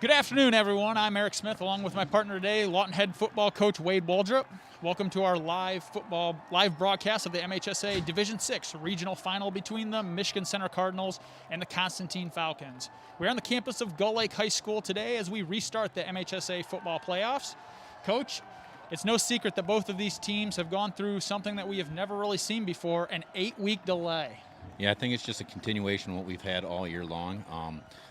Good afternoon, everyone. I'm Eric Smith, along with my partner today, Lawton head football coach Wade Waldrop. Welcome to our live broadcast of the MHSAA Division 6 regional final between the Michigan Center Cardinals and the Constantine Falcons. We're on the campus of Gull Lake High School today as we restart the MHSAA football playoffs. Coach, it's no secret that both of these teams have gone through something that we have never really seen before, an 8-week delay. Yeah, I think it's just a continuation of what we've had all year long.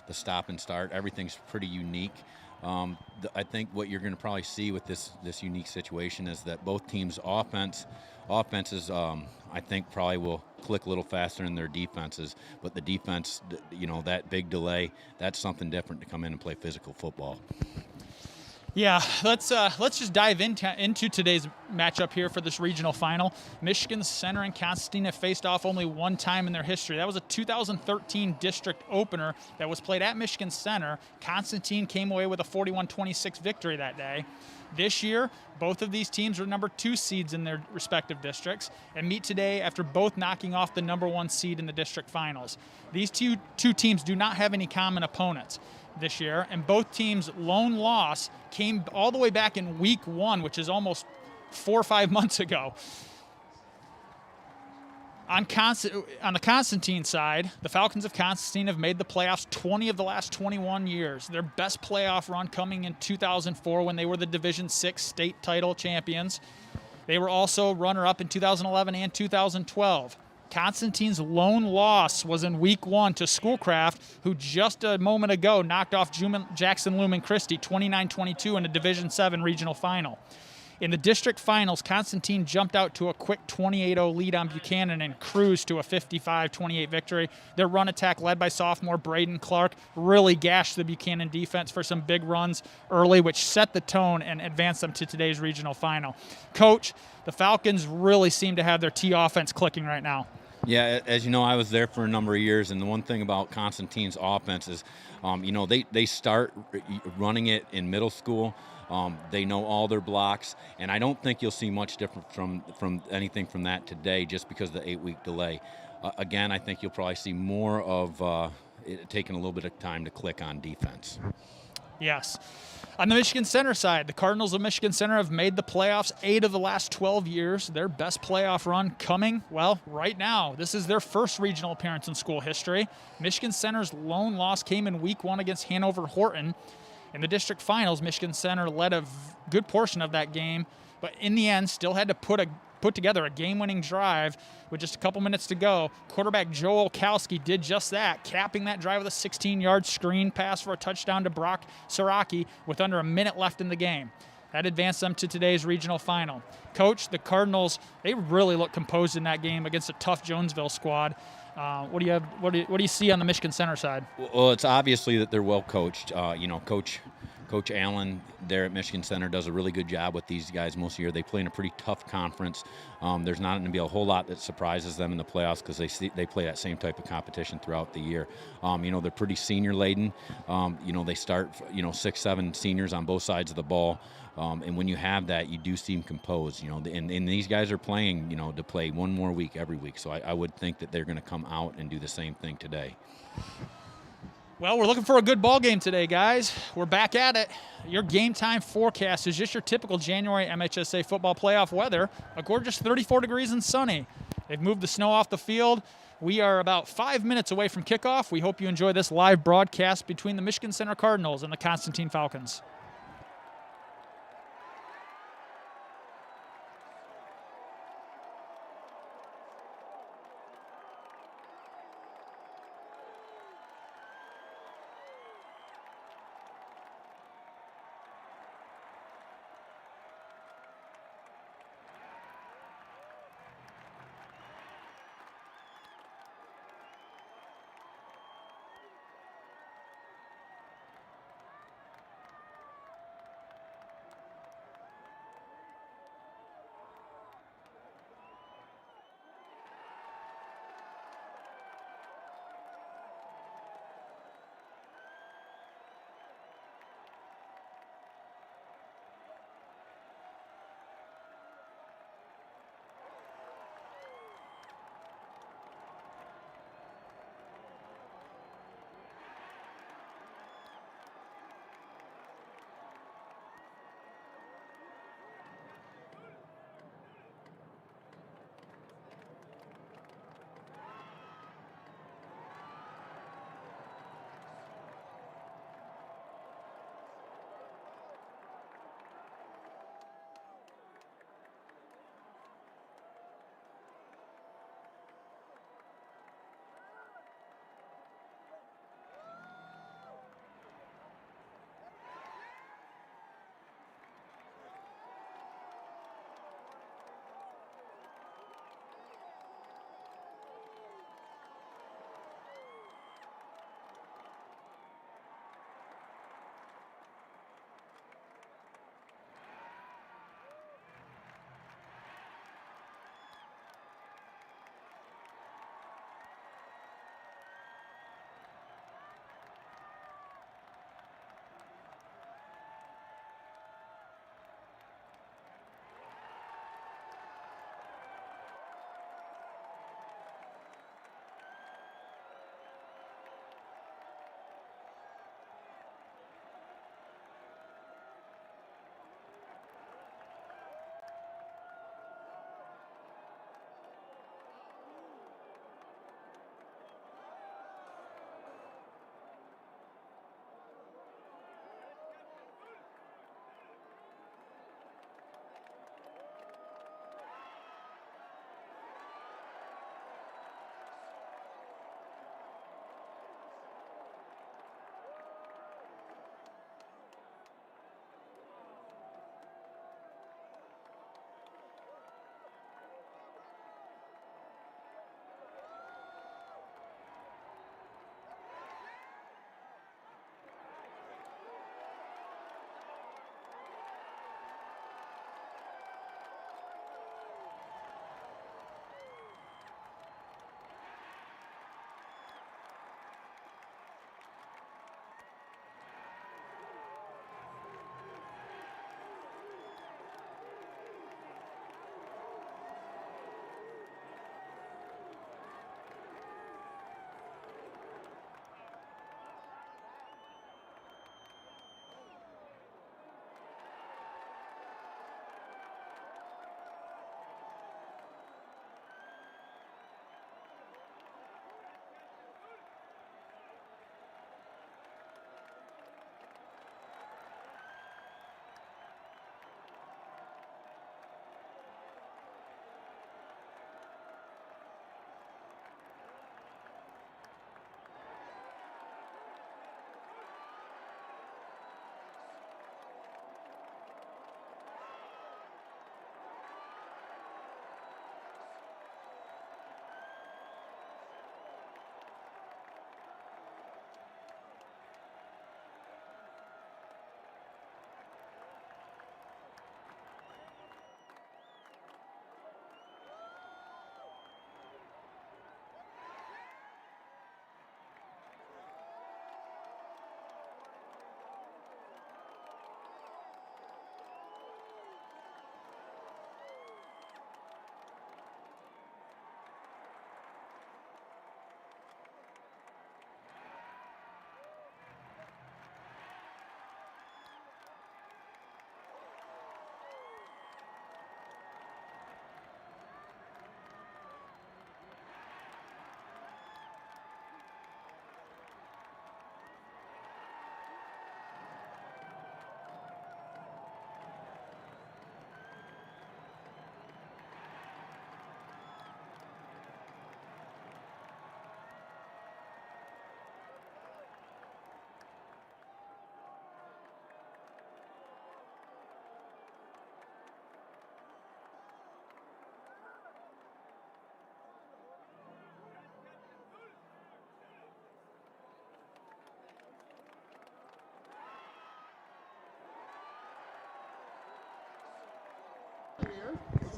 The stop and start, everything's pretty unique. I think what you're going to probably see with this unique situation is that both teams' offenses, I think probably will click a little faster than their defenses. But the defense, that big delay, that's something different to come in and play physical football. Yeah, let's just dive into today's matchup here for this regional final. Michigan Center and Constantine have faced off only one time in their history. That was a 2013 district opener that was played at Michigan Center. Constantine came away with a 41-26 victory that day. This year, both of these teams are number 2 seeds in their respective districts and meet today after both knocking off the number 1 seed in the district finals. These two teams do not have any common opponents this year, and both teams' lone loss came all the way back in week 1, which is almost 4 or 5 months ago. On the Constantine side, the Falcons of Constantine have made the playoffs 20 of the last 21 years. Their best playoff run coming in 2004 when they were the Division 6 state title champions. They were also runner-up in 2011 and 2012. Constantine's lone loss was in week 1 to Schoolcraft, who just a moment ago knocked off Jackson Lumen Christi 29-22 in a Division 7 regional final. In the district finals, Constantine jumped out to a quick 28-0 lead on Buchanan and cruised to a 55-28 victory. Their run attack, led by sophomore Braden Clark, really gashed the Buchanan defense for some big runs early, which set the tone and advanced them to today's regional final. Coach, the Falcons really seem to have their T offense clicking right now. Yeah, as you know, I was there for a number of years, and the one thing about Constantine's offense is, they start running it in middle school. They know all their blocks, and I don't think you'll see much different from anything from that today just because of the 8-week delay. Again, I think you'll probably see more of it taking a little bit of time to click on defense. Yes. On the Michigan Center side, the Cardinals of Michigan Center have made the playoffs 8 of the last 12 years. Their best playoff run coming, well, right now. This is their first regional appearance in school history. Michigan Center's lone loss came in week 1 against Hanover Horton. In the district finals, Michigan Center led a good portion of that game, but in the end still had to put together a game-winning drive with just a couple minutes to go. Quarterback Joe Olkowski did just that, capping that drive with a 16-yard screen pass for a touchdown to Brock Saraki with under a minute left in the game. That advanced them to today's regional final. Coach, the Cardinals, they really look composed in that game against a tough Jonesville squad. What do you see on the Michigan Center side? Well, it's obviously that they're well coached. Coach Allen there at Michigan Center does a really good job with these guys most of the year. They play in a pretty tough conference. There's not going to be a whole lot that surprises them in the playoffs because they play that same type of competition throughout the year. They're pretty senior laden. They start 6-7 seniors on both sides of the ball. And when you have that, you do seem composed, and these guys are playing, to play one more week every week. So I would think that they're going to come out and do the same thing today. Well, we're looking for a good ball game today, guys. We're back at it. Your game time forecast is just your typical January MHSAA football playoff weather. A gorgeous 34 degrees and sunny. They've moved the snow off the field. We are about 5 minutes away from kickoff. We hope you enjoy this live broadcast between the Michigan Center Cardinals and the Constantine Falcons.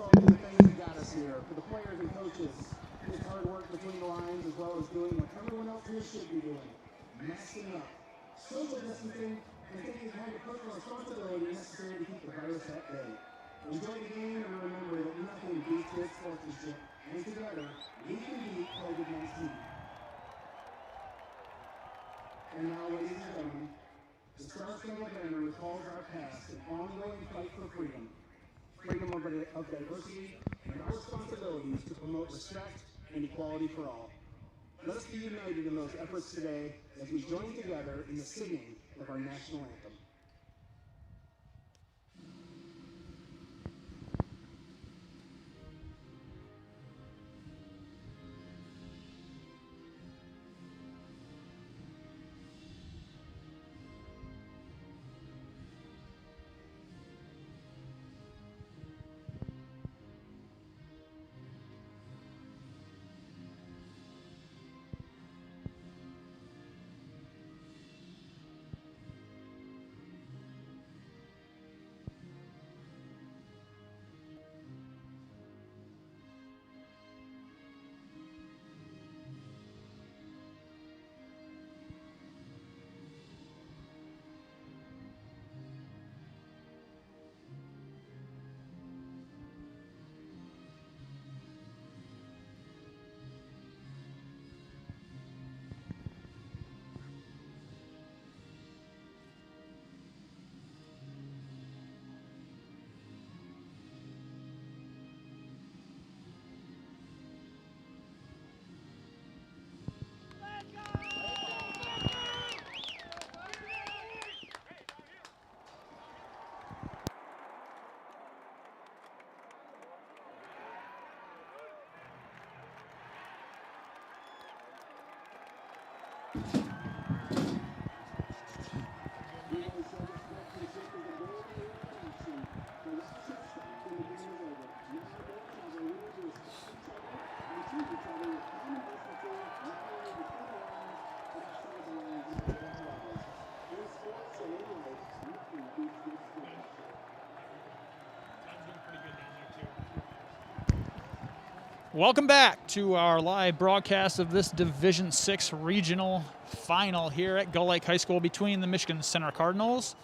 also in the things that got us here. For the players and coaches, it's hard work between the lines as well as doing what everyone else here should be doing, masking up. Social distancing and taking kind of personal responsibility necessary to keep the virus at bay. Enjoy the game and remember that nothing beats good sportsmanship. And together, we can beat COVID-19. And now, ladies and gentlemen, the Star-Spangled Banner recalls our past, an ongoing fight for freedom. Freedom of diversity, and our responsibilities to promote respect and equality for all. Let us be united in those efforts today as we join together in the singing of our national anthem. Welcome back to our live broadcast of this Division 6 regional final here at Gull Lake High School between the Michigan Center Cardinals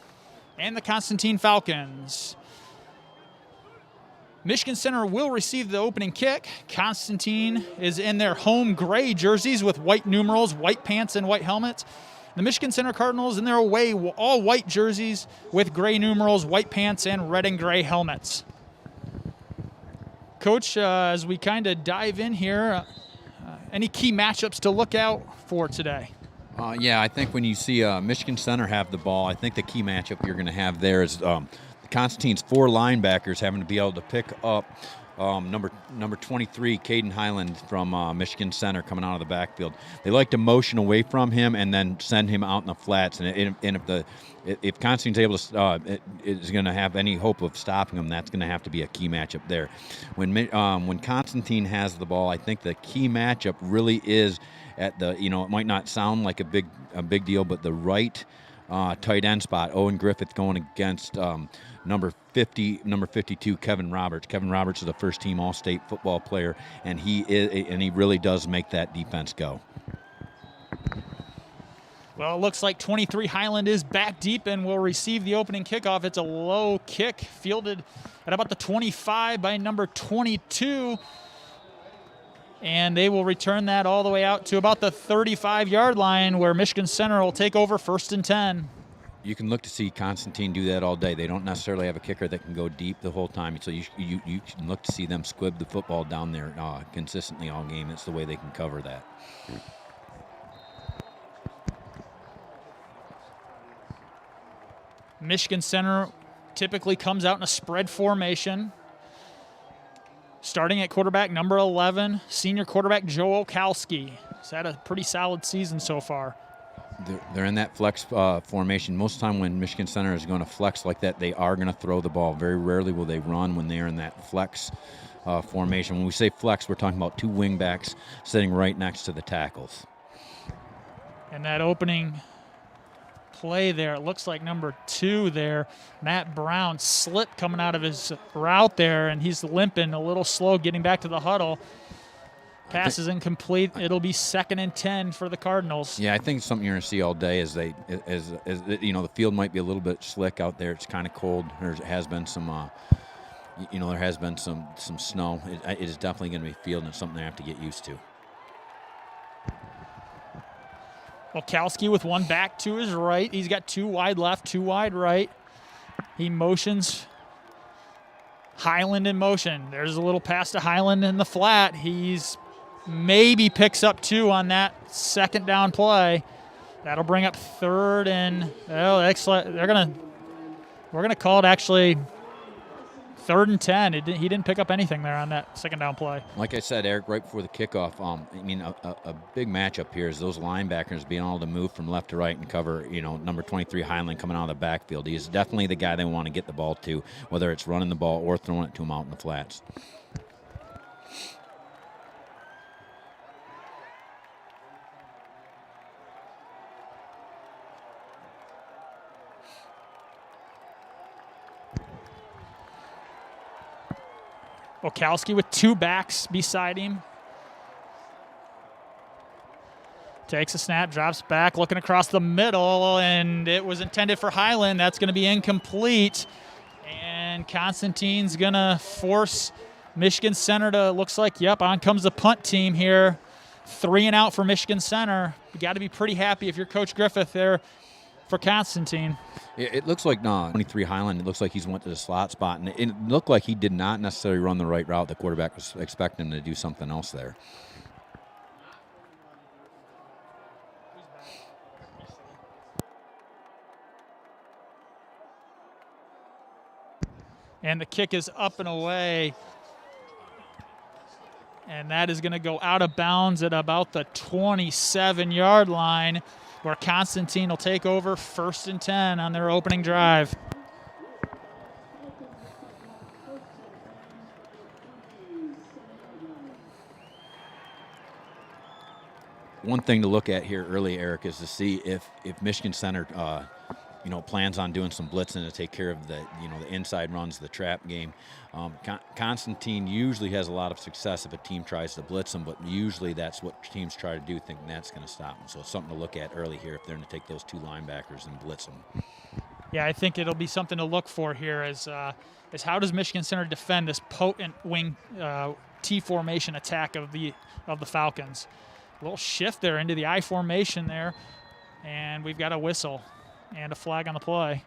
and the Constantine Falcons. Michigan Center will receive the opening kick. Constantine is in their home gray jerseys with white numerals, white pants, and white helmets. The Michigan Center Cardinals in their away all white jerseys with gray numerals, white pants, and red and gray helmets. Coach, as we kind of dive in here, any key matchups to look out for today? Yeah, I think when you see Michigan Center have the ball, I think the key matchup you're going to have there is Constantine's 4 linebackers having to be able to pick up number 23, Caden Highland from Michigan Center coming out of the backfield. They like to motion away from him and then send him out in the flats. And if Constantine's able to is going to have any hope of stopping him, that's going to have to be a key matchup there. When Constantine has the ball, I think the key matchup really is at the, it might not sound like a big deal, but the right tight end spot. Owen Griffith going against number 52, Kevin Roberts. Kevin Roberts is a first-team All-State football player, and he really does make that defense go. Well, it looks like 23 Highland is back deep and will receive the opening kickoff. It's a low kick fielded at about the 25 by number 22. And they will return that all the way out to about the 35-yard line where Michigan Center will take over 1st and 10. You can look to see Constantine do that all day. They don't necessarily have a kicker that can go deep the whole time. So you can look to see them squib the football down there consistently all game. That's the way they can cover that. Michigan Center typically comes out in a spread formation. Starting at quarterback, number 11, senior quarterback Joe Okalski. He's had a pretty solid season so far. They're in that flex formation. Most of the time when Michigan Center is going to flex like that, they are going to throw the ball. Very rarely will they run when they're in that flex formation. When we say flex, we're talking about 2 wingbacks sitting right next to the tackles. And that opening play there. It looks like number 2 there, Matt Brown, slipped coming out of his route there, and he's limping a little slow getting back to the huddle. Pass is incomplete. It'll be 2nd and 10 for the Cardinals. Yeah, I think something you're going to see all day is the field might be a little bit slick out there. It's kind of cold. There has been some, there has been some snow. It is definitely going to be field, and it's something they have to get used to. Walkowski with one back to his right. He's got 2 wide left, 2 wide right. He motions. Highland in motion. There's a little pass to Highland in the flat. He's maybe picks up 2 on that 2nd down play. That'll bring up 3rd and we're gonna call it actually 3rd and 10. He didn't pick up anything there on that 2nd down play. Like I said, Eric, right before the kickoff, a big matchup here is those linebackers being able to move from left to right and cover, number 23 Highland coming out of the backfield. He is definitely the guy they want to get the ball to, whether it's running the ball or throwing it to him out in the flats. Walkowski with 2 backs beside him. Takes a snap, drops back, looking across the middle, and it was intended for Highland. That's going to be incomplete. And Constantine's going to force Michigan Center to, looks like, on comes the punt team here. 3 and out for Michigan Center. You got to be pretty happy if you're Coach Griffith there for Constantine. It looks like 23 Highland, it looks like he's went to the slot spot, and it looked like he did not necessarily run the right route. The quarterback was expecting him to do something else there. And the kick is up and away. And that is going to go out of bounds at about the 27-yard line, where Constantine will take over 1st and 10 on their opening drive. One thing to look at here early, Eric, is to see if Michigan Center, plans on doing some blitzing to take care of the inside runs, the trap game. Constantine usually has a lot of success if a team tries to blitz them, but usually that's what teams try to do, thinking that's going to stop them. So it's something to look at early here if they're going to take those 2 linebackers and blitz them. Yeah, I think it'll be something to look for here is how does Michigan Center defend this potent wing T formation attack of the Falcons. A little shift there into the I formation there, and we've got a whistle and a flag on the play.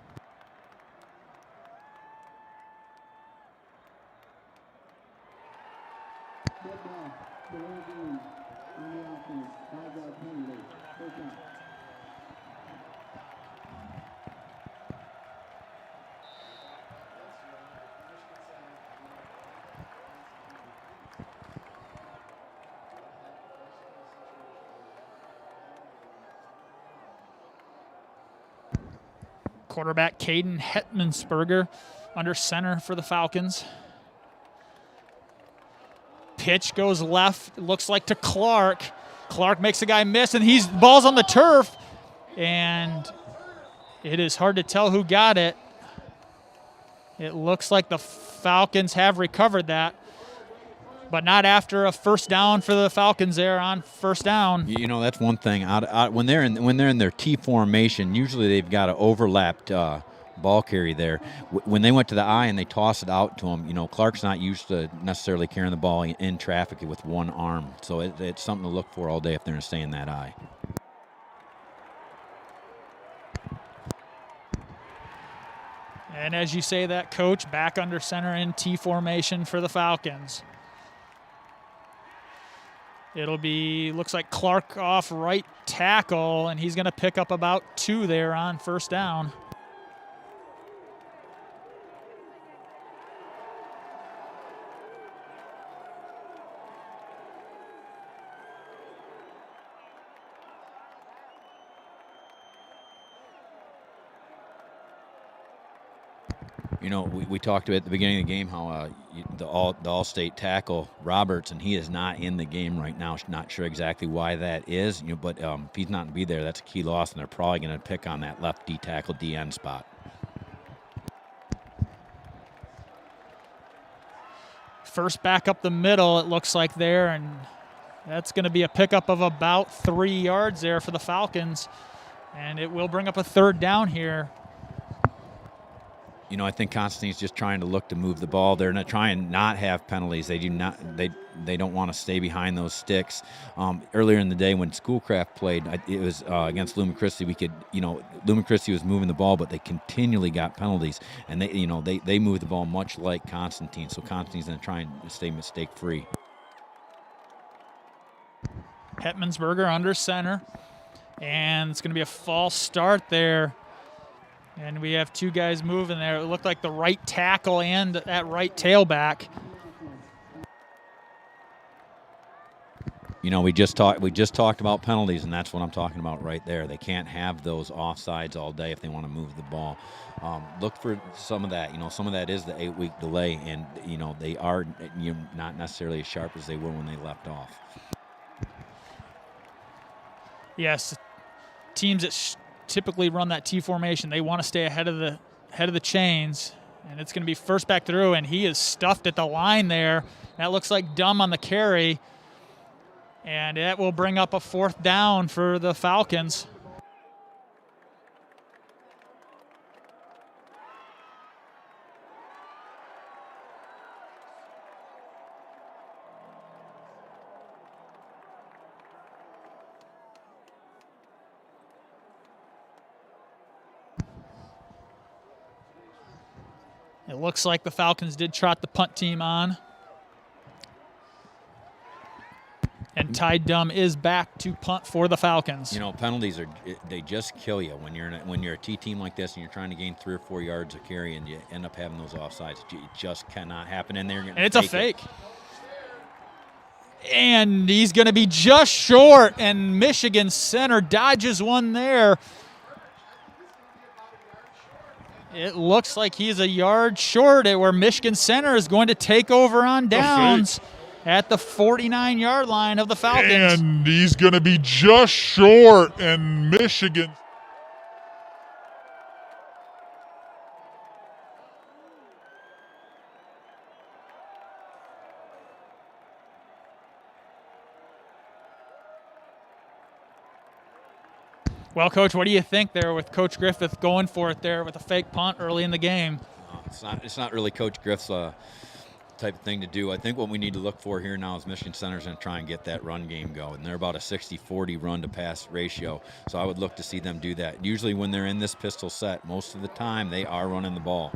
Quarterback Caden Hetmansberger under center for the Falcons. Pitch goes left, looks like to Clark. Clark makes the guy miss, and ball's on the turf. And it is hard to tell who got it. It looks like the Falcons have recovered that, but not after a 1st down for the Falcons there on 1st down. That's one thing. When they're in their T formation, usually they've got an overlapped ball carry there. When they went to the I and they toss it out to him, Clark's not used to necessarily carrying the ball in traffic with one arm. So it's something to look for all day if they're going to stay in that I. And as you say that, Coach, back under center in T formation for the Falcons. It'll be, looks like Clark off right tackle, and he's going to pick up about 2 there on 1st down. You know, we talked about at the beginning of the game how the all-state tackle Roberts, and he is not in the game right now. Not sure exactly why that is, but if he's not to be there, that's a key loss, and they're probably going to pick on that left D tackle DN spot. First back up the middle, it looks like there, and that's going to be a pickup of about 3 yards there for the Falcons, and it will bring up a third down here. You know, I think Constantine's just trying to look to move the ball. They're not trying not have penalties. They do not. They don't want to stay behind those sticks. Earlier in the day when Schoolcraft played, it was against Lumen Christi. Lumen Christi was moving the ball, but they continually got penalties, and they move the ball much like Constantine. So Constantine's going to try and stay mistake free. Hetmansberger under center, and it's going to be a false start there. And we have 2 guys moving there. It looked like the right tackle and that right tailback. You know, we just talked about penalties, and that's what I'm talking about right there. They can't have those offsides all day if they want to move the ball. Look for some of that. Some of that is the 8-week delay, and they are not necessarily as sharp as they were when they left off. Yes, teams that typically run that T formation, they want to stay ahead of the chains, and it's going to be first back through, and he is stuffed at the line there. That looks like Dumb on the carry, and that will bring up a 4th down for the Falcons. It looks like the Falcons did trot the punt team on. And Ty Dumb is back to punt for the Falcons. Penalties they just kill you when you're a T team like this and you're trying to gain 3 or 4 yards of carry and you end up having those offsides. It just cannot happen. And it's a fake. And he's going to be just short, and Michigan center dodges one there. It looks like he's a yard short where Michigan center is going to take over on downs at the 49-yard line of the Falcons. And he's going to be just short, and Michigan. Well, Coach, what do you think there with Coach Griffith going for it there with a fake punt early in the game? It's not really Coach Griffith's type of thing to do. I think what we need to look for here now is Michigan Center's going to try and get that run game going. They're about a 60-40 run-to-pass ratio, so I would look to see them do that. Usually when they're in this pistol set, most of the time they are running the ball.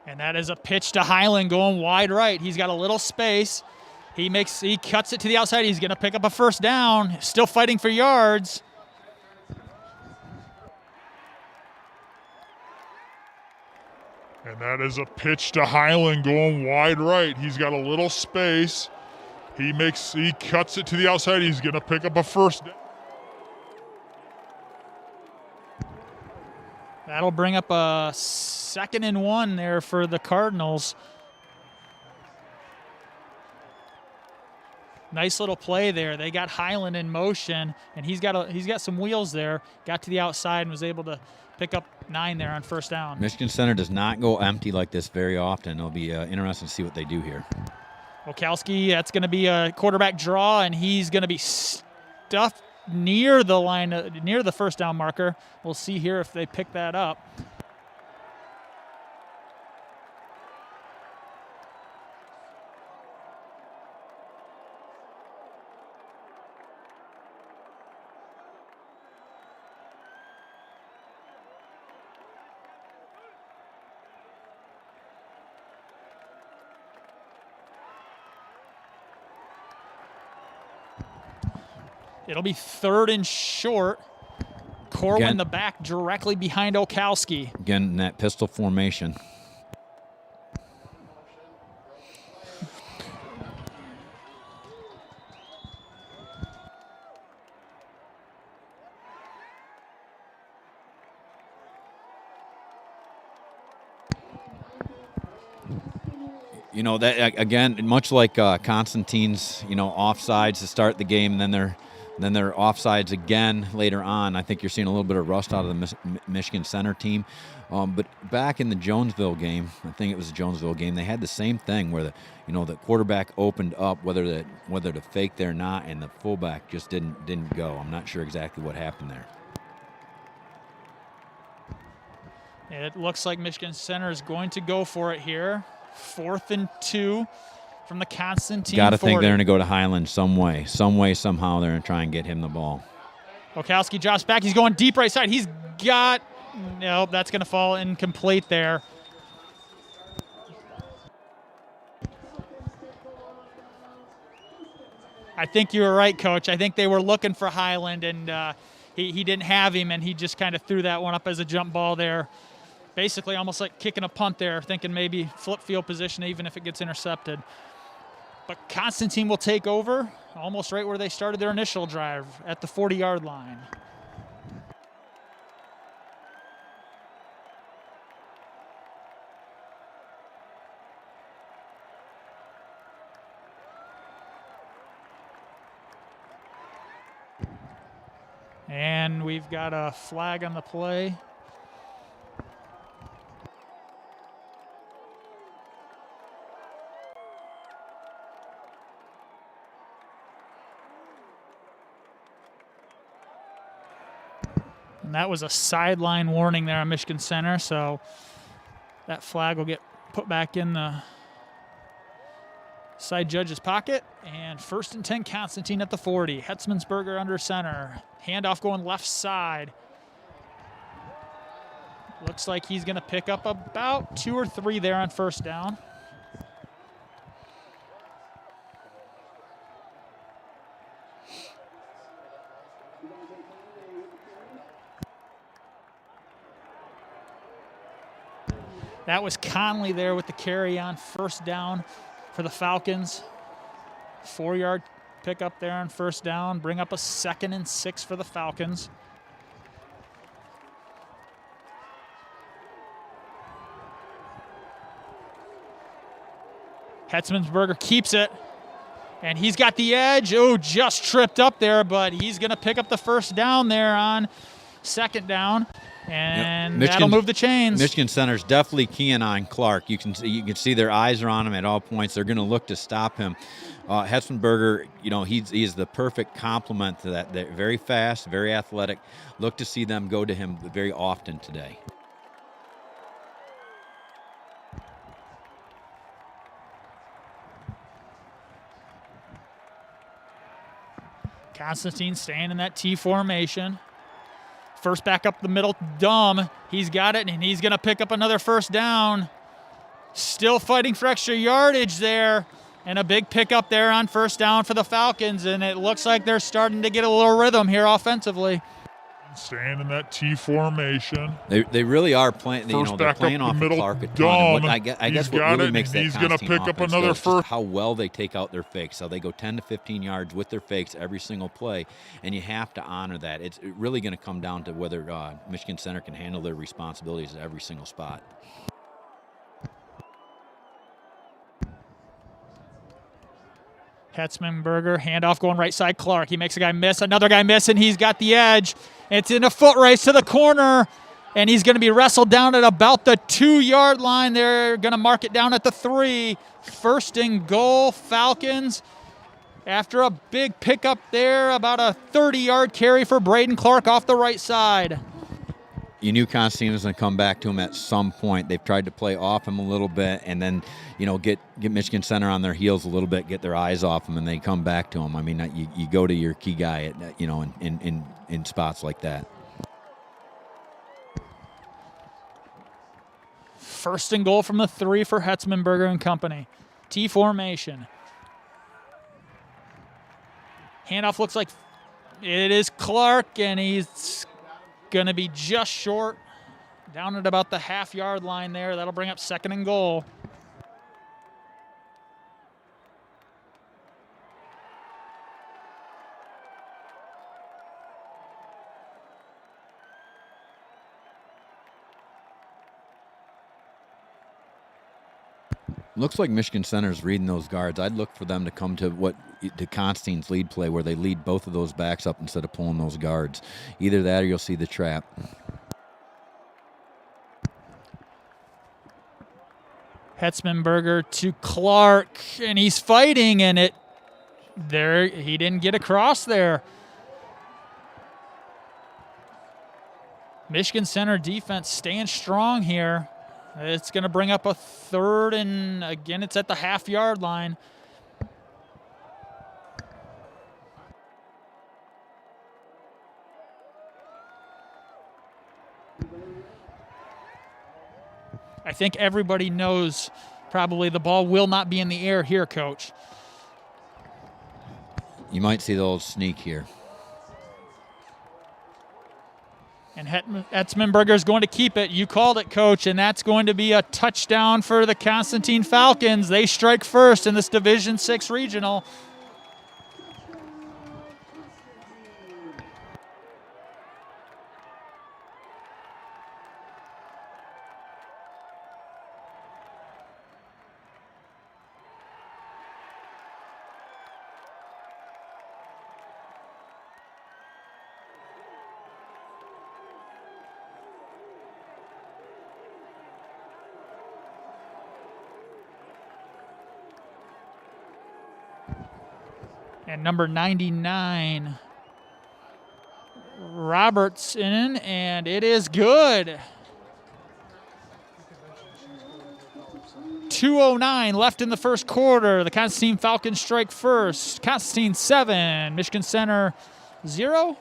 And that is a pitch to Highland going wide right. He's got a little space. He cuts it to the outside. He's going to pick up a 1st down. Still fighting for yards. And that is a pitch to Highland going wide right. He's got a little space. He cuts it to the outside. He's going to pick up a 1st down. That'll bring up a 2nd and 1 there for the Cardinals. Nice little play there. They got Highland in motion, and he's got some wheels there. Got to the outside and was able to pick up 9 there on 1st down. Michigan Center does not go empty like this very often. It'll be interesting to see what they do here. Okowski, that's going to be a quarterback draw, and he's going to be stuffed near the line, near the 1st down marker. We'll see here if they pick that up. It'll be 3rd and short. Corwin in the back directly behind Okowski. Again, in that pistol formation. You know, that again, much like Constantine's, offsides to start the game, and then they're offsides again later on. I think you're seeing a little bit of rust out of the Michigan Center team. But back in the Jonesville game, I think it was the Jonesville game, they had the same thing where the quarterback opened up, whether to fake there or not, and the fullback just didn't go. I'm not sure exactly what happened there. It looks like Michigan Center is going to go for it here. 4th and 2 from the Constantine 40. Got to think they're going to go to Highland some way, somehow they're going to try and get him the ball. Okowski drops back. He's going deep right side. He's got – no, that's going to fall incomplete there. I think you were right, Coach. I think they were looking for Highland, and he didn't have him, and he just kind of threw that one up as a jump ball there. Basically almost like kicking a punt there, thinking maybe flip field position even if it gets intercepted. But Constantine will take over almost right where they started their initial drive at the 40-yard line. And we've got a flag on the play. And that was a sideline warning there on Michigan Center, so that flag will get put back in the side judge's pocket. And 1st and 10, Constantine at the 40. Hetzmansberger under center. Handoff going left side. Looks like he's going to pick up about 2 or 3 there on 1st down. That was Conley there with the carry on 1st down for the Falcons. 4-yard pickup there on 1st down. Bring up a 2nd and 6 for the Falcons. Hetzmansberger keeps it. And he's got the edge. Oh, just tripped up there, but he's going to pick up the 1st down there on 2nd down. And that'll move the chains. Michigan Center's definitely keying on Clark. You can see their eyes are on him at all points. They're going to look to stop him. Hetzmansberger, he's the perfect complement to that. They're very fast, very athletic. Look to see them go to him very often today. Constantine staying in that T formation. 1st back up the middle, Dumb. He's got it, and he's going to pick up another 1st down. Still fighting for extra yardage there, and a big pickup there on 1st down for the Falcons, and it looks like they're starting to get a little rhythm here offensively. Staying in that T formation. They really are playing. They're playing off of Clark a ton. I guess what really makes that he's going to pick up another 1st. How well they take out their fakes. So they go 10 to 15 yards with their fakes every single play, and you have to honor that. It's really going to come down to whether Michigan Center can handle their responsibilities at every single spot. Hetzmansberger, handoff going right side, Clark. He makes a guy miss, another guy miss, and he's got the edge. It's in a foot race to the corner, and he's going to be wrestled down at about the 2-yard line. They're going to mark it down at the 3. 1st and goal, Falcons. After a big pickup there, about a 30-yard carry for Braden Clark off the right side. You knew Constantine was going to come back to him at some point. They've tried to play off him a little bit and then, get Michigan Center on their heels a little bit, get their eyes off him, and they come back to him. I mean, you go to your key guy, in spots like that. 1st and goal from the 3 for Hetzmansberger and company. T formation. Handoff looks like it is Clark, and he's going to be just short, down at about the half-yard line there. That'll bring up 2nd and goal. Looks like Michigan Center's reading those guards. I'd look for them to come to Constantine's lead play where they lead both of those backs up instead of pulling those guards. Either that or you'll see the trap. Hetzmanberger to Clark, and he's fighting, and he didn't get across there. Michigan Center defense staying strong here. It's going to bring up a third, and again, it's at the half-yard line. I think everybody knows probably the ball will not be in the air here, Coach. You might see the old sneak here. And Hetzmanberger is going to keep it. You called it, Coach, and that's going to be a touchdown for the Constantine Falcons. They strike first in this Division VI regional. And number 99, Robertson, and it is good. 2:09 left in the first quarter. The Constantine Falcons strike first. Constantine 7, Michigan Center 0.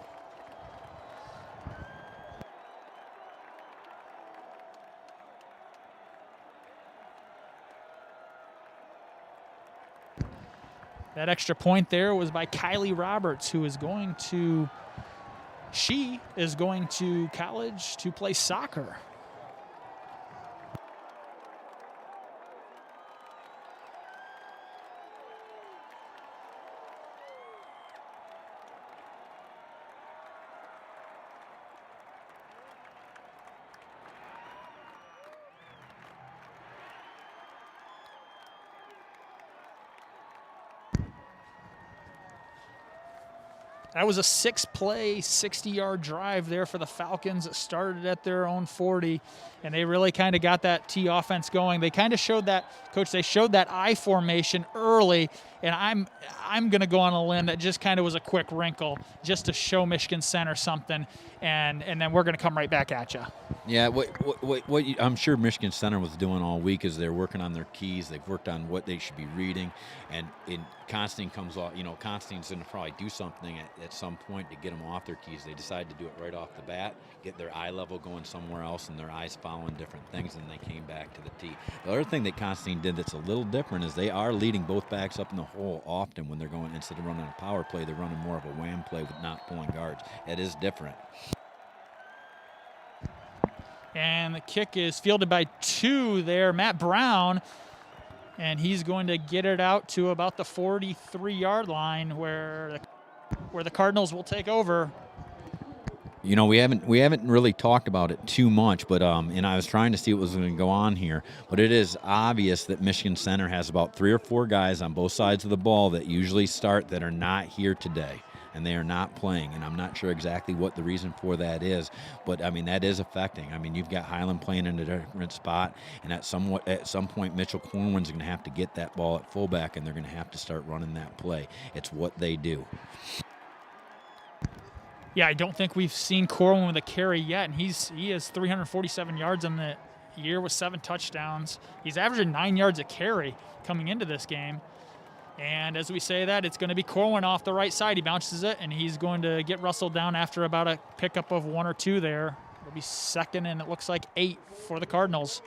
That extra point there was by Kylie Roberts, who is going to college to play soccer. That was a 6-play, 60-yard drive there for the Falcons. It started at their own 40, and they really kind of got that T offense going. They kind of showed that, Coach, they showed that I formation early, and I'm going to go on a limb that just kind of was a quick wrinkle just to show Michigan Center something, and then we're going to come right back at you. Yeah, what I'm sure Michigan Center was doing all week is they're working on their keys. They've worked on what they should be reading, and Constantine comes off. Constantine's going to probably do something at some point to get them off their keys. They decide to do it right off the bat, get their eye level going somewhere else, and their eyes following different things, and they came back to the tee. The other thing that Constantine did that's a little different is they are leading both backs up in the hole often when they're going. Instead of running a power play, they're running more of a wham play with not pulling guards. It is different. And the kick is fielded by 2 there, Matt Brown, and he's going to get it out to about the 43-yard line where the Cardinals will take over. We haven't really talked about it too much, but and I was trying to see what was going to go on here, but it is obvious that Michigan Center has about 3 or 4 guys on both sides of the ball that usually start that are not here today, and they are not playing, and I'm not sure exactly what the reason for that is, but that is affecting. You've got Highland playing in a different spot, and at some point Mitchell Corwin's going to have to get that ball at fullback, and they're going to have to start running that play. It's what they do. Yeah, I don't think we've seen Corwin with a carry yet, and he has 347 yards in the year with 7 touchdowns. He's averaging 9 yards a carry coming into this game. And as we say that, it's going to be Corwin off the right side. He bounces it, and he's going to get rustled down after about a pickup of 1 or 2 there. It'll be 2nd, and it looks like 8 for the Cardinals.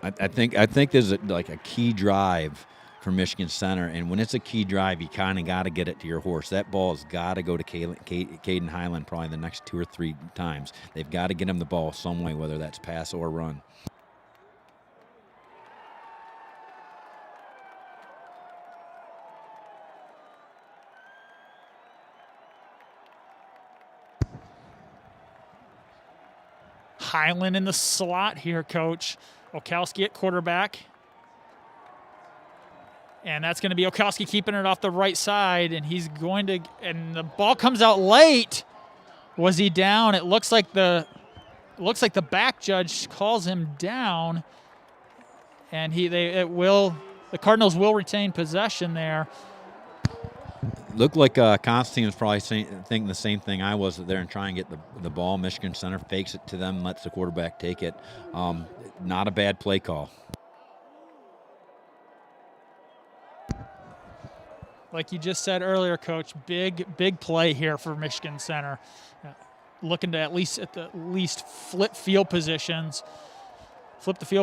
I think there's a key drive for Michigan Center, and when it's a key drive, you kind of got to get it to your horse. That ball has got to go to Caden Highland probably the next 2 or 3 times. They've got to get him the ball some way, whether that's pass or run. Highland in the slot here, Coach. Okowski at quarterback. And that's going to be Okowski keeping it off the right side, and he's going to, and the ball comes out late. Was he down? It looks like the back judge calls him down, and the Cardinals will retain possession there. Looked like Constantine was probably thinking the same thing I was there and try and get the ball. Michigan center fakes it to them, lets the quarterback take it. Not a bad play call. Like you just said earlier, Coach, big play here for Michigan Center. Looking to at least flip the field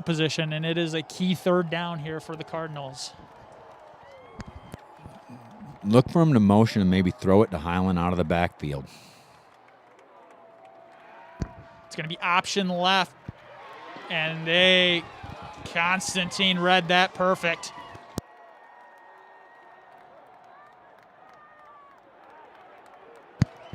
position, and it is a key third down here for the Cardinals. Look for him to motion and maybe throw it to Highland out of the backfield. It's going to be option left, and Constantine read that perfect.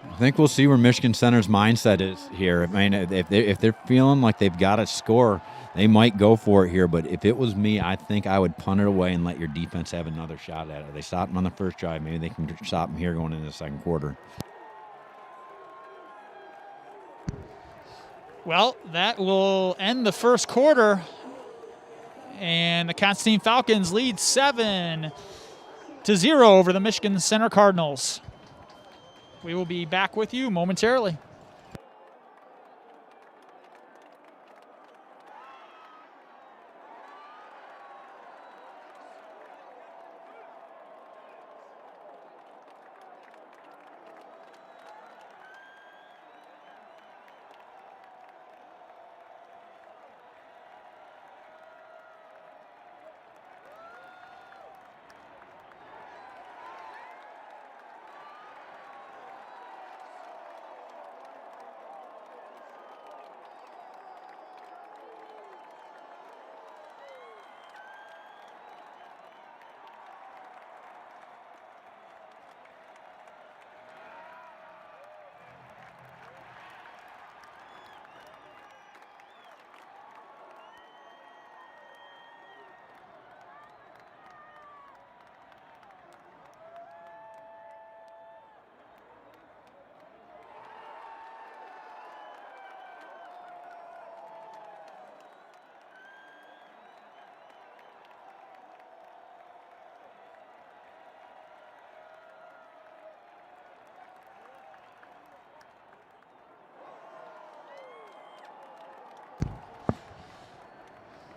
I think we'll see where Michigan Center's mindset is here. I mean, if they're feeling like they've got to score, they might go for it here. But if it was me, I think I would punt it away and let your defense have another shot at it. They stopped them on the first drive. Maybe they can stop them here going into the second quarter. Well, that will end the first quarter, and the Constantine Falcons lead 7-0 over the Michigan Center Cardinals. We will be back with you momentarily.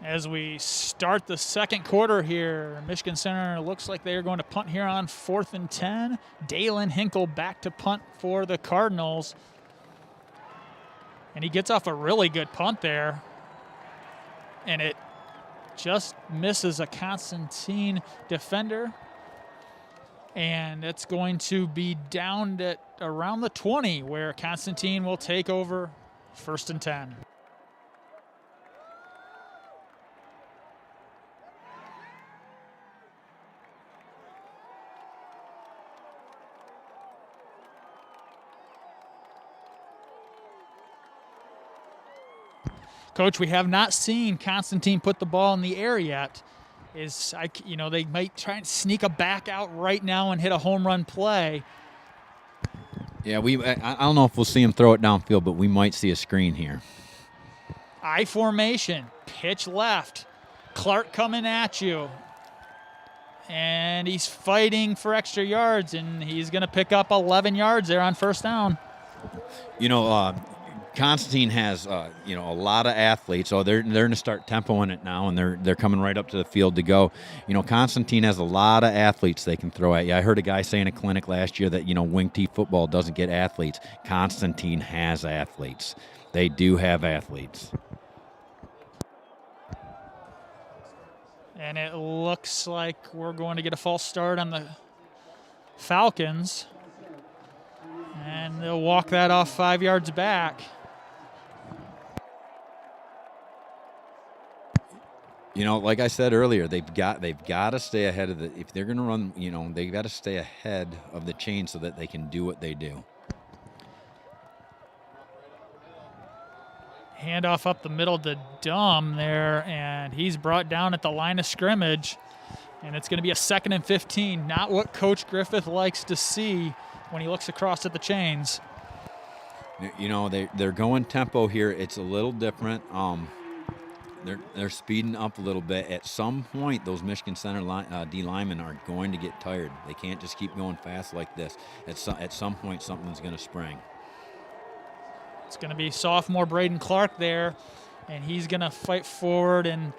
As we start the second quarter here, Michigan Center looks like they are going to punt here on 4th and 10. Dalen Hinkle back to punt for the Cardinals. And he gets off a really good punt there. And it just misses a Constantine defender. And it's going to be down at around the 20, where Constantine will take over 1st and 10. Coach, we have not seen Constantine put the ball in the air yet. They might try and sneak a back out right now and hit a home run play. Yeah, I don't know if we'll see him throw it downfield, but we might see a screen here. I formation, pitch left. Clark coming at you. And he's fighting for extra yards, and he's going to pick up 11 yards there on 1st down. Constantine has, a lot of athletes. So they're going to start tempoing it now, and they're coming right up to the field to go. Constantine has a lot of athletes they can throw at you. I heard a guy say in a clinic last year that, wing T football doesn't get athletes. Constantine has athletes. They do have athletes. And it looks like we're going to get a false start on the Falcons. And they'll walk that off 5 yards back. Like I said earlier, they've got to stay ahead of if they're going to run, they've got to stay ahead of the chain so that they can do what they do. Handoff up the middle to Dumb there, and he's brought down at the line of scrimmage. And it's going to be a 2nd and 15. Not what Coach Griffith likes to see when he looks across at the chains. You know, they're going tempo here. It's a little different. They're speeding up a little bit. At some point, those Michigan Center D linemen are going to get tired. They can't just keep going fast like this. At some point, something's going to spring. It's going to be sophomore Braden Clark there, and he's going to fight forward and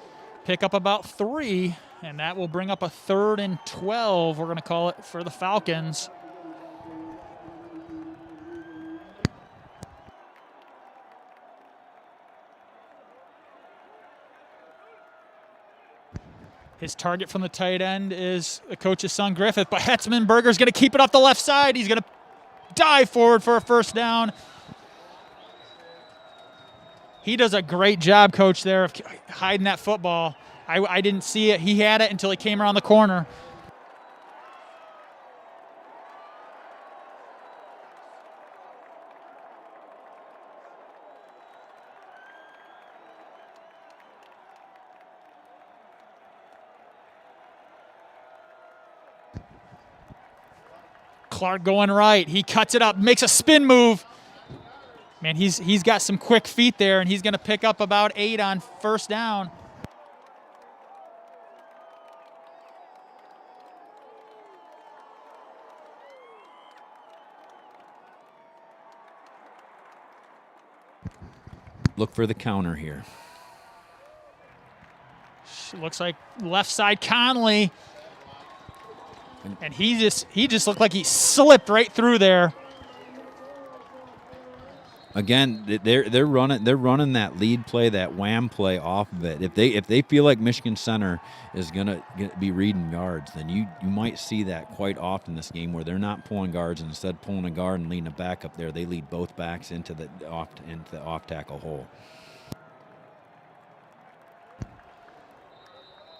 pick up about 3, and that will bring up a 3rd and 12, we're going to call it, for the Falcons. His target from the tight end is the coach's son, Griffith, but Hetzmanberger's going to keep it off the left side. He's going to dive forward for a first down. He does a great job, Coach, there of hiding that football. I didn't see it. He had it until he came around the corner. Clark going right. He cuts it up, makes a spin move. Man, he's got some quick feet there, and he's going to pick up about 8 on first down. Look for the counter here. Looks like left side Conley. And he just looked like he slipped right through there. Again, they're running that lead play, that wham play off of it. If they feel like Michigan Center is gonna be reading guards, then you might see that quite often this game where they're not pulling guards, and instead of pulling a guard and leading a back up there, they lead both backs into the off tackle hole.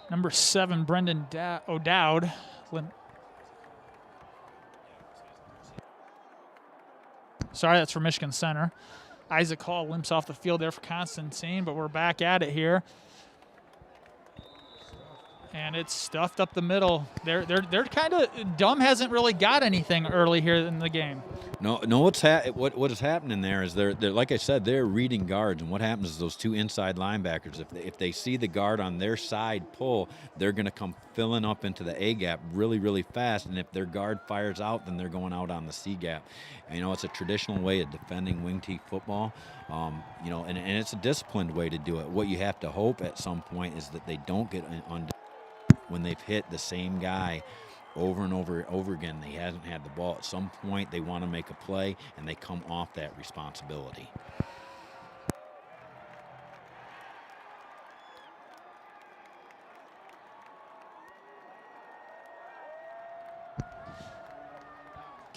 Number 7, Brendan O'Dowd. Sorry, that's for Michigan Center. Isaac Hall limps off the field there for Constantine, but we're back at it here. And it's stuffed up the middle. They're kind of, Dumb hasn't really got anything early here in the game. No, what is happening there is they're like I said, they're reading guards, and what happens is those 2 inside linebackers, if they see the guard on their side pull, they're going to come filling up into the A gap really, really fast, and if their guard fires out, then they're going out on the C gap. And, you know, it's a traditional way of defending wing T football, you know, and it's a disciplined way to do it. What you have to hope at some point is that they don't get on when they've hit the same guy over and over again. He hasn't had the ball. At some point, they want to make a play, and they come off that responsibility.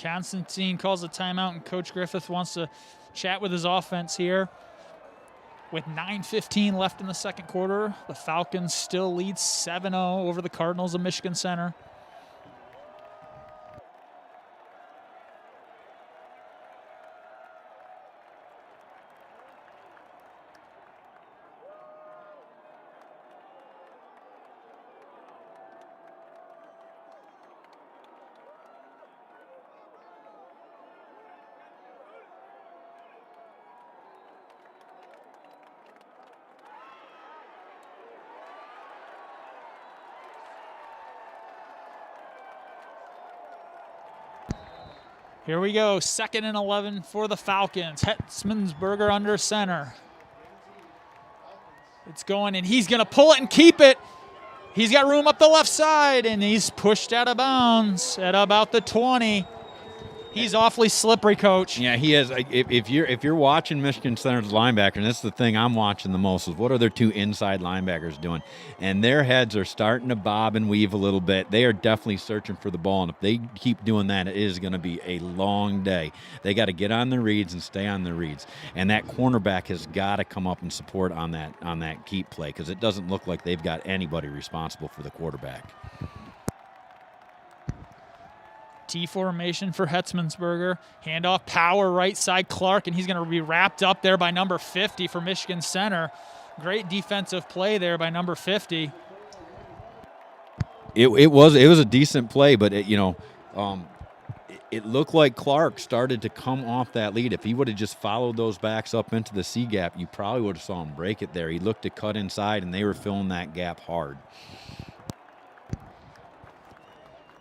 Constantine calls a timeout, and Coach Griffith wants to chat with his offense here. With 9:15 left in the second quarter, the Falcons still lead 7-0 over the Cardinals of Michigan Center. Here we go, 2nd and 11 for the Falcons. Hetzmanberger under center. It's going, and he's going to pull it and keep it. He's got room up the left side, and he's pushed out of bounds at about the 20. He's awfully slippery, Coach. Yeah, he is. If you're watching Michigan Center's linebacker, and that's the thing I'm watching the most, is what are their 2 inside linebackers doing? And their heads are starting to bob and weave a little bit. They are definitely searching for the ball, and if they keep doing that, it is going to be a long day. They got to get on the reads and stay on the reads, and that cornerback has got to come up and support on that keep play, because it doesn't look like they've got anybody responsible for the quarterback. T formation for Hetzmansberger. Handoff, power right side, Clark, and he's going to be wrapped up there by number 50 for Michigan Center. Great defensive play there by number 50. It was a decent play, but it looked like Clark started to come off that lead. If he would have just followed those backs up into the C gap, you probably would have saw him break it there. He looked to cut inside, and they were filling that gap hard.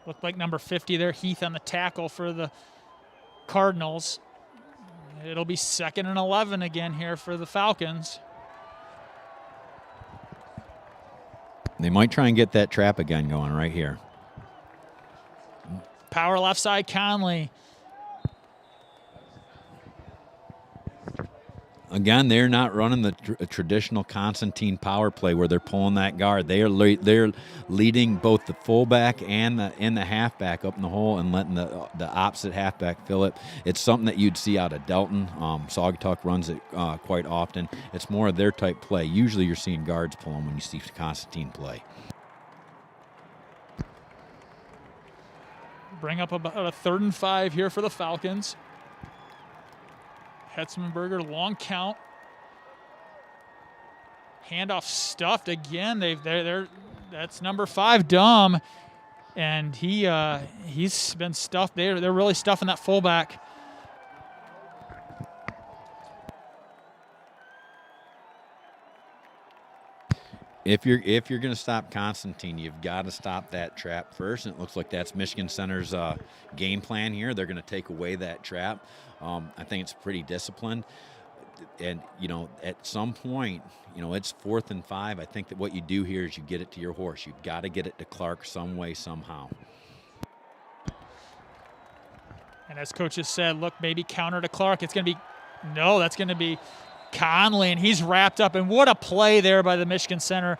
Looked like number 50 there, Heath on the tackle for the Cardinals. It'll be 2nd and 11 again here for the Falcons. They might try and get that trap again going right here. Power left side, Conley. Again, they're not running the traditional Constantine power play where they're pulling that guard. They're leading both the fullback and the halfback up in the hole and letting the opposite halfback fill it. It's something that you'd see out of Delton. Saugatuck runs it quite often. It's more of their type play. Usually you're seeing guards pull them when you see Constantine play. Bring up about a 3rd and 5 here for the Falcons. Hetzmansberger, long count. Handoff stuffed again. That's number 5, Dumb, and he's been stuffed. They're really stuffing that fullback. If you're going to stop Constantine, you've got to stop that trap first. And it looks like that's Michigan Center's game plan here. They're going to take away that trap. I think it's pretty disciplined. And, at some point, it's 4th and 5. I think that what you do here is you get it to your horse. You've got to get it to Clark some way, somehow. And as Coach has said, look, maybe counter to Clark. That's going to be Conley, and he's wrapped up. And what a play there by the Michigan Center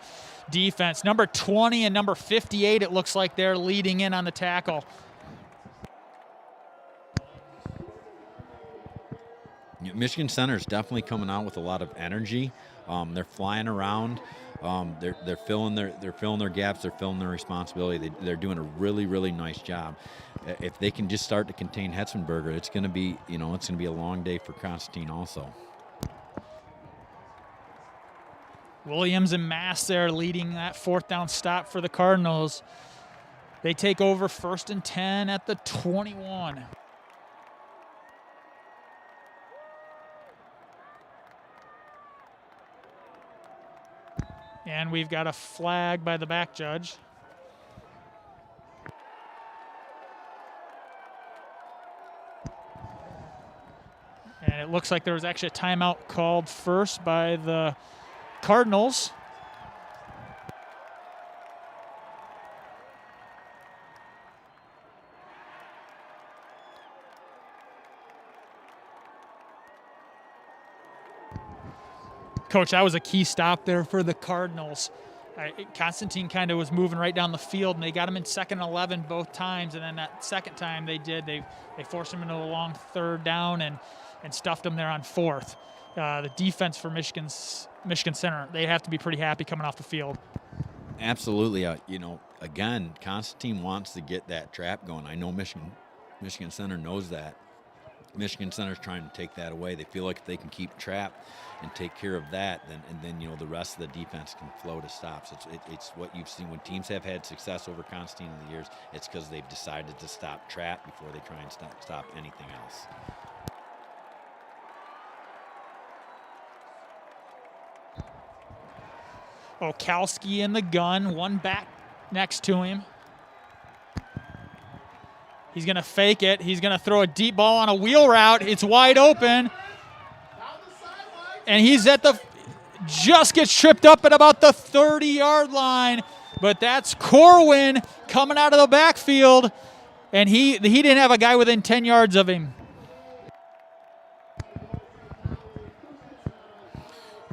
defense. Number 20 and number 58, it looks like they're leading in on the tackle. Michigan Center is definitely coming out with a lot of energy. They're flying around. They're filling their gaps. They're filling their responsibility. They're doing a really, really nice job. If they can just start to contain Hetzmansberger, it's going to be a long day for Constantine also. Williams and Mass there leading that 4th down stop for the Cardinals. They take over 1st and 10 at the 21. And we've got a flag by the back judge. And it looks like there was actually a timeout called first by the Cardinals. Coach, that was a key stop there for the Cardinals. Constantine kind of was moving right down the field, and they got him in 2nd and 11 both times. And then that second time they forced him into a long 3rd down and stuffed him there on 4th. The defense for Michigan Center, they have to be pretty happy coming off the field. Absolutely. Again, Constantine wants to get that trap going. I know Michigan Center knows that. Michigan Center's trying to take that away. They feel like if they can keep trap and take care of that, then the rest of the defense can flow to stops. It's what you've seen when teams have had success over Constantine in the years. It's because they've decided to stop trap before they try and stop anything else. Okowski in the gun, one back next to him. He's going to fake it. He's going to throw a deep ball on a wheel route. It's wide open. And he's just gets tripped up at about the 30-yard line. But that's Corwin coming out of the backfield. And he didn't have a guy within 10 yards of him.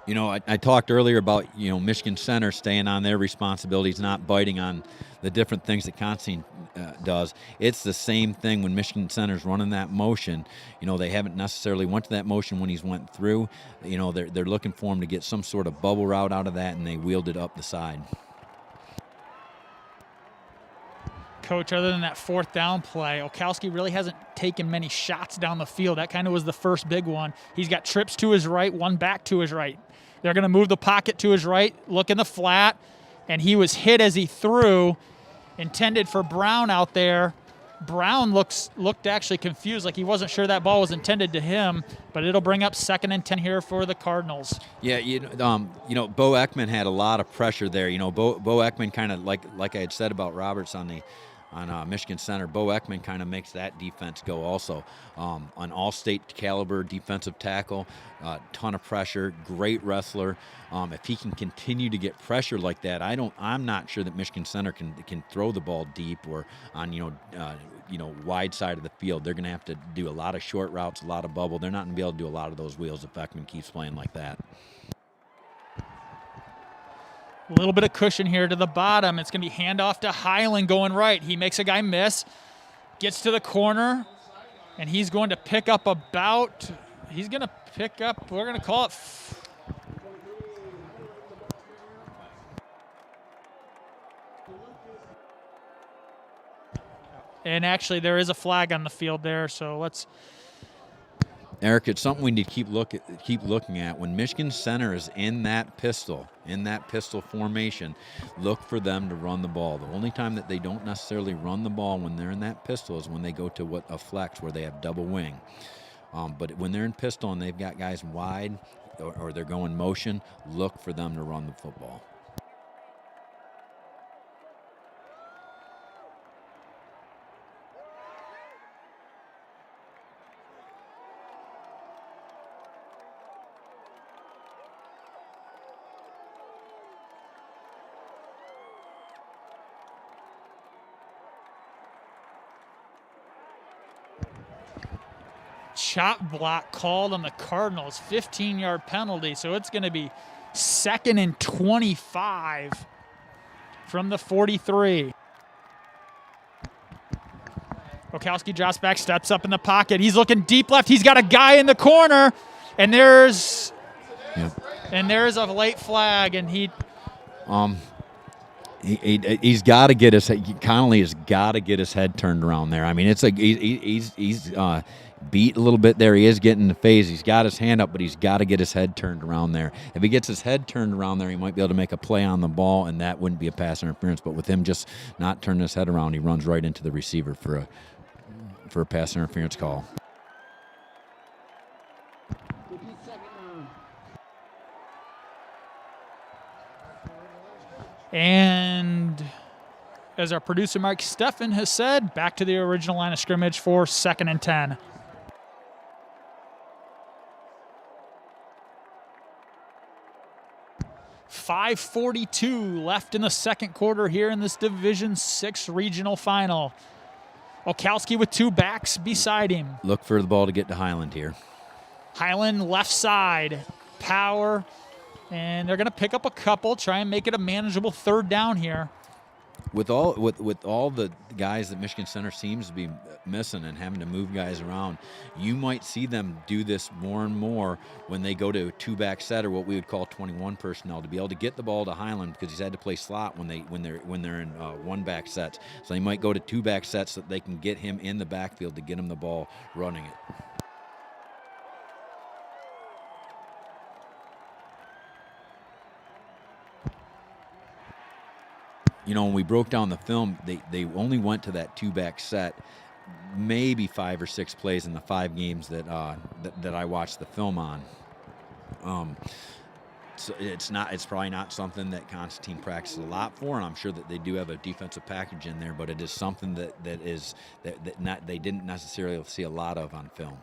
I talked earlier about, Michigan Center staying on their responsibilities, not biting on the different things that Constantine does. It's the same thing when Michigan Center's running that motion. They haven't necessarily went to that motion when he's went through. They're looking for him to get some sort of bubble route out of that, and they wheeled it up the side. Coach, other than that fourth down play, Okowski really hasn't taken many shots down the field. That kind of was the first big one. He's got trips to his right, one back to his right. They're going to move the pocket to his right, look in the flat, and he was hit as he threw, intended for Brown out there. Brown looked actually confused, like he wasn't sure that ball was intended to him, but it'll bring up 2nd and 10 here for the Cardinals. Yeah, Bo Ekman had a lot of pressure there. Bo Ekman kind of like I had said about Roberts on Michigan Center. Bo Ekman kind of makes that defense go also. An all-state caliber defensive tackle, ton of pressure, great wrestler. If he can continue to get pressure like that, I'm not sure that Michigan Center can throw the ball deep or on wide side of the field. They're going to have to do a lot of short routes, a lot of bubble. They're not going to be able to do a lot of those wheels if Ekman keeps playing like that. A little bit of cushion here to the bottom. It's going to be handoff to Highland going right. He makes a guy miss, gets to the corner, and he's going to pick up we're going to call it. And actually, there is a flag on the field there, so let's. Eric, it's something we need to keep looking at. When Michigan Center is in that pistol formation, look for them to run the ball. The only time that they don't necessarily run the ball when they're in that pistol is when they go to a flex where they have double wing. But when they're in pistol and they've got guys wide or they're going motion, look for them to run the football. Chop block called on the Cardinals, 15-yard penalty, so it's going to be 2nd and 25 from the 43. Okowski drops back, steps up in the pocket. He's looking deep left. He's got a guy in the corner, and there's a late flag, and he's got to get his Connolly has got to get his head turned around there. I mean, it's like he's beat a little bit there. He is getting the phase. He's got his hand up, but he's got to get his head turned around there. If he gets his head turned around there, he might be able to make a play on the ball, and that wouldn't be a pass interference. But with him just not turning his head around, he runs right into the receiver for a pass interference call. And as our producer Mike Steffen has said, back to the original line of scrimmage for 2nd and 10. .5:42 left in the second quarter here in this Division VI regional final. Okowski with two backs beside him. Look for the ball to get to Highland here. Highland left side, power, and they're going to pick up a couple, try and make it a manageable 3rd down here. With all the guys that Michigan Center seems to be missing and having to move guys around, you might see them do this more and more when they go to a two-back set or what we would call 21 personnel to be able to get the ball to Highland because he's had to play slot when they're in one-back sets. So they might go to two-back sets so that they can get him in the backfield to get him the ball running it. When we broke down the film, they only went to that two-back set maybe 5 or 6 plays in the 5 games that I watched the film on. So it's probably not something that Constantine practices a lot for, and I'm sure that they do have a defensive package in there, but it is something that they didn't necessarily see a lot of on film.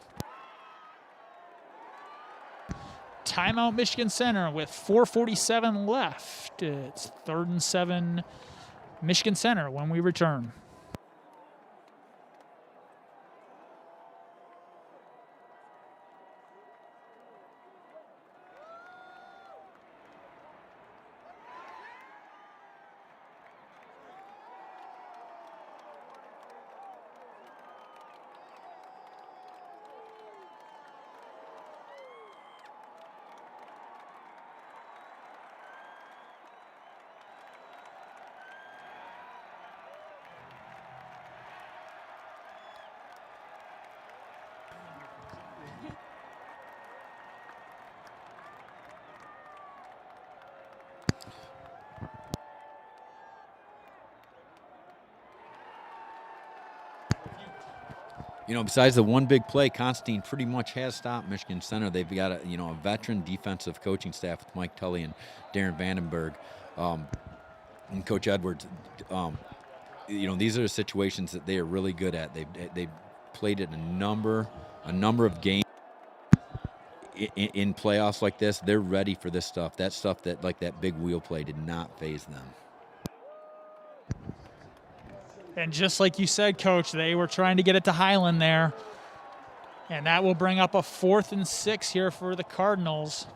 Timeout Michigan Center with 4:47 left. It's 3rd and 7 Michigan Center when we return. besides the one big play, Constantine pretty much has stopped Michigan Center. They've got a veteran defensive coaching staff with Mike Tully and Darren Vandenberg, and Coach Edwards. These are the situations that they are really good at. They've played it a number of games in playoffs like this. They're ready for this stuff. That stuff that big wheel play did not faze them. And just like you said, Coach, they were trying to get it to Highland there. And that will bring up a 4th and 6 here for the Cardinals.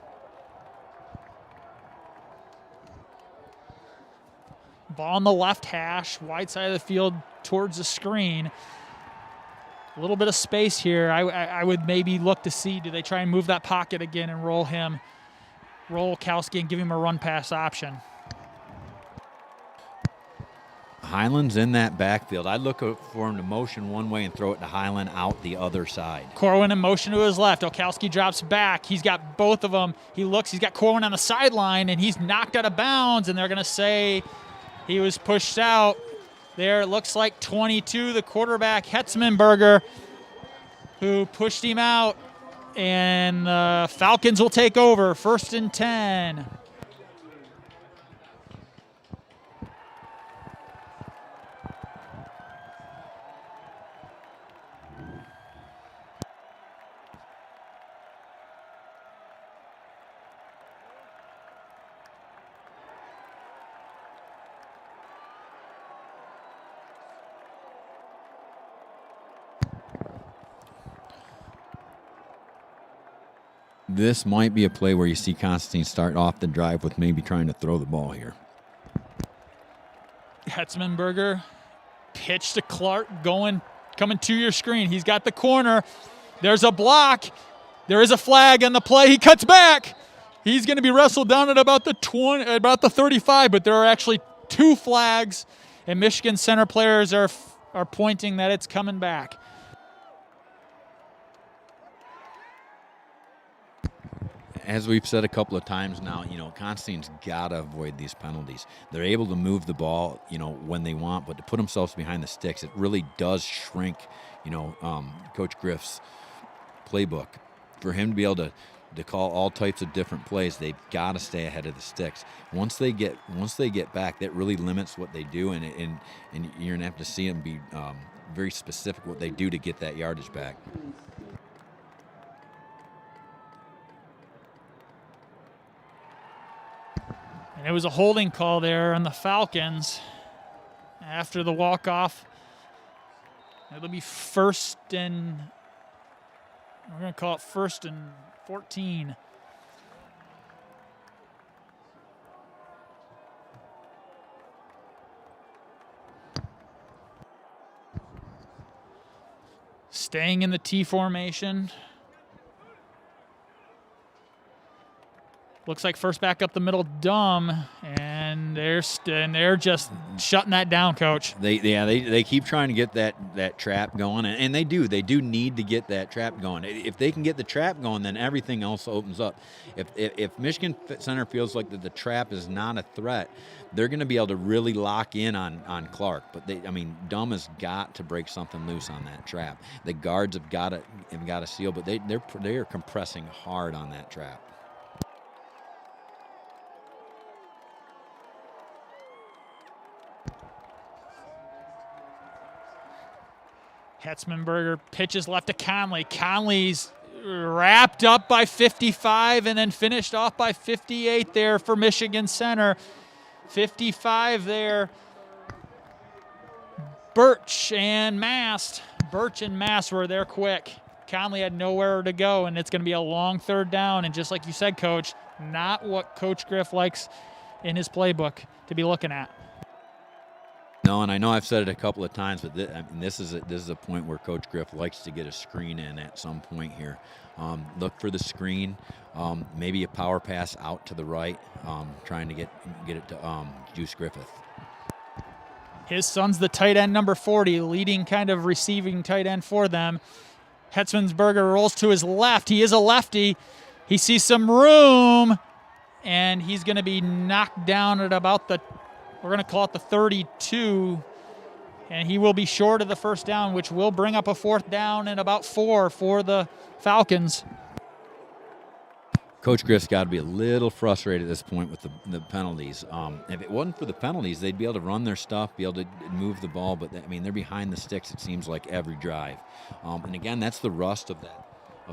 Ball on the left hash, wide side of the field towards the screen. A little bit of space here. I would maybe look to see, do they try and move that pocket again and roll Kowski and give him a run pass option. Highland's in that backfield. I'd look for him to motion one way and throw it to Highland out the other side. Corwin in motion to his left. Okowski drops back. He's got both of them. He's got Corwin on the sideline, and he's knocked out of bounds, and they're going to say he was pushed out. There it looks like 22, the quarterback, Hetzmanberger, who pushed him out, and the Falcons will take over, 1st and 10. This might be a play where you see Constantine start off the drive with maybe trying to throw the ball here. Hetzmanberger, pitch to Clark, coming to your screen. He's got the corner. There's a block. There is a flag on the play. He cuts back. He's going to be wrestled down at about the 35, but there are actually 2 flags, and Michigan Center players are pointing that it's coming back. As we've said a couple of times now, Constantine's got to avoid these penalties. They're able to move the ball, when they want, but to put themselves behind the sticks, it really does shrink, Coach Griff's playbook. For him to be able to call all types of different plays, they've got to stay ahead of the sticks. Once they get back, that really limits what they do, and you're going to have to see them be very specific what they do to get that yardage back. And it was a holding call there on the Falcons after the walk-off. It'll be 1st and, we're going to call it 1st and 14. Staying in the T formation. Looks like first back up the middle, Dumb, and they're just shutting that down, Coach. They keep trying to get that trap going, and they do need to get that trap going. If they can get the trap going, then everything else opens up. If Michigan Center feels like that the trap is not a threat, they're going to be able to really lock in on Clark. But Dumb has got to break something loose on that trap. The guards have got to seal, but they are compressing hard on that trap. Hetzmanberger pitches left to Conley. Conley's wrapped up by 55 and then finished off by 58 there for Michigan Center. 55 there. Birch and Mast were there quick. Conley had nowhere to go, and it's going to be a long 3rd down. And just like you said, Coach, not what Coach Griff likes in his playbook to be looking at. No, and I know I've said it a couple of times, but this is a point where Coach Griff likes to get a screen in at some point here. Look for the screen, maybe a power pass out to the right, trying to get it to Juice Griffith. His son's the tight end number 40, leading kind of receiving tight end for them. Hetzmanberger rolls to his left. He is a lefty. He sees some room, and he's going to be knocked down at about we're going to call it the 32. And he will be short of the first down, which will bring up a 4th down and about 4 for the Falcons. Coach Griff's got to be a little frustrated at this point with the penalties. If it wasn't for the penalties, they'd be able to run their stuff, be able to move the ball. But I mean, they're behind the sticks. It seems like every drive. And again, that's the rust of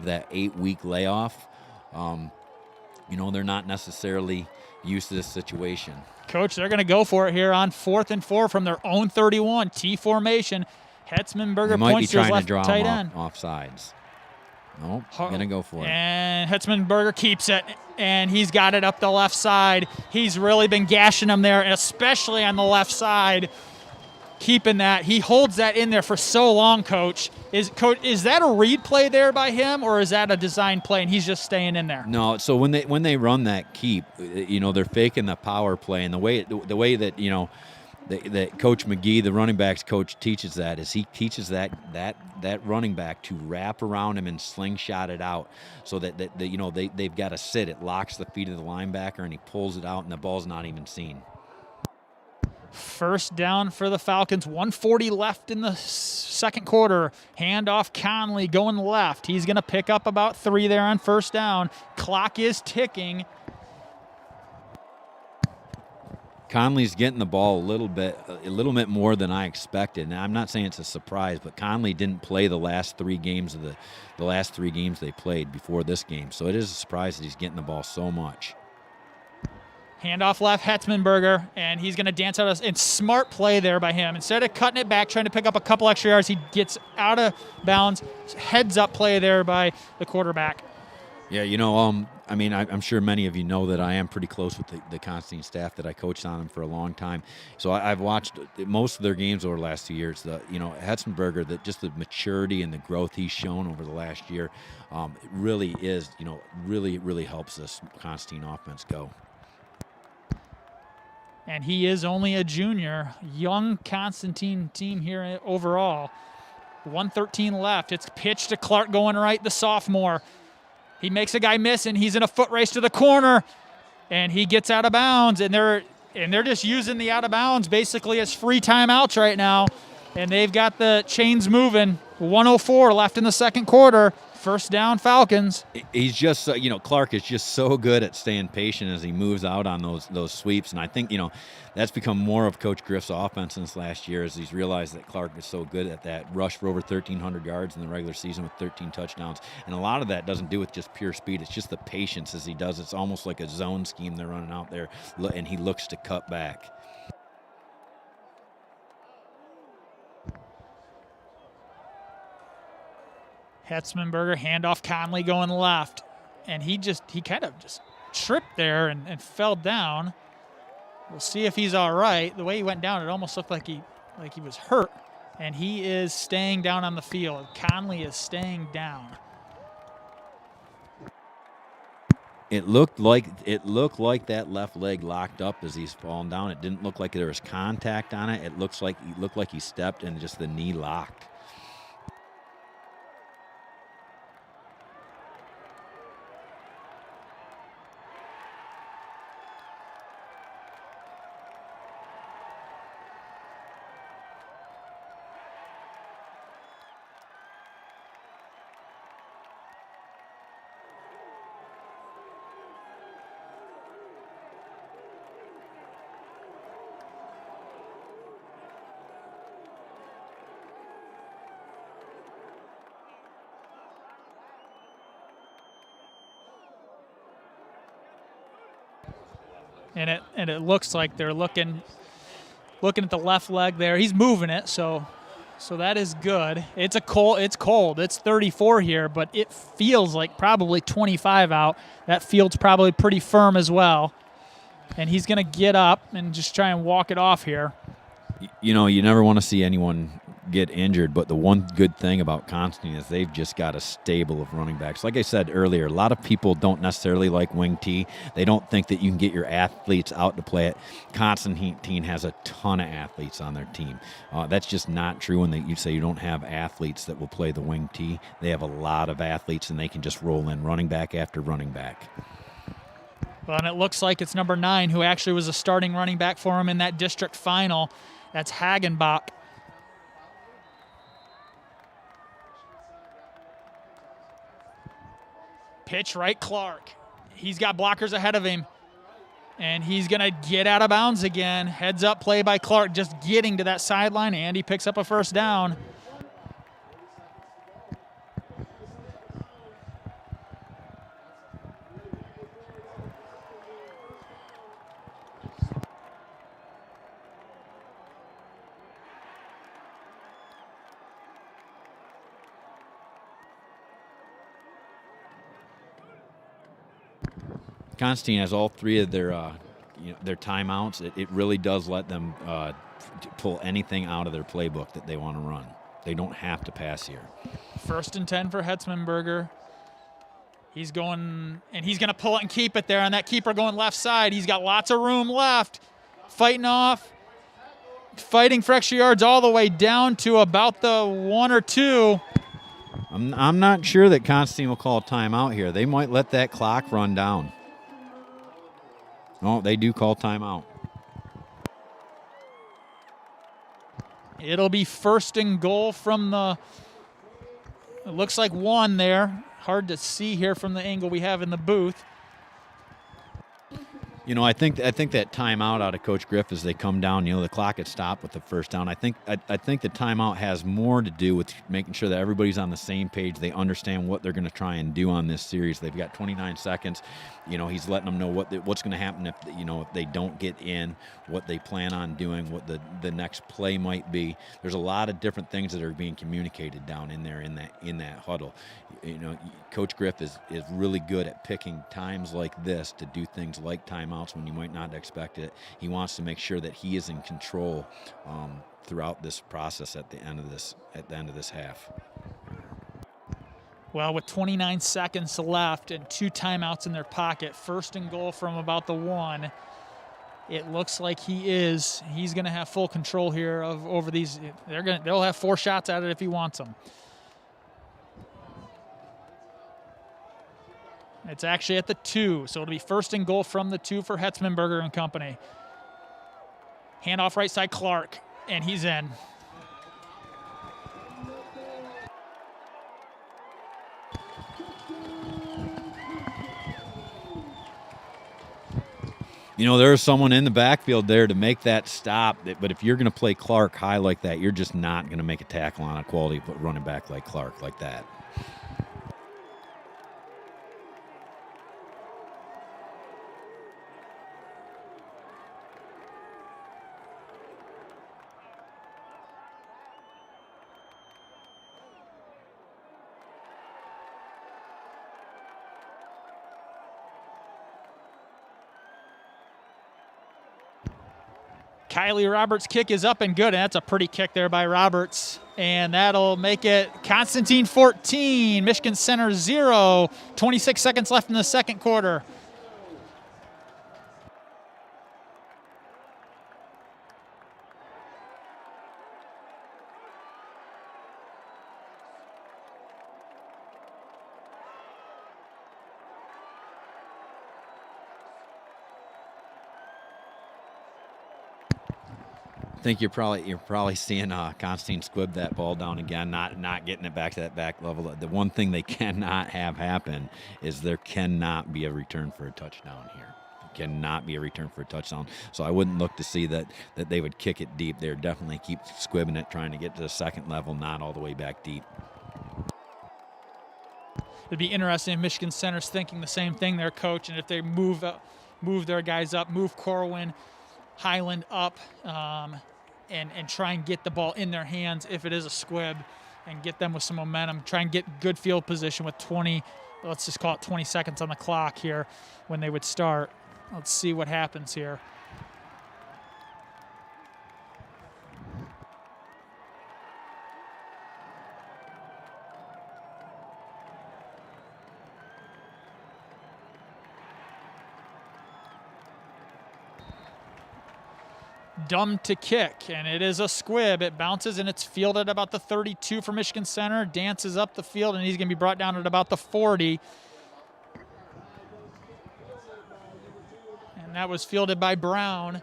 that 8-week layoff. They're not necessarily used to this situation. Coach, they're going to go for it here on 4th and 4 from their own 31. T formation. Hetzmanberger points to his left tight end. Off sides. Nope, going to go for it. And Hetzmanberger keeps it, and he's got it up the left side. He's really been gashing him there, and especially on the left side, keeping that. He holds that in there for so long, Coach. Is that a read play there by him, or is that a design play, and he's just staying in there? No, so when they run that keep, they're faking the power play, and the way that, that Coach McGee, the running backs coach, teaches that is he teaches that running back to wrap around him and slingshot it out so that they've got to sit. It locks the feet of the linebacker, and he pulls it out, and the ball's not even seen. First down for the Falcons. 1:40 left in the second quarter. Handoff Conley going left. He's going to pick up about 3 there on first down. Clock is ticking. Conley's getting the ball a little bit more than I expected. Now, I'm not saying it's a surprise, but Conley didn't play the last 3 games of the last 3 games they played before this game. So it is a surprise that he's getting the ball so much. Handoff left, Hetzmanberger, and he's going to dance out and smart play there by him. Instead of cutting it back, trying to pick up a couple extra yards, he gets out of bounds. Heads up play there by the quarterback. Yeah, I'm sure many of you know that I am pretty close with the Constantine staff, that I coached on them for a long time. So I've watched most of their games over the last 2 years. Hetzmanberger, just the maturity and the growth he's shown over the last year, it really is, really helps this Constantine offense go. And he is only a junior. Young Constantine team here overall. 1:13 left. It's pitched to Clark going right, the sophomore. He makes a guy miss, and he's in a foot race to the corner, and he gets out of bounds. And they're just using the out of bounds basically as free timeouts right now. And they've got the chains moving. 1:04 left in the second quarter. First down, Falcons. He's just, Clark is just so good at staying patient as he moves out on those sweeps. And I think, that's become more of Coach Griff's offense since last year, as he's realized that Clark is so good at that. Rushed for over 1,300 yards in the regular season with 13 touchdowns. And a lot of that doesn't do with just pure speed. It's just the patience as he does. It's almost like a zone scheme they're running out there, and he looks to cut back. Hetzmanberger, handoff Conley going left. And he kind of just tripped there and fell down. We'll see if he's all right. The way he went down, it almost looked like he was hurt. And he is staying down on the field. Conley is staying down. It looked like that left leg locked up as he's falling down. It didn't look like there was contact on it. It looked like he stepped and just the knee locked. And it looks like they're looking at the left leg there. He's moving it, so that is good. It's cold. It's 34 here, but it feels like probably 25 out. That field's probably pretty firm as well. And he's going to get up and just try and walk it off here. You never want to see anyone get injured, but the one good thing about Constantine is they've just got a stable of running backs. Like I said earlier, a lot of people don't necessarily like wing T. They don't think that you can get your athletes out to play it. Constantine has a ton of athletes on their team. That's just not true when you say you don't have athletes that will play the wing T. They have a lot of athletes, and they can just roll in running back after running back. Well, and it looks like it's number 9, who actually was a starting running back for him in that district final. That's Hagenbach. Pitch right, Clark. He's got blockers ahead of him. And he's going to get out of bounds again. Heads up play by Clark, just getting to that sideline, and he picks up a first down. Constantine has all three of their their timeouts. It really does let them pull anything out of their playbook that they want to run. They don't have to pass here. 1st and 10 for Hetzmanberger. He's going, and he's going to pull it and keep it there on that keeper going left side. He's got lots of room left. Fighting for extra yards all the way down to about the 1 or 2. I'm not sure that Constantine will call a timeout here. They might let that clock run down. No, they do call timeout. It'll be 1st and goal from the, it looks like 1 there. Hard to see here from the angle we have in the booth. I think that timeout out of Coach Griff as they come down, the clock had stopped with the first down. I think the timeout has more to do with making sure that everybody's on the same page. They understand what they're going to try and do on this series. They've got 29 seconds. He's letting them know what's going to happen if they don't get in, what they plan on doing, what the next play might be. There's a lot of different things that are being communicated down in there in that huddle. Coach Griff is really good at picking times like this to do things like timeouts when you might not expect it. He wants to make sure that he is in control throughout this process at the end of this half. Well, with 29 seconds left and 2 timeouts in their pocket, 1st and goal from about the 1. It looks like he's going to have full control here over these. They'll have 4 shots at it if he wants them. It's actually at the 2, so it'll be 1st and goal from the 2 for Hetzmanberger and company. Handoff right side, Clark, and he's in. There's someone in the backfield there to make that stop, but if you're going to play Clark high like that, you're just not going to make a tackle on a quality running back like Clark like that. Kylie Roberts' kick is up and good, and that's a pretty kick there by Roberts. And that'll make it Constantine 14, Michigan Center 0. 26 seconds left in the second quarter. I think you're probably seeing Constantine squib that ball down again, not getting it back to that back level. The one thing they cannot have happen is there cannot be a return for a touchdown here. Cannot be a return for a touchdown. So I wouldn't look to see that they would kick it deep. They're definitely keep squibbing it, trying to get to the second level, not all the way back deep. It'd be interesting if Michigan Center's thinking the same thing, their coach, and if they move their guys up, move Corwin, Highland up, and try and get the ball in their hands if it is a squib and get them with some momentum. Try and get good field position with 20, let's just call it 20 seconds on the clock here when they would start. Let's see what happens here. Dumb to kick, and it is a squib. It bounces, and it's fielded about the 32 for Michigan Center. Dances up the field, and he's going to be brought down at about the 40. And that was fielded by Brown.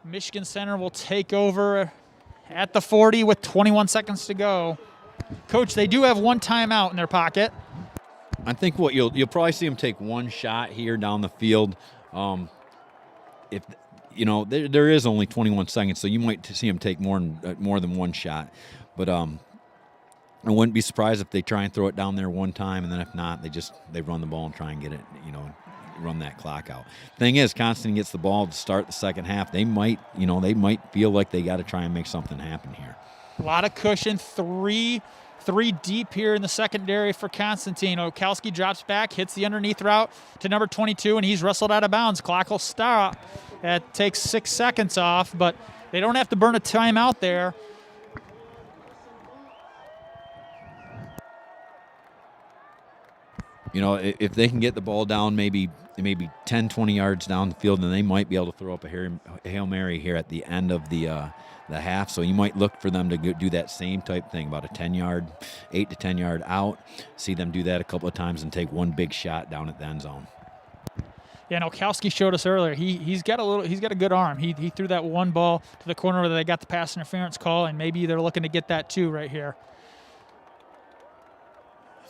Michigan Center will take over at the 40 with 21 seconds to go. Coach, they do have 1 timeout in their pocket. I think what you'll probably see him take one shot here down the field. If you know there is only 21 seconds, so you might see him take more than one shot. But I wouldn't be surprised if they try and throw it down there one time, and then if not, they run the ball and try and get it, run that clock out. Thing is, Constantine gets the ball to start the second half. They might feel like they got to try and make something happen here. A lot of cushion, three deep here in the secondary for Constantine. Okowski drops back, hits the underneath route to number 22, and he's wrestled out of bounds. Clock will stop. That takes 6 seconds off, but they don't have to burn a timeout there. If they can get the ball down maybe 10, 20 yards down the field, then they might be able to throw up a Hail Mary here at the end of the half. So you might look for them to do that same type thing, about a 8 to 10 yard out. See them do that a couple of times and take one big shot down at the end zone. Yeah, and Okowski showed us earlier. He's got a good arm. He threw that one ball to the corner where they got the pass interference call, and maybe they're looking to get that too right here.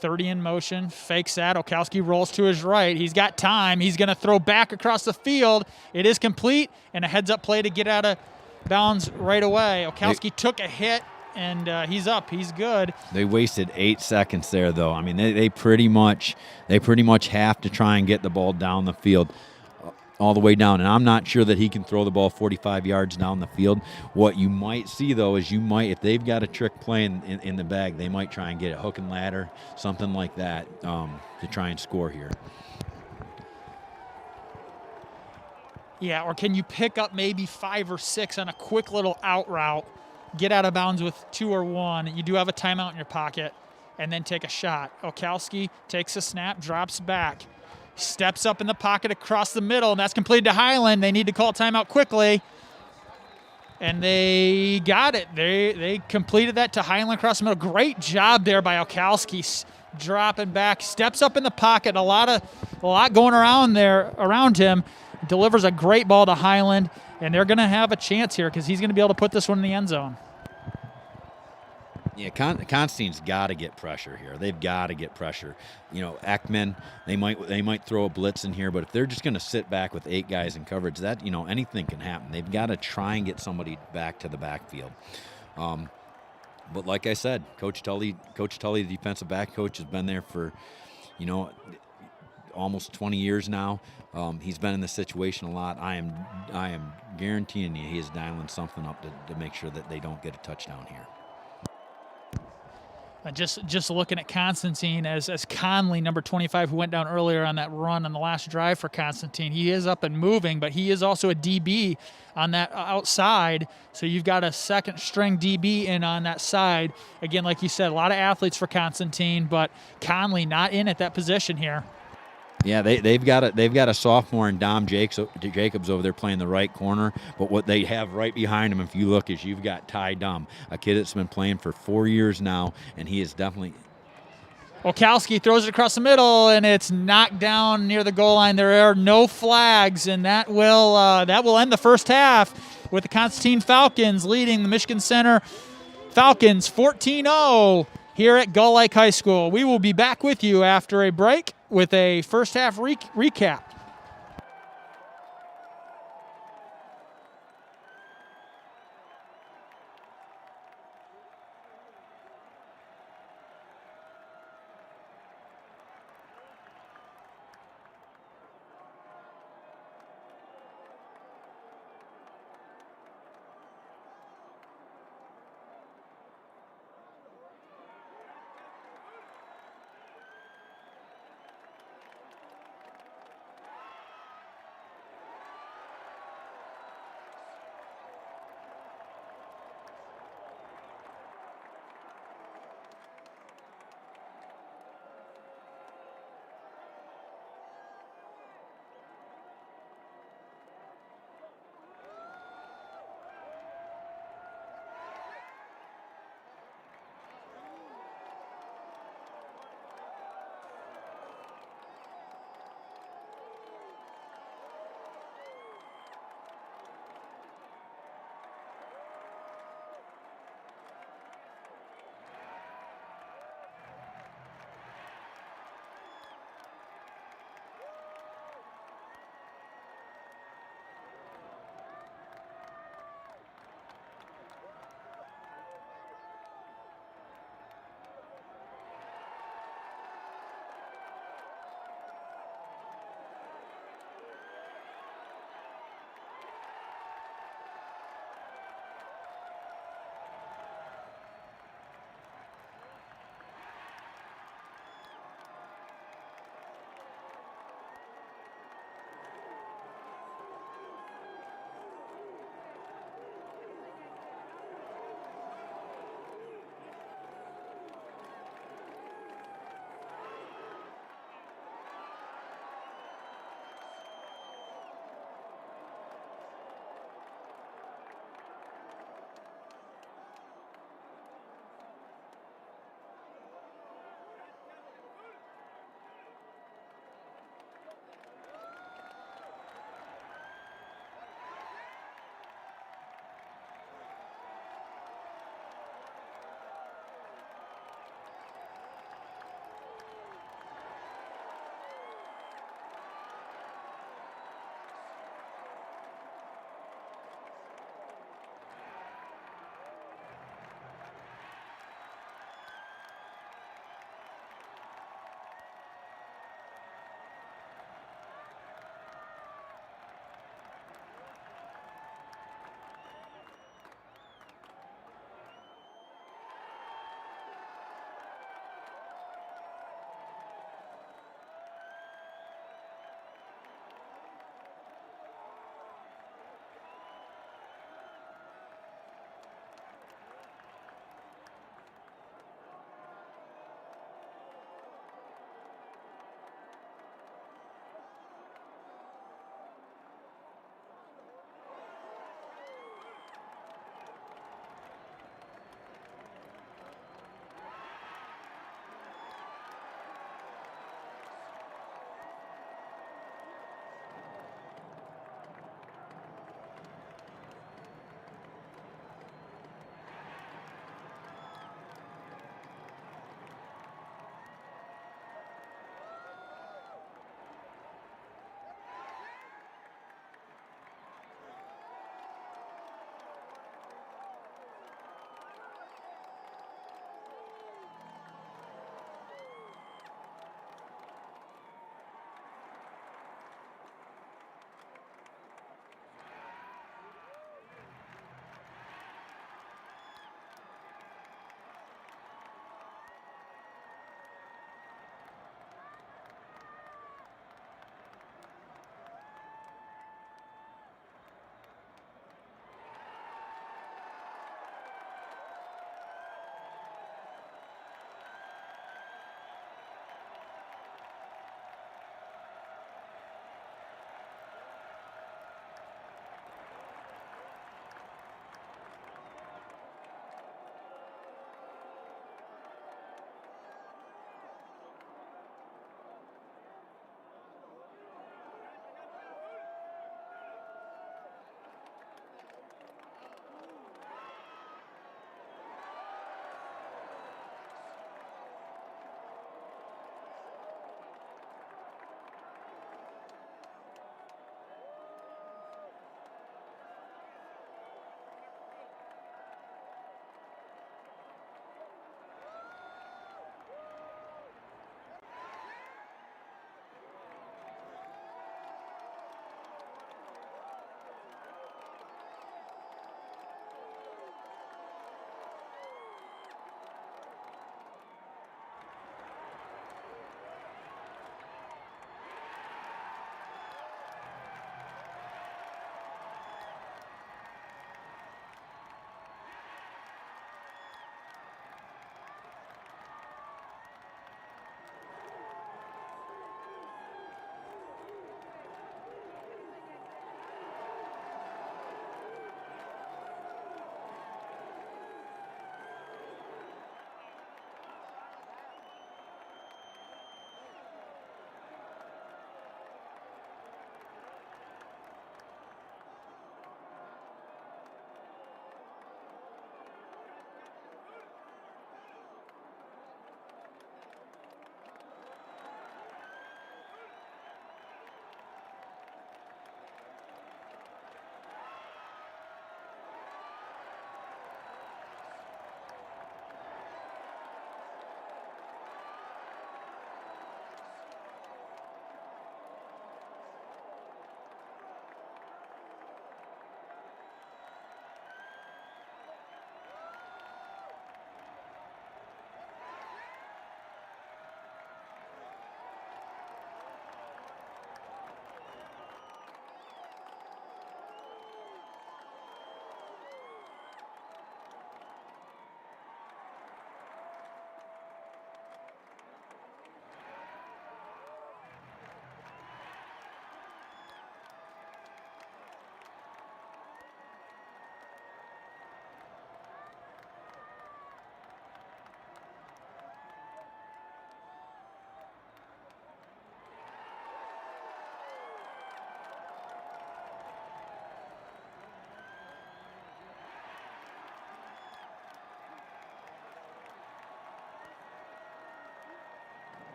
30 in motion, fakes that. Okowski rolls to his right. He's got time. He's going to throw back across the field. It is complete, and a heads-up play to get out of bounds right away. Okowski took a hit, and he's up. He's good. They wasted 8 seconds there, though. I mean, they pretty much have to try and get the ball down the field, all the way down. And I'm not sure that he can throw the ball 45 yards down the field. What you might see, though, is if they've got a trick play in the bag, they might try and get a hook and ladder, something like that, to try and score here. Yeah, or can you pick up maybe 5 or 6 on a quick little out route, get out of bounds with 2 or 1, you do have a timeout in your pocket, and then take a shot. Okowski takes a snap, drops back, steps up in the pocket across the middle, and that's completed to Highland. They need to call timeout quickly, and they got it. They completed that to Highland across the middle. Great job there by Okowski, dropping back, steps up in the pocket. A lot going around him. Delivers a great ball to Highland, and they're going to have a chance here because he's going to be able to put this one in the end zone. Yeah, Constantine's got to get pressure here. They've got to get pressure. Ekman, they might throw a blitz in here, but if they're just going to sit back with 8 guys in coverage, that anything can happen. They've got to try and get somebody back to the backfield. But like I said, Coach Tully, the defensive back coach, has been there for, almost 20 years now. He's been in this situation a lot. I am guaranteeing you he is dialing something up to make sure that they don't get a touchdown here. Just looking at Constantine as Conley, number 25, who went down earlier on that run on the last drive for Constantine. He is up and moving, but he is also a DB on that outside. So you've got a second-string DB in on that side. Again, like you said, a lot of athletes for Constantine, but Conley not in at that position here. Yeah, they've got a sophomore in Dom Jacobs over there playing the right corner. But what they have right behind him, if you look, is you've got Ty Dom, a kid that's been playing for 4 years now, and he is definitely. Okowski throws it across the middle, and it's knocked down near the goal line. There are no flags, and that will end the first half with the Constantine Falcons leading the Michigan Center Falcons 14-0 here at Gull Lake High School. We will be back with you after a break with a first half recap.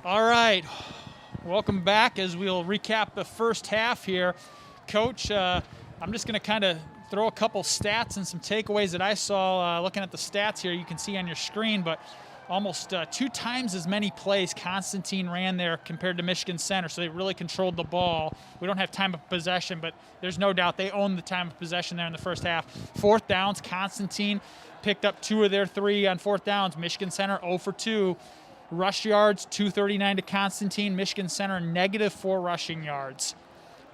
All right, welcome back as we'll recap the first half here. Coach, I'm just going to kind of throw a couple stats and some takeaways that I saw looking at the stats here. You can see on your screen, but almost 2 times as many plays Constantine ran there compared to Michigan Center, so they really controlled the ball. We don't have time of possession, but there's no doubt they owned the time of possession there in the first half. 4th downs, Constantine picked up 2 of their 3 on 4th downs. Michigan Center 0 for 2. Rush yards, 239 to Constantine. Michigan Center -4 rushing yards.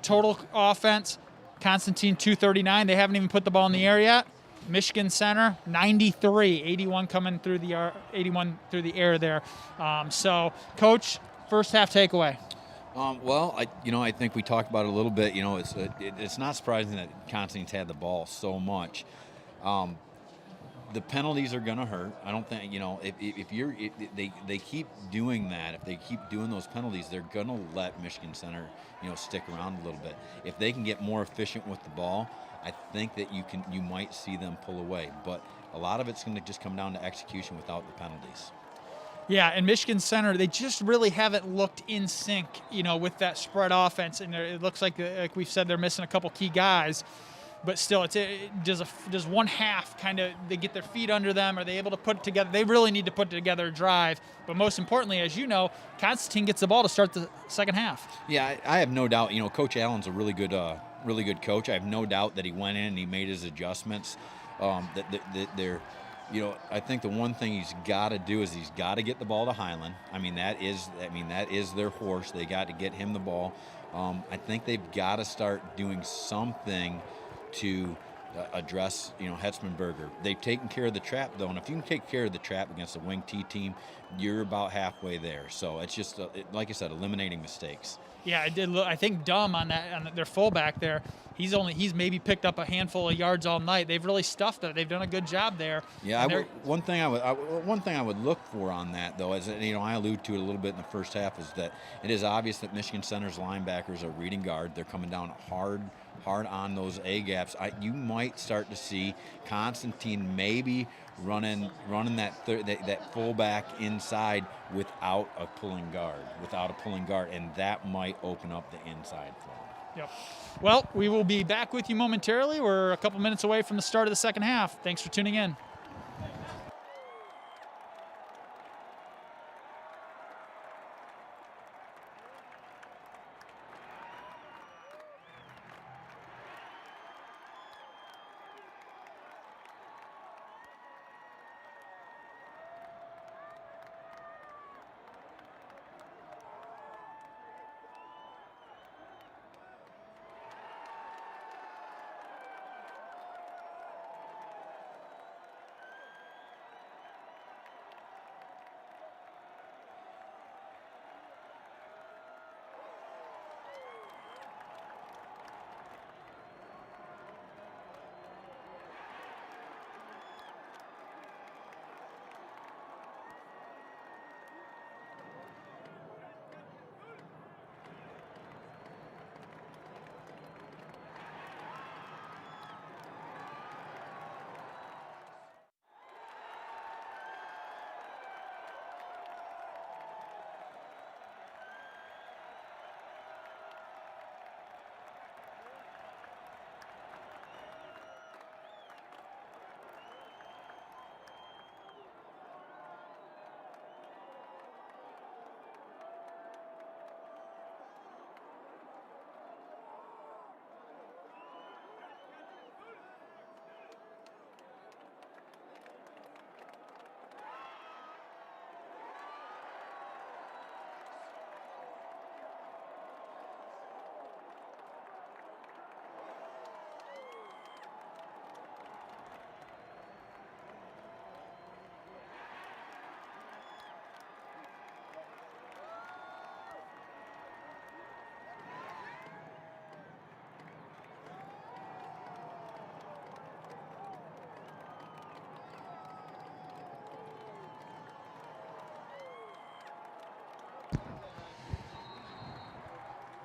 Total offense, Constantine 239. They haven't even put the ball in the air yet. Michigan Center 93, 81 coming through the air, 81 through the air there. So, Coach, first half takeaway. Well, I think we talked about it a little bit. It's not surprising that Constantine's had the ball so much. The penalties are going to hurt. I don't think, if they keep doing that, if they keep doing those penalties, they're going to let Michigan Center, stick around a little bit. If they can get more efficient with the ball, I think that you might see them pull away. But a lot of it's going to just come down to execution without the penalties. Yeah, and Michigan Center, they just really haven't looked in sync, with that spread offense. And it looks like we've said, they're missing a couple key guys. But still, does one half kind of, they get their feet under them? Are they able to put it together? They really need to put together a drive. But most importantly, as you know, Constantine gets the ball to start the second half. Yeah, I have no doubt. Coach Allen's a really good coach. I have no doubt that he went in and he made his adjustments. That they're, I think the one thing he's got to do is he's got to get the ball to Highland. That is their horse. They got to get him the ball. I think they've got to start doing something to address, Hetzmanberger. They've taken care of the trap, though, and if you can take care of the trap against a wing T team, you're about halfway there. So it's just, like I said, eliminating mistakes. Yeah, I did look. I think Dumb on their fullback there. He's maybe picked up a handful of yards all night. They've really stuffed it. They've done a good job there. Yeah, one thing I would look for on that, though, is I allude to it a little bit in the first half, is that it is obvious that Michigan Center's linebackers are reading guard. They're coming down hard on those A gaps. You might start to see Constantine maybe running that fullback inside without a pulling guard, and that might open up the inside for him. Yep. Well, we will be back with you momentarily. We're a couple minutes away from the start of the second half. Thanks for tuning in.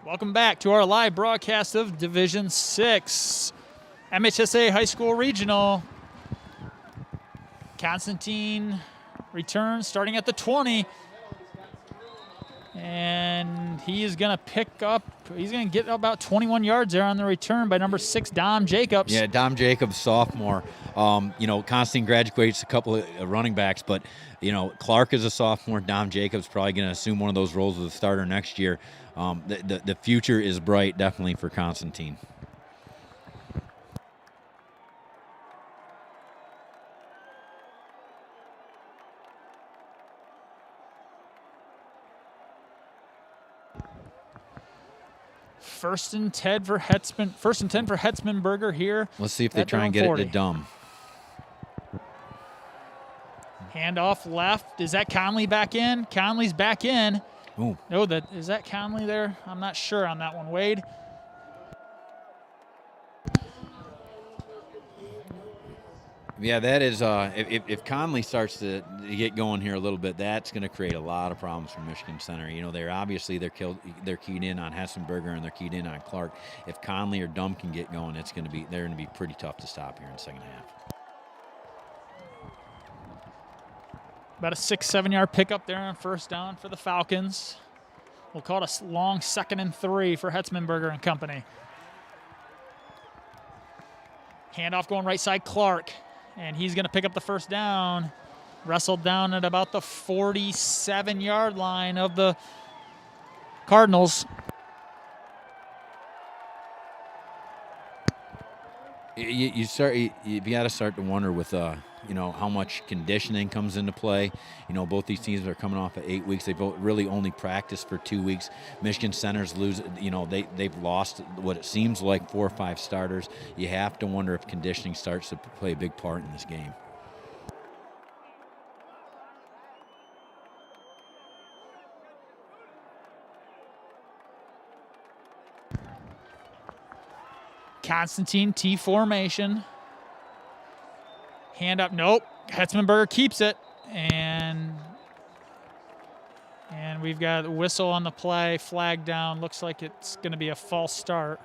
Welcome back to our live broadcast of Division 6, MHSAA High School Regional. Constantine returns starting at the 20. And he is going to pick up, he's going to get about 21 yards there on the return by number 6, Dom Jacobs. Yeah, Dom Jacobs, sophomore. Constantine graduates a couple of running backs, but, Clark is a sophomore. Dom Jacobs probably going to assume one of those roles as a starter next year. The future is bright, definitely, for Constantine. First and 10 for Hetzmanberger here. Let's see if they try and get it to Dumb. Handoff left. Is that Conley back in? Conley's back in. Ooh. No, is that Conley there? I'm not sure on that one, Wade. Yeah, that is. If Conley starts to get going here a little bit, that's going to create a lot of problems for Michigan Center. They're keyed in on Hessenberger and they're keyed in on Clark. If Conley or Dumb can get going, they're going to be pretty tough to stop here in the second half. About a 6-7 yard pickup there on first down for the Falcons. We'll call it a long 2nd and 3 for Hetzmanberger and company. Handoff going right side, Clark. And he's going to pick up the first down. Wrestled down at about the 47-yard line of the Cardinals. You got to start to wonder with how much conditioning comes into play. Both these teams are coming off of 8 weeks. They both really only practiced for 2 weeks. Michigan Center's lose. They've lost what it seems like 4 or 5 starters. You have to wonder if conditioning starts to play a big part in this game. Constantine T formation. Hand up, nope. Hetzmanberger keeps it, and we've got a whistle on the play, flag down. Looks like it's going to be a false start.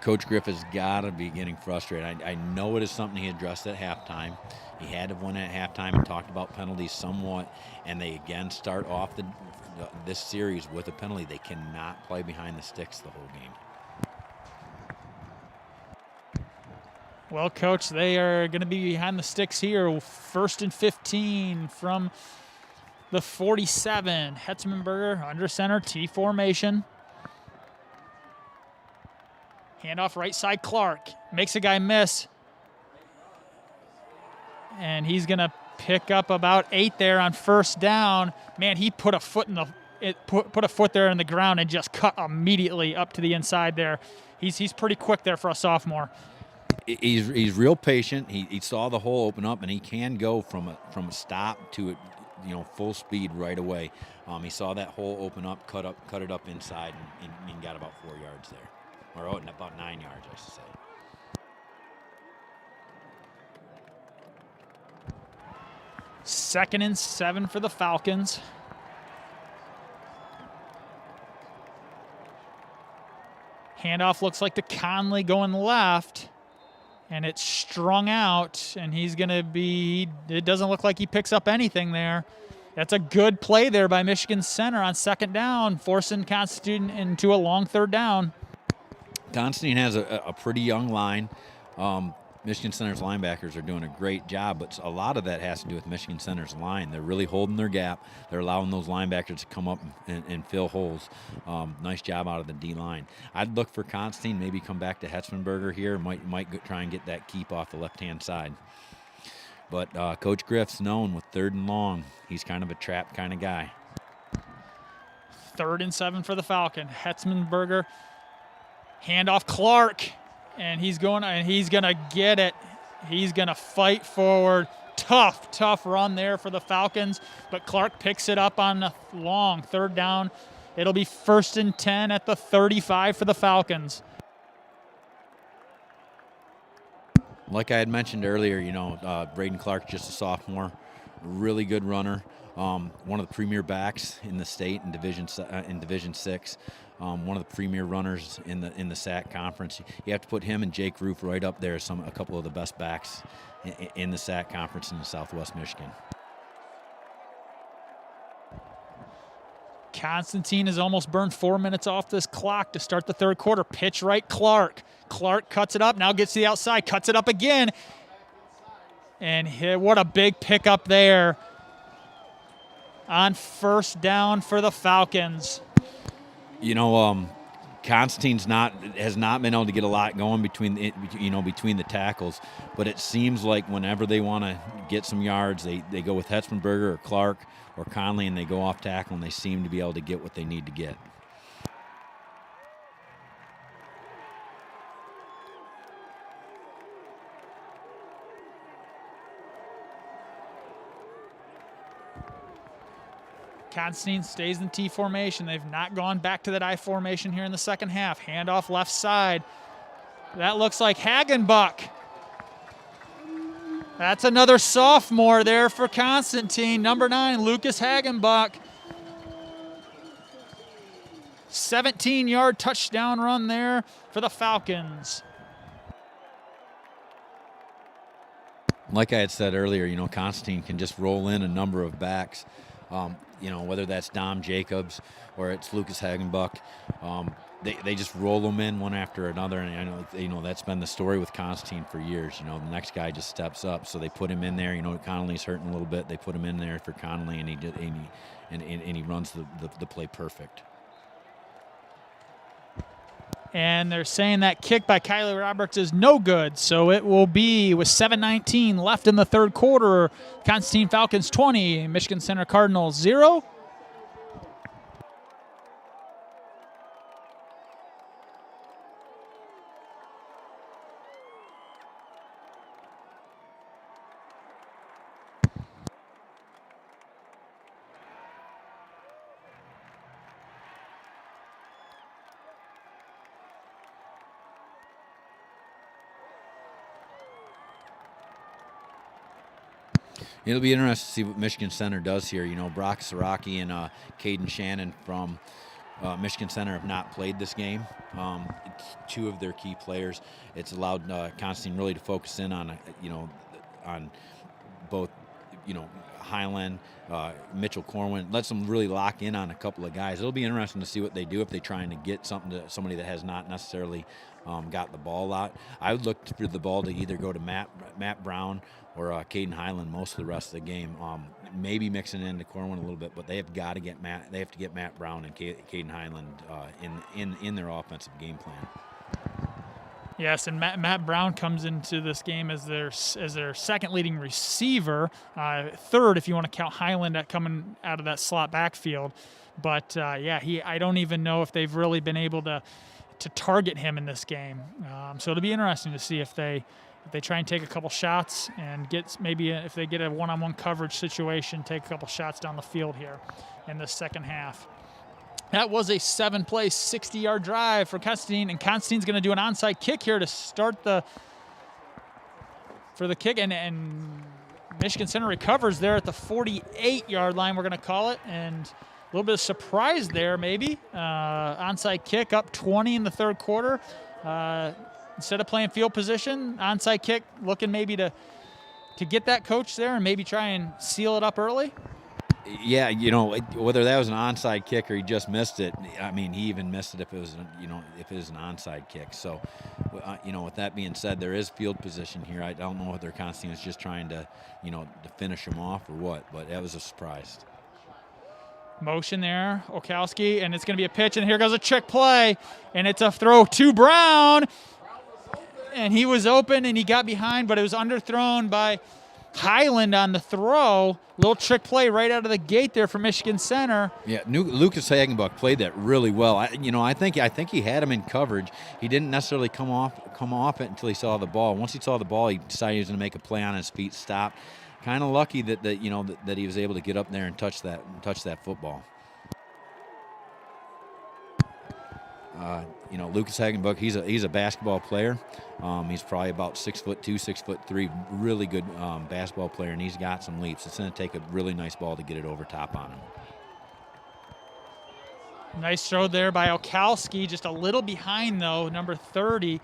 Coach Griff has got to be getting frustrated. I know it is something he addressed at halftime. He had to win at halftime and talked about penalties somewhat, and they again start off this series with a penalty. They cannot play behind the sticks the whole game. Well, Coach, they are going to be behind the sticks here. 1st and 15 from the 47. Hetzmanberger under center, T formation. Handoff right side, Clark. Makes a guy miss. And he's going to pick up about 8 there on first down. Man, he put a foot put a foot there in the ground and just cut immediately up to the inside there. He's pretty quick there for a sophomore. He's real patient. He saw the hole open up, and he can go from a stop to full speed right away. He saw that hole open up, cut it up inside, and got about 4 yards there, or about 9 yards, I should say. Second and 7 for the Falcons. Handoff looks like to Conley going left, and it's strung out, and he's going to be, it doesn't look like he picks up anything there. That's a good play there by Michigan Center on second down, forcing Constantine into a long third down. Constantine has a pretty young line. Michigan Center's linebackers are doing a great job, but a lot of that has to do with Michigan Center's line. They're really holding their gap. They're allowing those linebackers to come up and fill holes. Nice job out of the D-line. I'd look for Constantine, maybe come back to Hetzmanberger here. Might try and get that keep off the left-hand side. But Coach Griff's known with 3rd and long. He's kind of a trap kind of guy. 3rd and 7 for the Falcon. Hetzmanberger, handoff Clark. And he's going to get it. He's going to fight forward. Tough run there for the Falcons. But Clark picks it up on a long 3rd down. It'll be 1st and 10 at the 35 for the Falcons. Like I had mentioned earlier, Braden Clark, just a sophomore, really good runner. one of the premier backs in the state in Division 6. One of the premier runners in the SAC conference. You have to put him and Jake Roof right up there as a couple of the best backs in the SAC conference in Southwest Michigan. Constantine has almost burned 4 minutes off this clock to start the third quarter. Pitch right, Clark. Clark cuts it up, now gets to the outside, cuts it up again. And what a big pickup there on first down for the Falcons. You know, Constantine's has not been able to get a lot going between the tackles, but it seems like whenever they want to get some yards, they go with Hetzmanberger or Clark or Conley, and they go off tackle, and they seem to be able to get what they need to get. Constantine stays in T formation. They've not gone back to that I formation here in the second half. Handoff left side. That looks like Hagenbuck. That's another sophomore there for Constantine. Number 9, Lucas Hagenbuck. 17-yard touchdown run there for the Falcons. Like I had said earlier, you know, Constantine can just roll in a number of backs. You know, whether that's Dom Jacobs or it's Lucas Hagenbuck, they just roll them in one after another. And I know, you know, that's been the story with Constantine for years. You know, the next guy just steps up, so they put him in there. You know, Connolly's hurting a little bit. They put him in there for Connolly, and he runs the play perfect. And they're saying that kick by Kylie Roberts is no good. So it will be with 7:19 left in the third quarter. Constantine Falcons 20, Michigan Center Cardinals 0. It'll be interesting to see what Michigan Center does here. You know, Brock Siraki and Caden Shannon from Michigan Center have not played this game. Two of their key players. It's allowed Constantine really to focus in on, on both, Highland, Mitchell Corwin. Lets them really lock in on a couple of guys. It'll be interesting to see what they do if they're trying to get something to somebody that has not necessarily got the ball a lot. I would look for the ball to either go to Matt Brown or Caden Highland most of the rest of the game. Maybe mixing into Corwin a little bit, but they have got to get Matt. They have to get Matt Brown and Caden Highland in their offensive game plan. Yes, and Matt Brown comes into this game as their second leading receiver, third if you want to count Highland coming out of that slot backfield. But I don't even know if they've really been able to target him in this game. So it'll be interesting to see if they try and take a couple shots and if they get a one-on-one coverage situation, take a couple shots down the field here in the second half. That was a 7-play, 60-yard drive for Constantine, and Constantine's going to do an onside kick here to start for the kick, and Michigan Center recovers there at the 48-yard line, we're going to call it, and a little bit of surprise there maybe. Onside kick up 20 in the third quarter. Instead of playing field position, onside kick looking maybe to get that coach there and maybe try and seal it up early. Yeah, whether that was an onside kick or he just missed it, I mean, he even missed it if it was, if it was an onside kick. So, with that being said, there is field position here. I don't know whether Constantine is just trying to, to finish him off or what, but that was a surprise. Motion there, Okowski, and it's going to be a pitch, and here goes a trick play, and it's a throw to Brown, and he was open, and he got behind, but it was underthrown by Highland on the throw. Little trick play right out of the gate there for Michigan Center. Yeah, Lucas Hagenbuck played that really well. I think he had him in coverage. He didn't necessarily come off it until he saw the ball. Once he saw the ball, he decided he was going to make a play on his feet, stop. Kind of lucky that he was able to get up there and touch that football. You know, Lucas Hagenbuck, he's a basketball player. He's probably about 6'2", 6'3", really good basketball player, and he's got some leaps. It's going to take a really nice ball to get it over top on him. Nice throw there by Olkowski, just a little behind though, number 30,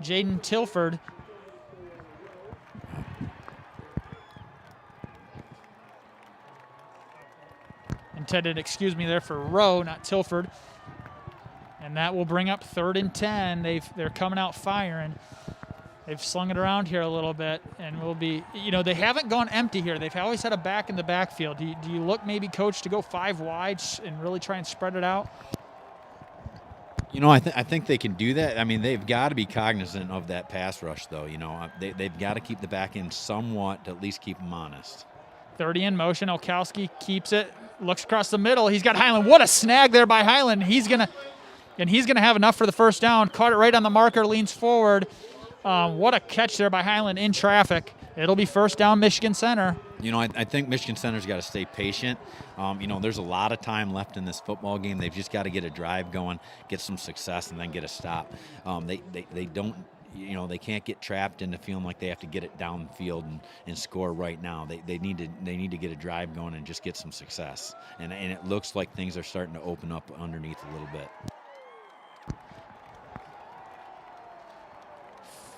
Jaden Tilford. Intended, excuse me, there for Rowe, not Tilford. And that will bring up 3rd and 10. They're coming out firing. They've slung it around here a little bit, and will be, you know, they haven't gone empty here. They've always had a back in the backfield. Do you look maybe, Coach, to go 5 wide and really try and spread it out? You know, I think they can do that. I mean, they've got to be cognizant of that pass rush, though. You know, they've got to keep the back end somewhat to at least keep them honest. 30 in motion. Olkowski keeps it, looks across the middle. He's got Highland. What a snag there by Highland. He's gonna have enough for the first down. Caught it right on the marker, leans forward. What a catch there by Highland in traffic. It'll be first down, Michigan Center. You know, I think Michigan Center's got to stay patient. You know, there's a lot of time left in this football game. They've just got to get a drive going, get some success, and then get a stop. They don't, you know, they can't get trapped into feeling like they have to get it down the field and score right now. They need to get a drive going and just get some success. And it looks like things are starting to open up underneath a little bit.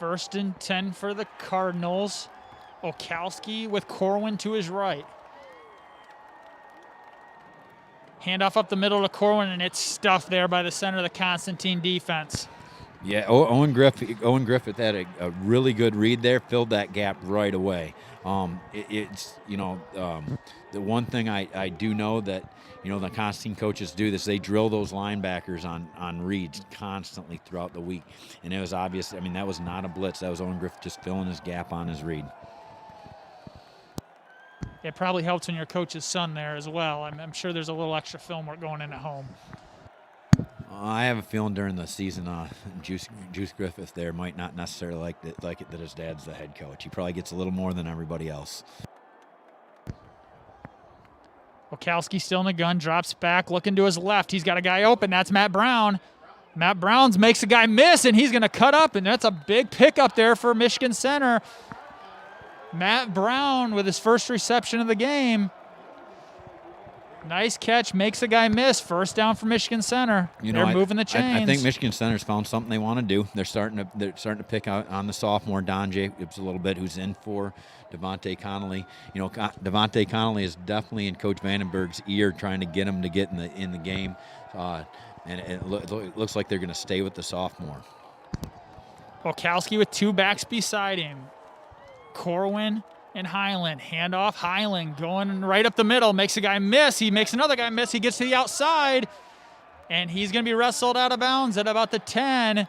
1st and 10 for the Cardinals. Olkowski with Corwin to his right. Handoff up the middle to Corwin, and it's stuffed there by the center of the Constantine defense. Yeah, Owen Griffith had a really good read there, filled that gap right away. It's, you know, the one thing I do know that, you know, the Constantine coaches do this, they drill those linebackers on reads constantly throughout the week. And it was obvious, I mean, that was not a blitz. That was Owen Griffith just filling his gap on his read. It probably helps when your coach's son there as well. I'm sure there's a little extra film work going in at home. I have a feeling during the season, Juice Griffith there might not necessarily like it that his dad's the head coach. He probably gets a little more than everybody else. Olkowski still in the gun, drops back, looking to his left. He's got a guy open. That's Matt Brown. Matt Brown's makes a guy miss, and he's going to cut up, and that's a big pickup there for Michigan Center. Matt Brown with his first reception of the game. Nice catch, makes a guy miss. First down for Michigan Center. You know, they're moving the chains. I think Michigan Center's found something they want to do. They're starting to pick out on the sophomore Don Jacobs a little bit, who's in for Devontae Connolly. You know, Devontae Connolly is definitely in Coach Vandenberg's ear, trying to get him to get in the game, and it looks like they're going to stay with the sophomore. Olkowski with 2 backs beside him. Corwin and Highland. Handoff. Highland going right up the middle. Makes a guy miss. He makes another guy miss. He gets to the outside. And he's going to be wrestled out of bounds at about the 10.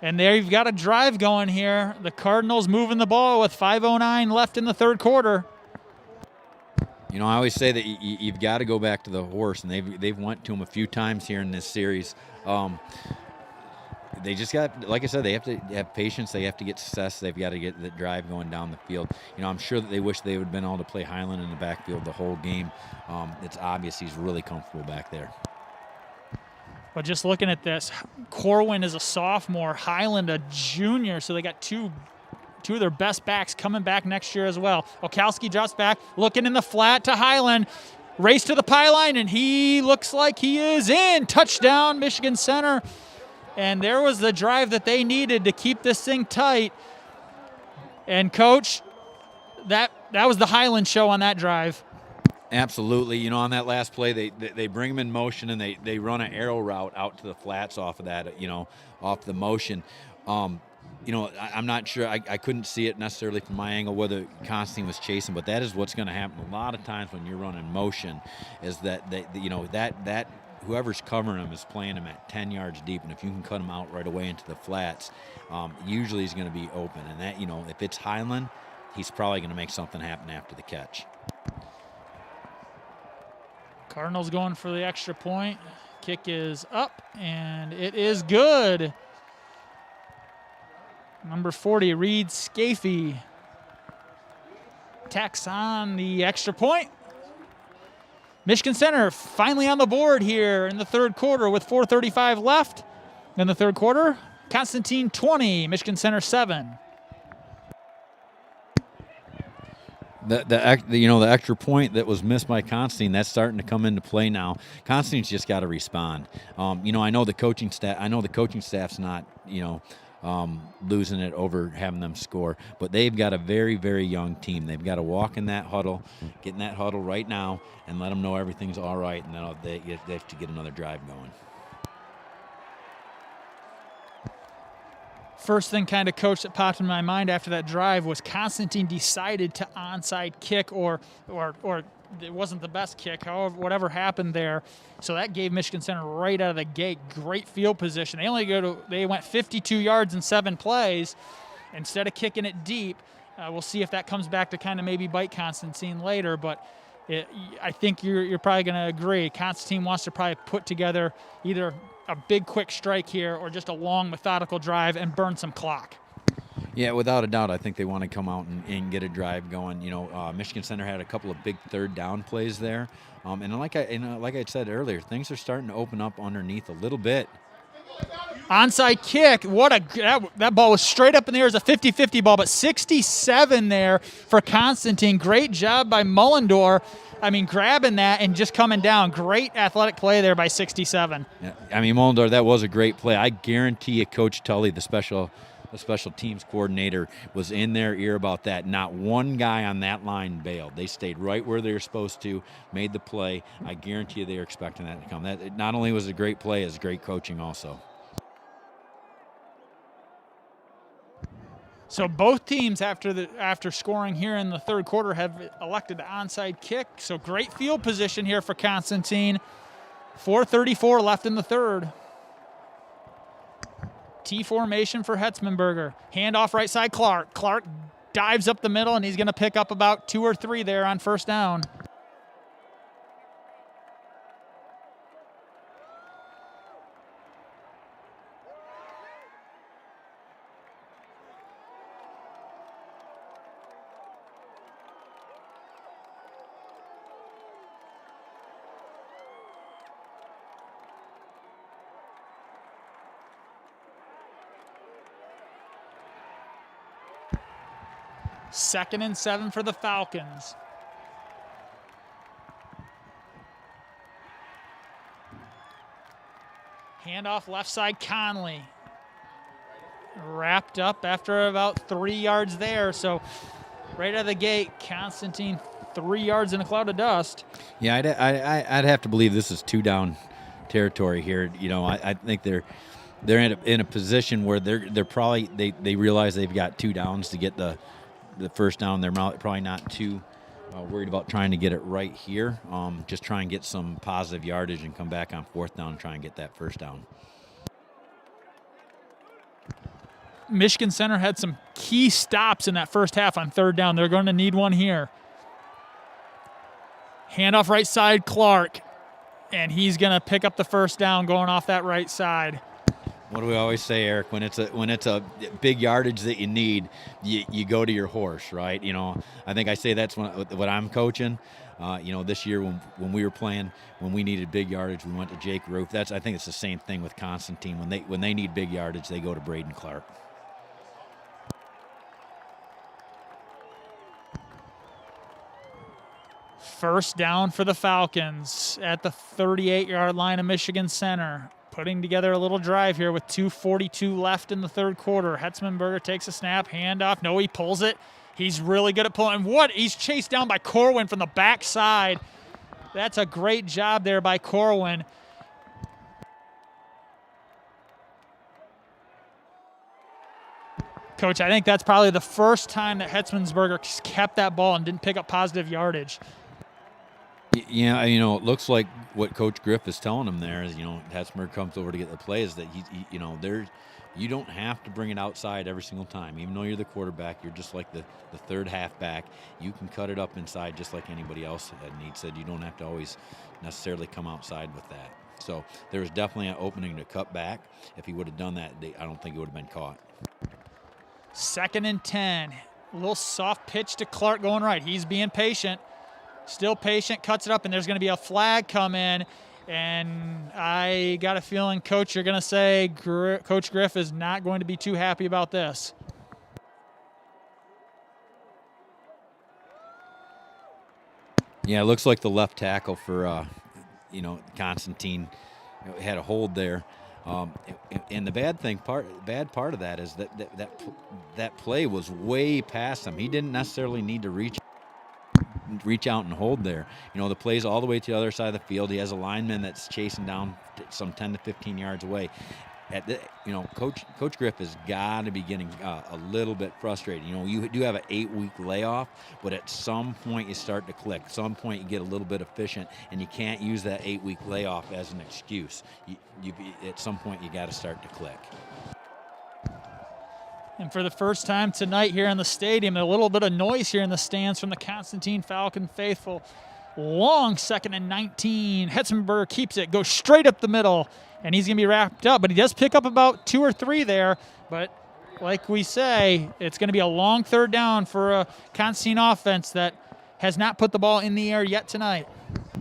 And there you've got a drive going here. The Cardinals moving the ball with 5:09 left in the 3rd quarter. You know, I always say that you've got to go back to the horse, and they've went to him a few times here in this series. They just got, like I said, they have to have patience. They have to get success. They've got to get the drive going down the field. You know, I'm sure that they wish they would have been able to play Highland in the backfield the whole game. It's obvious he's really comfortable back there. But just looking at this, Corwin is a sophomore, Highland a junior, so they got two of their best backs coming back next year as well. Olkowski drops back, looking in the flat to Highland. Race to the pylon, and he looks like he is in. Touchdown, Michigan Center. And there was the drive that they needed to keep this thing tight. And, Coach, that was the Highland show on that drive. Absolutely. You know, on that last play, they bring him in motion, and they run an arrow route out to the flats off of that, you know, off the motion. You know, I'm not sure. I couldn't see it necessarily from my angle whether Constantine was chasing, but that is what's going to happen a lot of times when you're running motion, is that you know, that whoever's covering him is playing him at 10 yards deep, and if you can cut him out right away into the flats, usually he's going to be open. And that, you know, if it's Highland, he's probably going to make something happen after the catch. Cardinals going for the extra point. Kick is up, and it is good. Number 40, Reed Scafey, tacks on the extra point. Michigan Center finally on the board here in the third quarter with 4:35 left in the third quarter. Constantine 20, Michigan Center 7. The extra point that was missed by Constantine, that's starting to come into play now. Constantine's just got to respond. I know the coaching staff's not losing it over having them score, but they've got a very, very young team. They've got to walk in that huddle, get in that huddle right now, and let them know everything's all right, and then they have to get another drive going. First thing kind of, Coach, that popped in my mind after that drive was Constantine decided to onside kick or it wasn't the best kick, however, whatever happened there. So that gave Michigan Center right out of the gate great field position. They went 52 yards in 7 plays instead of kicking it deep. We'll see if that comes back to kind of maybe bite Constantine later, but I think you're probably going to agree. Constantine wants to probably put together either a big quick strike here or just a long methodical drive and burn some clock. Yeah, without a doubt, I think they want to come out and get a drive going. Michigan Center had a couple of big third down plays there, and like I said earlier, things are starting to open up underneath a little bit. Onside kick, that ball was straight up in the air as a 50-50 ball, but 67 there for Constantine. Great job by Mullendorf. Grabbing that and just coming down. Great athletic play there by 67. Yeah, Mullendorf, that was a great play. I guarantee you, Coach Tully, the special teams coordinator, was in their ear about that. Not one guy on that line bailed. They stayed right where they were supposed to, made the play. I guarantee you they were expecting that to come. That not only was a great play, it's great coaching also. So both teams, after scoring here in the third quarter, have elected the onside kick. So great field position here for Constantine. 4:34 left in the third. T formation for Hetzmanberger. Handoff right side, Clark. Clark dives up the middle, and he's going to pick up about 2 or 3 there on first down. Second and 7 for the Falcons. Handoff left side, Conley. Wrapped up after about 3 yards there. So right out of the gate, Constantine 3 yards in a cloud of dust. Yeah, I'd have to believe this is 2-down territory here. I think they're in a position where they're probably they realize they've got 2 downs to get the first down. They're probably not too worried about trying to get it right here. Just try and get some positive yardage and come back on 4th down and try and get that first down. Michigan Center had some key stops in that first half on 3rd down. They're going to need one here. Handoff right side, Clark. And he's going to pick up the first down going off that right side. What do we always say, Eric? When it's a big yardage that you need, you go to your horse, right? I think I say that's what I'm coaching. This year when we were playing, when we needed big yardage, we went to Jake Roof. I think it's the same thing with Constantine. When they need big yardage, they go to Braden Clark. First down for the Falcons at the 38-yard line of Michigan Center. Putting together a little drive here with 2:42 left in the third quarter. Hetzmanberger takes a snap, handoff. No, he pulls it. He's really good at pulling. He's chased down by Corwin from the backside. That's a great job there by Corwin. Coach, I think that's probably the first time that Hetzmanberger kept that ball and didn't pick up positive yardage. Yeah, it looks like what Coach Griff is telling him there is, Hetzmanberger comes over to get the play is that you don't have to bring it outside every single time. Even though you're the quarterback, you're just like the third halfback. You can cut it up inside just like anybody else needs it. You don't have to always necessarily come outside with that. So there was definitely an opening to cut back. If he would have done that, I don't think it would have been caught. 2nd and 10. A little soft pitch to Clark going right. He's being patient. still patient, cuts it up, and there's going to be a flag come in. And I got a feeling, Coach, you're going to say Coach Griff is not going to be too happy about this. Yeah, it looks like the left tackle for, Constantine had a hold there. And the bad part of that is that play was way past him. He didn't necessarily need to reach out and hold there. The play's all the way to the other side of the field. He has a lineman that's chasing down some 10 to 15 yards away. Coach Griff has got to be getting a little bit frustrated. You do have an 8-week layoff, but at some point you start to click. At some point you get a little bit efficient, and you can't use that 8-week layoff as an excuse. At some point you got to start to click. And for the first time tonight here in the stadium, a little bit of noise here in the stands from the Constantine Falcon faithful. Long 2nd and 19. Hetzenberger keeps it, goes straight up the middle, and he's going to be wrapped up. But he does pick up about 2 or 3 there. But like we say, it's going to be a long 3rd down for a Constantine offense that has not put the ball in the air yet tonight.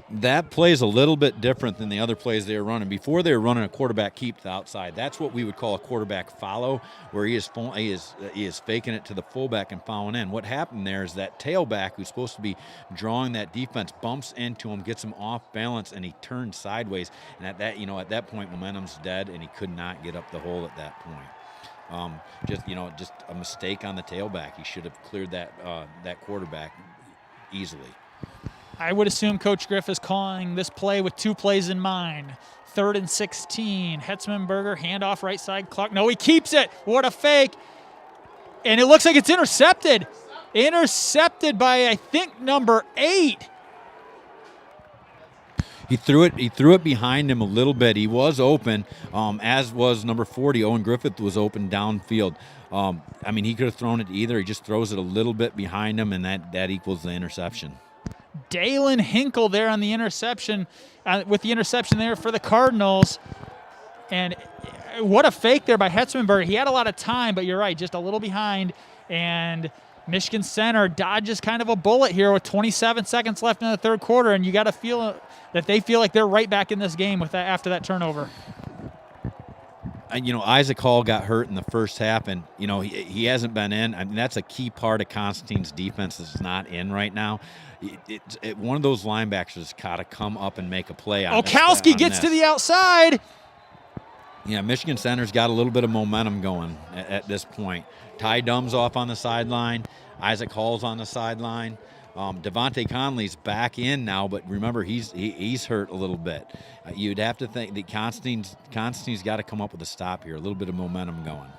That plays a little bit different than the other plays they were running. Before they were running a quarterback keep to the outside. That's what we would call a quarterback follow, where he is faking it to the fullback and following in. What happened there is that tailback, who's supposed to be drawing that defense, bumps into him, gets him off balance, and he turns sideways. And at that point, momentum's dead, and he could not get up the hole at that point. Just a mistake on the tailback. He should have cleared that quarterback easily. I would assume Coach Griff is calling this play with 2 plays in mind. 3rd and 16. Hetzmanberger, handoff right side clock. No, he keeps it. What a fake. And it looks like it's intercepted. Intercepted by, I think, number 8. He threw it behind him a little bit. He was open, as was number 40. Owen Griffith was open downfield. He could have thrown it either. He just throws it a little bit behind him, and that equals the interception. Dalen Hinkle there on the interception, with the interception there for the Cardinals. And what a fake there by Hetzmanberger. He had a lot of time, but you're right, just a little behind. And Michigan Center dodges kind of a bullet here with 27 seconds left in the 3rd quarter, and you got to feel that they feel like they're right back in this game with that after that turnover. Isaac Hall got hurt in the first half, and he hasn't been in. That's a key part of Constantine's defense that's not in right now. One of those linebackers has got to come up and make a play on Okowski gets to the outside. Yeah, Michigan Center's got a little bit of momentum going at this point. Ty Dumm's off on the sideline. Isaac Hall's on the sideline. Devontae Conley's back in now, but remember, he's hurt a little bit. You'd have to think that Constantine's got to come up with a stop here, a little bit of momentum going.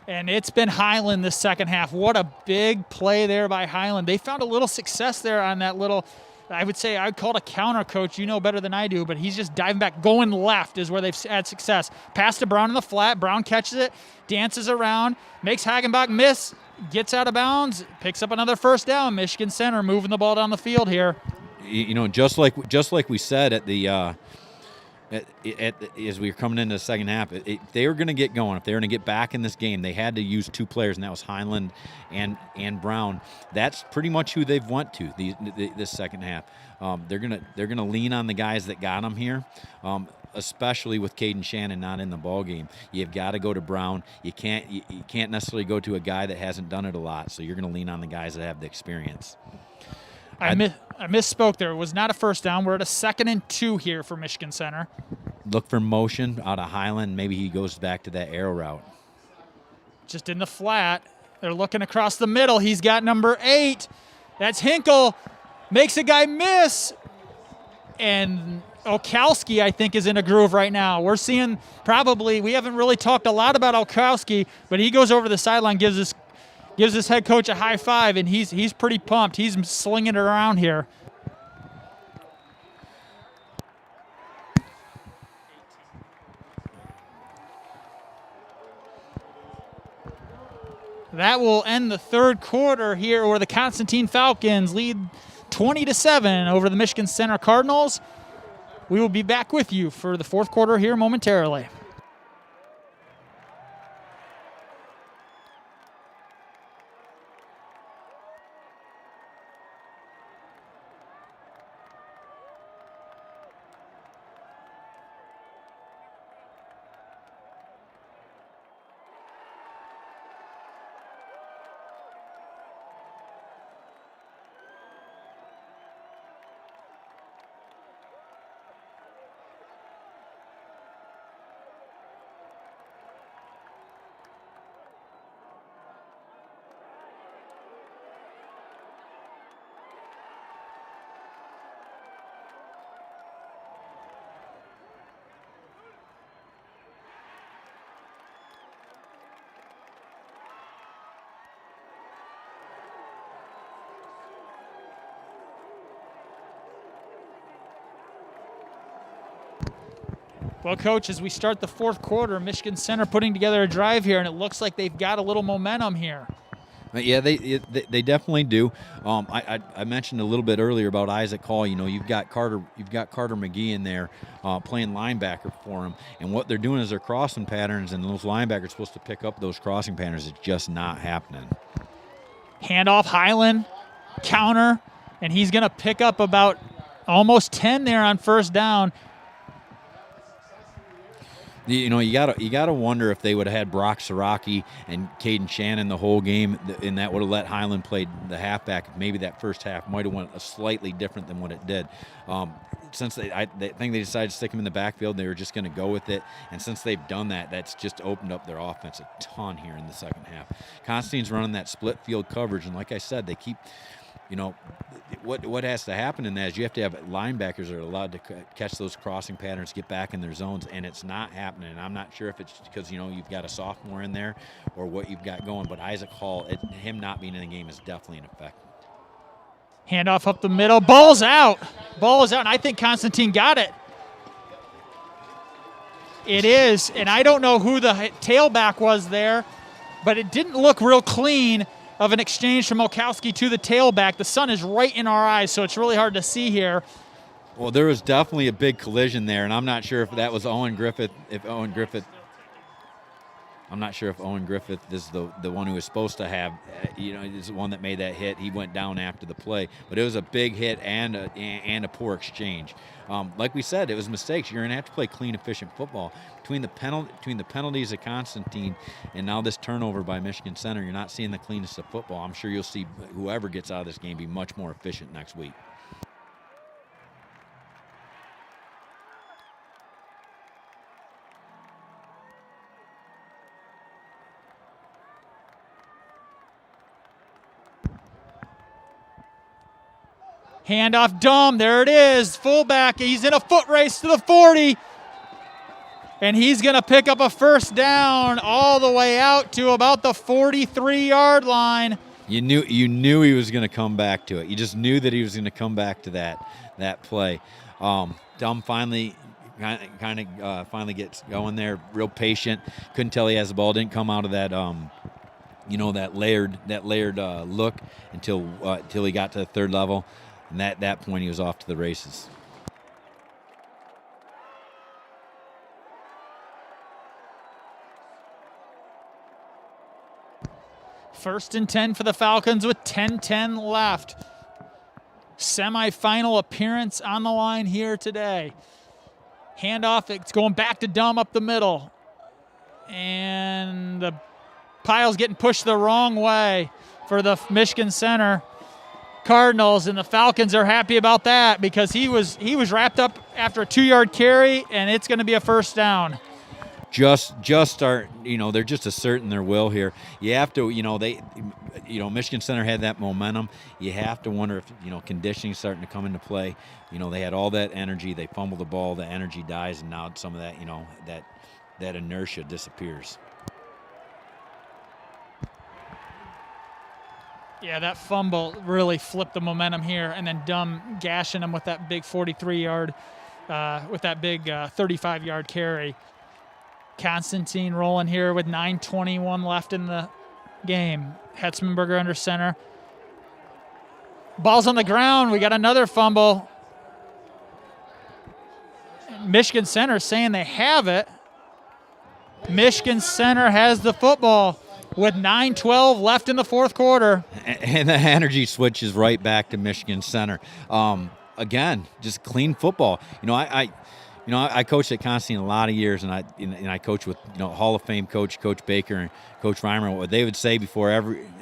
And it's been Highland this second half. What a big play there by Highland. They found a little success there on that little, I'd call it a counter, Coach. You know better than I do, but he's just diving back. Going left is where they've had success. Pass to Brown in the flat. Brown catches it, dances around, makes Hagenbach miss, gets out of bounds, picks up another 1st down. Michigan Center moving the ball down the field here. Just like we said at the as we were coming into the second half, if they were going to get going, if they were going to get back in this game, they had to use 2 players, and that was Highland and Brown. That's pretty much who they've went to this second half. They're gonna lean on the guys that got them here, especially with Caden Shannon not in the ball game. You've got to go to Brown. You can't necessarily go to a guy that hasn't done it a lot. So you're going to lean on the guys that have the experience. I misspoke there. It was not a 1st down. We're at a 2nd and 2 here for Michigan Center. Look for motion out of Highland. Maybe he goes back to that arrow route. Just in the flat. They're looking across the middle. He's got number 8. That's Hinkle. Makes a guy miss. And Okowski, I think, is in a groove right now. We're seeing we haven't really talked a lot about Okowski, but he goes over the sideline, gives his head coach a high five, and he's pretty pumped. He's slinging it around here. That will end the 3rd quarter here, where the Constantine Falcons lead 20-7 over the Michigan Center Cardinals. We will be back with you for the 4th quarter here momentarily. Well, Coach, as we start the fourth quarter, Michigan Center putting together a drive here, and it looks like they've got a little momentum here. Yeah, they definitely do. I mentioned a little bit earlier about Isaac Hall. You know, you've got Carter McGee in there playing linebacker for him, and what they're doing is they're crossing patterns, and those linebackers are supposed to pick up those crossing patterns. It's just not happening. Handoff, Highland, counter, and he's going to pick up about almost 10 there on first down. You know, you gotta wonder if they would have had Brock Siraki and Caden Shannon the whole game, and that would have let Highland play the halfback. Maybe that first half might have went slightly different than what it did. Since I think they decided to stick him in the backfield, they were just going to go with it. And since they've done that, that's just opened up their offense a ton here in the second half. Constantine's running that split field coverage, and like I said, they keep. You know, what has to happen in that is you have to have linebackers that are allowed to catch those crossing patterns, get back in their zones, and it's not happening. And I'm not sure if it's because, you know, you've got a sophomore in there or what you've got going, but Isaac Hall, him not being in the game is definitely an effect. Handoff up the middle, ball's out. Ball is out, and I think Constantine got it. It is, and I don't know who the tailback was there, but it didn't look real clean of an exchange from Olkowski to the tailback. The sun is right in our eyes, so it's really hard to see here. Well, there was definitely a big collision there, and I'm not sure if that was Owen Griffith. I'm not sure if Owen Griffith is the one who was supposed to have, you know, is the one that made that hit. He went down after the play, but it was a big hit and a poor exchange. Like we said, it was mistakes. You're going to have to play clean, efficient football. Between the penalties of Constantine and now this turnover by Michigan Center, you're not seeing the cleanest of football. I'm sure you'll see whoever gets out of this game be much more efficient next week. Handoff, Dumb, there it is, fullback. He's in a foot race to the 40, and he's going to pick up a first down all the way out to about the 43-yard line. You knew he was going to come back to it. You just knew that he was going to come back to that play. Dumb finally finally gets going there, real patient. Couldn't tell he has the ball. Didn't come out of that that layered look until he got to the third level. And at that point, he was off to the races. First and 10 for the Falcons with 10:10 left. Semi-final appearance on the line here today. Handoff, it's going back to Dumb up the middle. And the pile's getting pushed the wrong way for the Michigan Center Cardinals, and the Falcons are happy about that because he was wrapped up after a 2-yard carry, and it's going to be a first down. Just start, they're just asserting their will here. You have to, Michigan Center had that momentum. You have to wonder if, conditioning starting to come into play. They had all that energy. They fumbled the ball. The energy dies, and now some of that, that inertia disappears. Yeah, that fumble really flipped the momentum here, and then Dumb gashing him with that big 43-yard, with that big 35-yard carry. Constantine rolling here with 9:21 left in the game. Hetzmanberger under center. Ball's on the ground. We got another fumble. Michigan Center saying they have it. Michigan Center has the football with 9:12 left in the fourth quarter. And the energy switches right back to Michigan Center. Again, just clean football. I coached at Constantine a lot of years, and I coached with Hall of Fame Coach Baker and Coach Reimer. What they would say before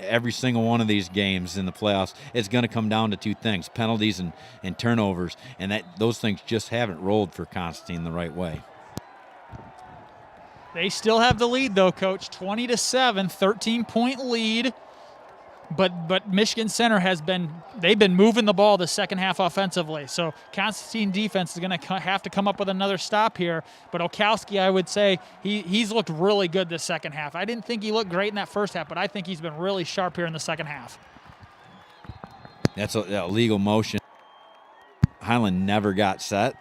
every single one of these games in the playoffs, it's going to come down to two things: penalties and turnovers, and those things just haven't rolled for Constantine the right way. They still have the lead, though, Coach. 20-7, 13-point lead. But Michigan Center they've been moving the ball the second half offensively. So Constantine defense is going to have to come up with another stop here. But Olkowski, I would say, he's looked really good this second half. I didn't think he looked great in that first half, but I think he's been really sharp here in the second half. That's a legal motion. Highland never got set.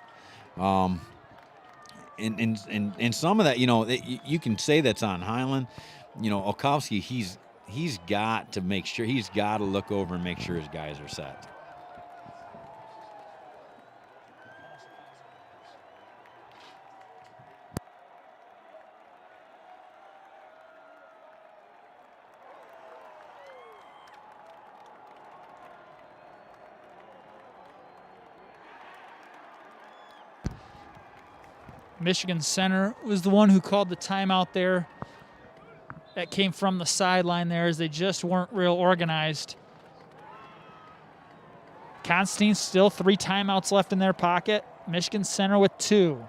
and some of that, you can say that's on Highland. Olkowski, he's got to make sure, he's got to look over and make sure his guys are set. Michigan center was the one who called the timeout there. That came from the sideline there as they just weren't real organized. Constantine still 3 timeouts left in their pocket. Michigan center with 2.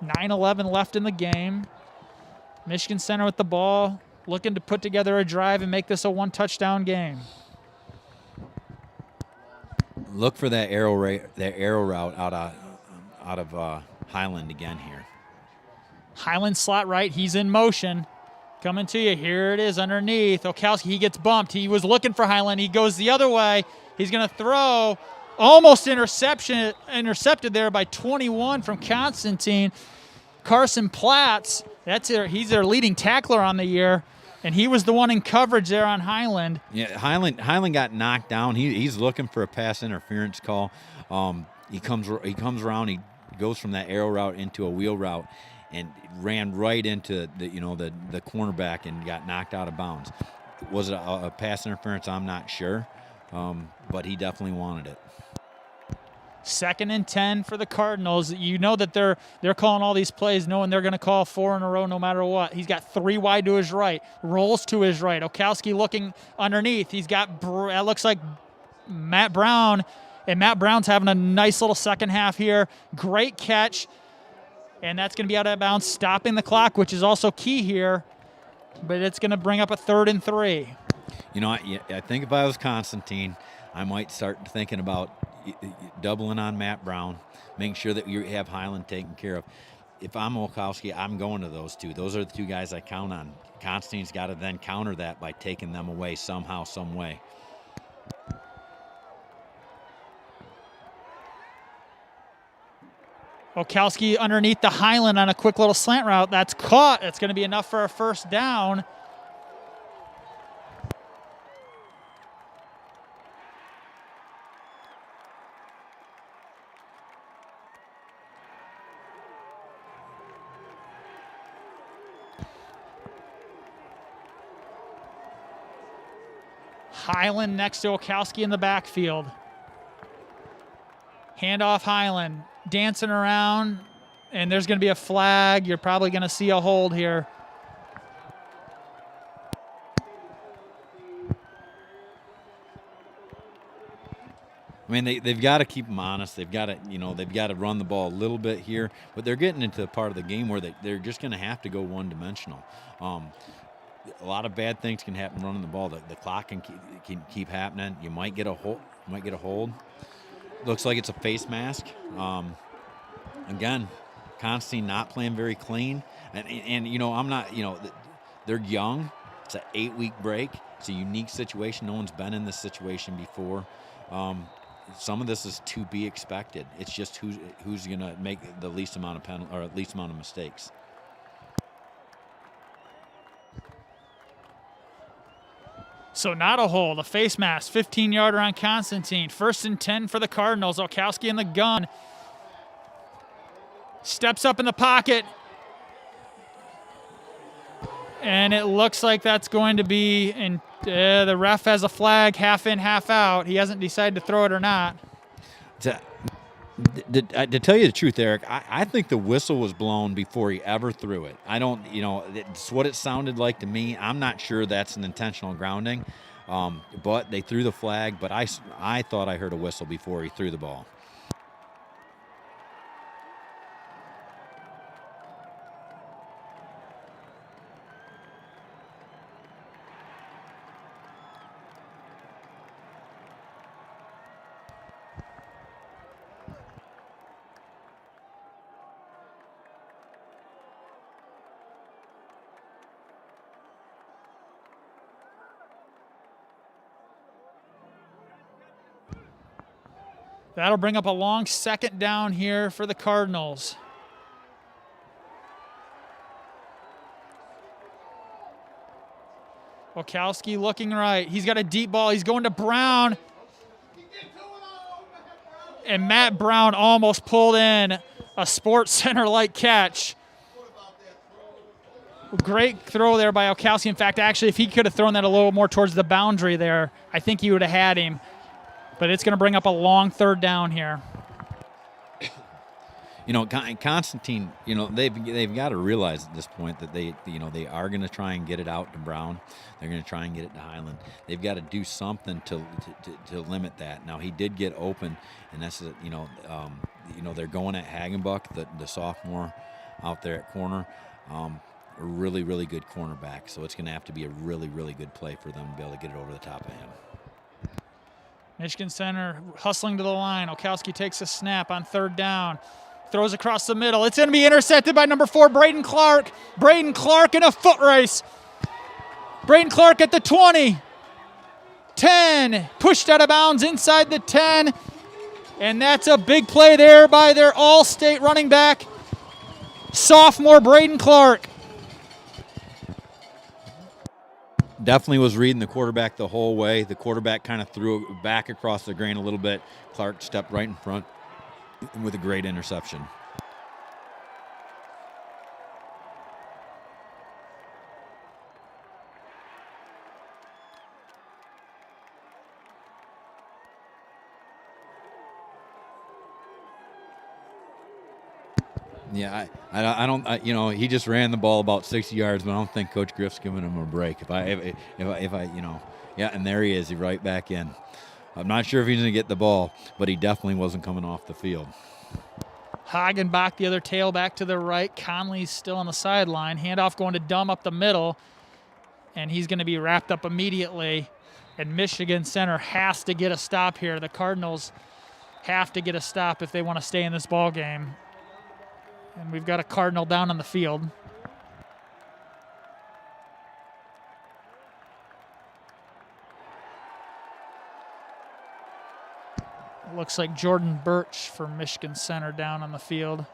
9:11 left in the game. Michigan center with the ball, looking to put together a drive and make this a 1-touchdown game. Look for that arrow route out of Highland again here. Highland slot right, he's in motion. Coming to you, here it is underneath. Olkowski, he gets bumped. He was looking for Highland. He goes the other way. He's going to throw. Almost intercepted there by 21 from Constantine. Carson Platts, he's their leading tackler on the year, and he was the one in coverage there on Highland. Yeah, Highland got knocked down. He's looking for a pass interference call. He comes around. He goes from that arrow route into a wheel route, and ran right into the cornerback and got knocked out of bounds. Was it a pass interference? I'm not sure, but he definitely wanted it. 2nd and 10 for the Cardinals. You know that they're calling all these plays knowing they're going to call 4 in a row no matter what. He's got 3 wide to his right, rolls to his right. Olkowski looking underneath. He's got, that looks like Matt Brown, and Matt Brown's having a nice little second half here. Great catch, and that's going to be out of bounds, stopping the clock, which is also key here, but it's going to bring up a 3rd and 3. I think if I was Constantine, I might start thinking about doubling on Matt Brown, making sure that you have Highland taken care of. If I'm Olkowski, I'm going to those 2. Those are the 2 guys I count on. Constantine's got to then counter that by taking them away somehow, some way. Olkowski underneath the Highland on a quick little slant route. That's caught. It's going to be enough for a 1st down. Highland next to Olkowski in the backfield. Handoff Highland, dancing around, and there's going to be a flag. You're probably going to see a hold here. I mean, they've got to keep them honest. They've got to run the ball a little bit here, but they're getting into the part of the game where they're just going to have to go one-dimensional. A lot of bad things can happen running the ball. The clock can keep happening. You might get a hold. Looks like it's a face mask. Again, Constantine not playing very clean, and I'm not. They're young. It's an 8-week break. It's a unique situation. No one's been in this situation before. Some of this is to be expected. It's just who's going to make the least amount of penalty or least amount of mistakes. So not a hold, a face mask, 15-yarder on Constantine. 1st and 10 for the Cardinals. Olkowski in the gun. Steps up in the pocket. And it looks like that's going to be, and the ref has a flag, half in, half out. He hasn't decided to throw it or not. To tell you the truth, Eric, I think the whistle was blown before he ever threw it. I don't, it's what it sounded like to me. I'm not sure that's an intentional grounding, but they threw the flag. But I thought I heard a whistle before he threw the ball. That'll bring up a long 2nd down here for the Cardinals. Wachowski looking right. He's got a deep ball. He's going to Brown. And Matt Brown almost pulled in a Sports Center-like catch. Great throw there by Wachowski. In fact, actually, if he could have thrown that a little more towards the boundary there, I think he would have had him. But it's going to bring up a long third down here. You know, Constantine, you know, they've got to realize at this point that they are going to try and get it out to Brown. They're going to try and get it to Highland. They've got to do something to limit that. Now, he did get open, and that's they're going at Hagenbuck, the sophomore out there at corner. A really, really good cornerback. So it's going to have to be a really, really good play for them to be able to get it over the top of him. Michigan Center hustling to the line. Wachowski takes a snap on third down. Throws across the middle. It's going to be intercepted by number 4, Braden Clark. Braden Clark in a foot race. Braden Clark at the 20. 10. Pushed out of bounds inside the 10. And that's a big play there by their all-state running back, sophomore Braden Clark. Definitely was reading the quarterback the whole way. The quarterback kind of threw it back across the grain a little bit. Clark stepped right in front with a great interception. Yeah, I don't, he just ran the ball about 60 yards, but I don't think Coach Griff's giving him a break. If I, and there he is, he's right back in. I'm not sure if he's going to get the ball, but he definitely wasn't coming off the field. Hagenbach, the other tailback to the right. Conley's still on the sideline. Handoff going to Dumb up the middle, and he's going to be wrapped up immediately. And Michigan Center has to get a stop here. The Cardinals have to get a stop if they want to stay in this ball game. And we've got a Cardinal down on the field. Looks like Jordan Birch for Michigan Center down on the field.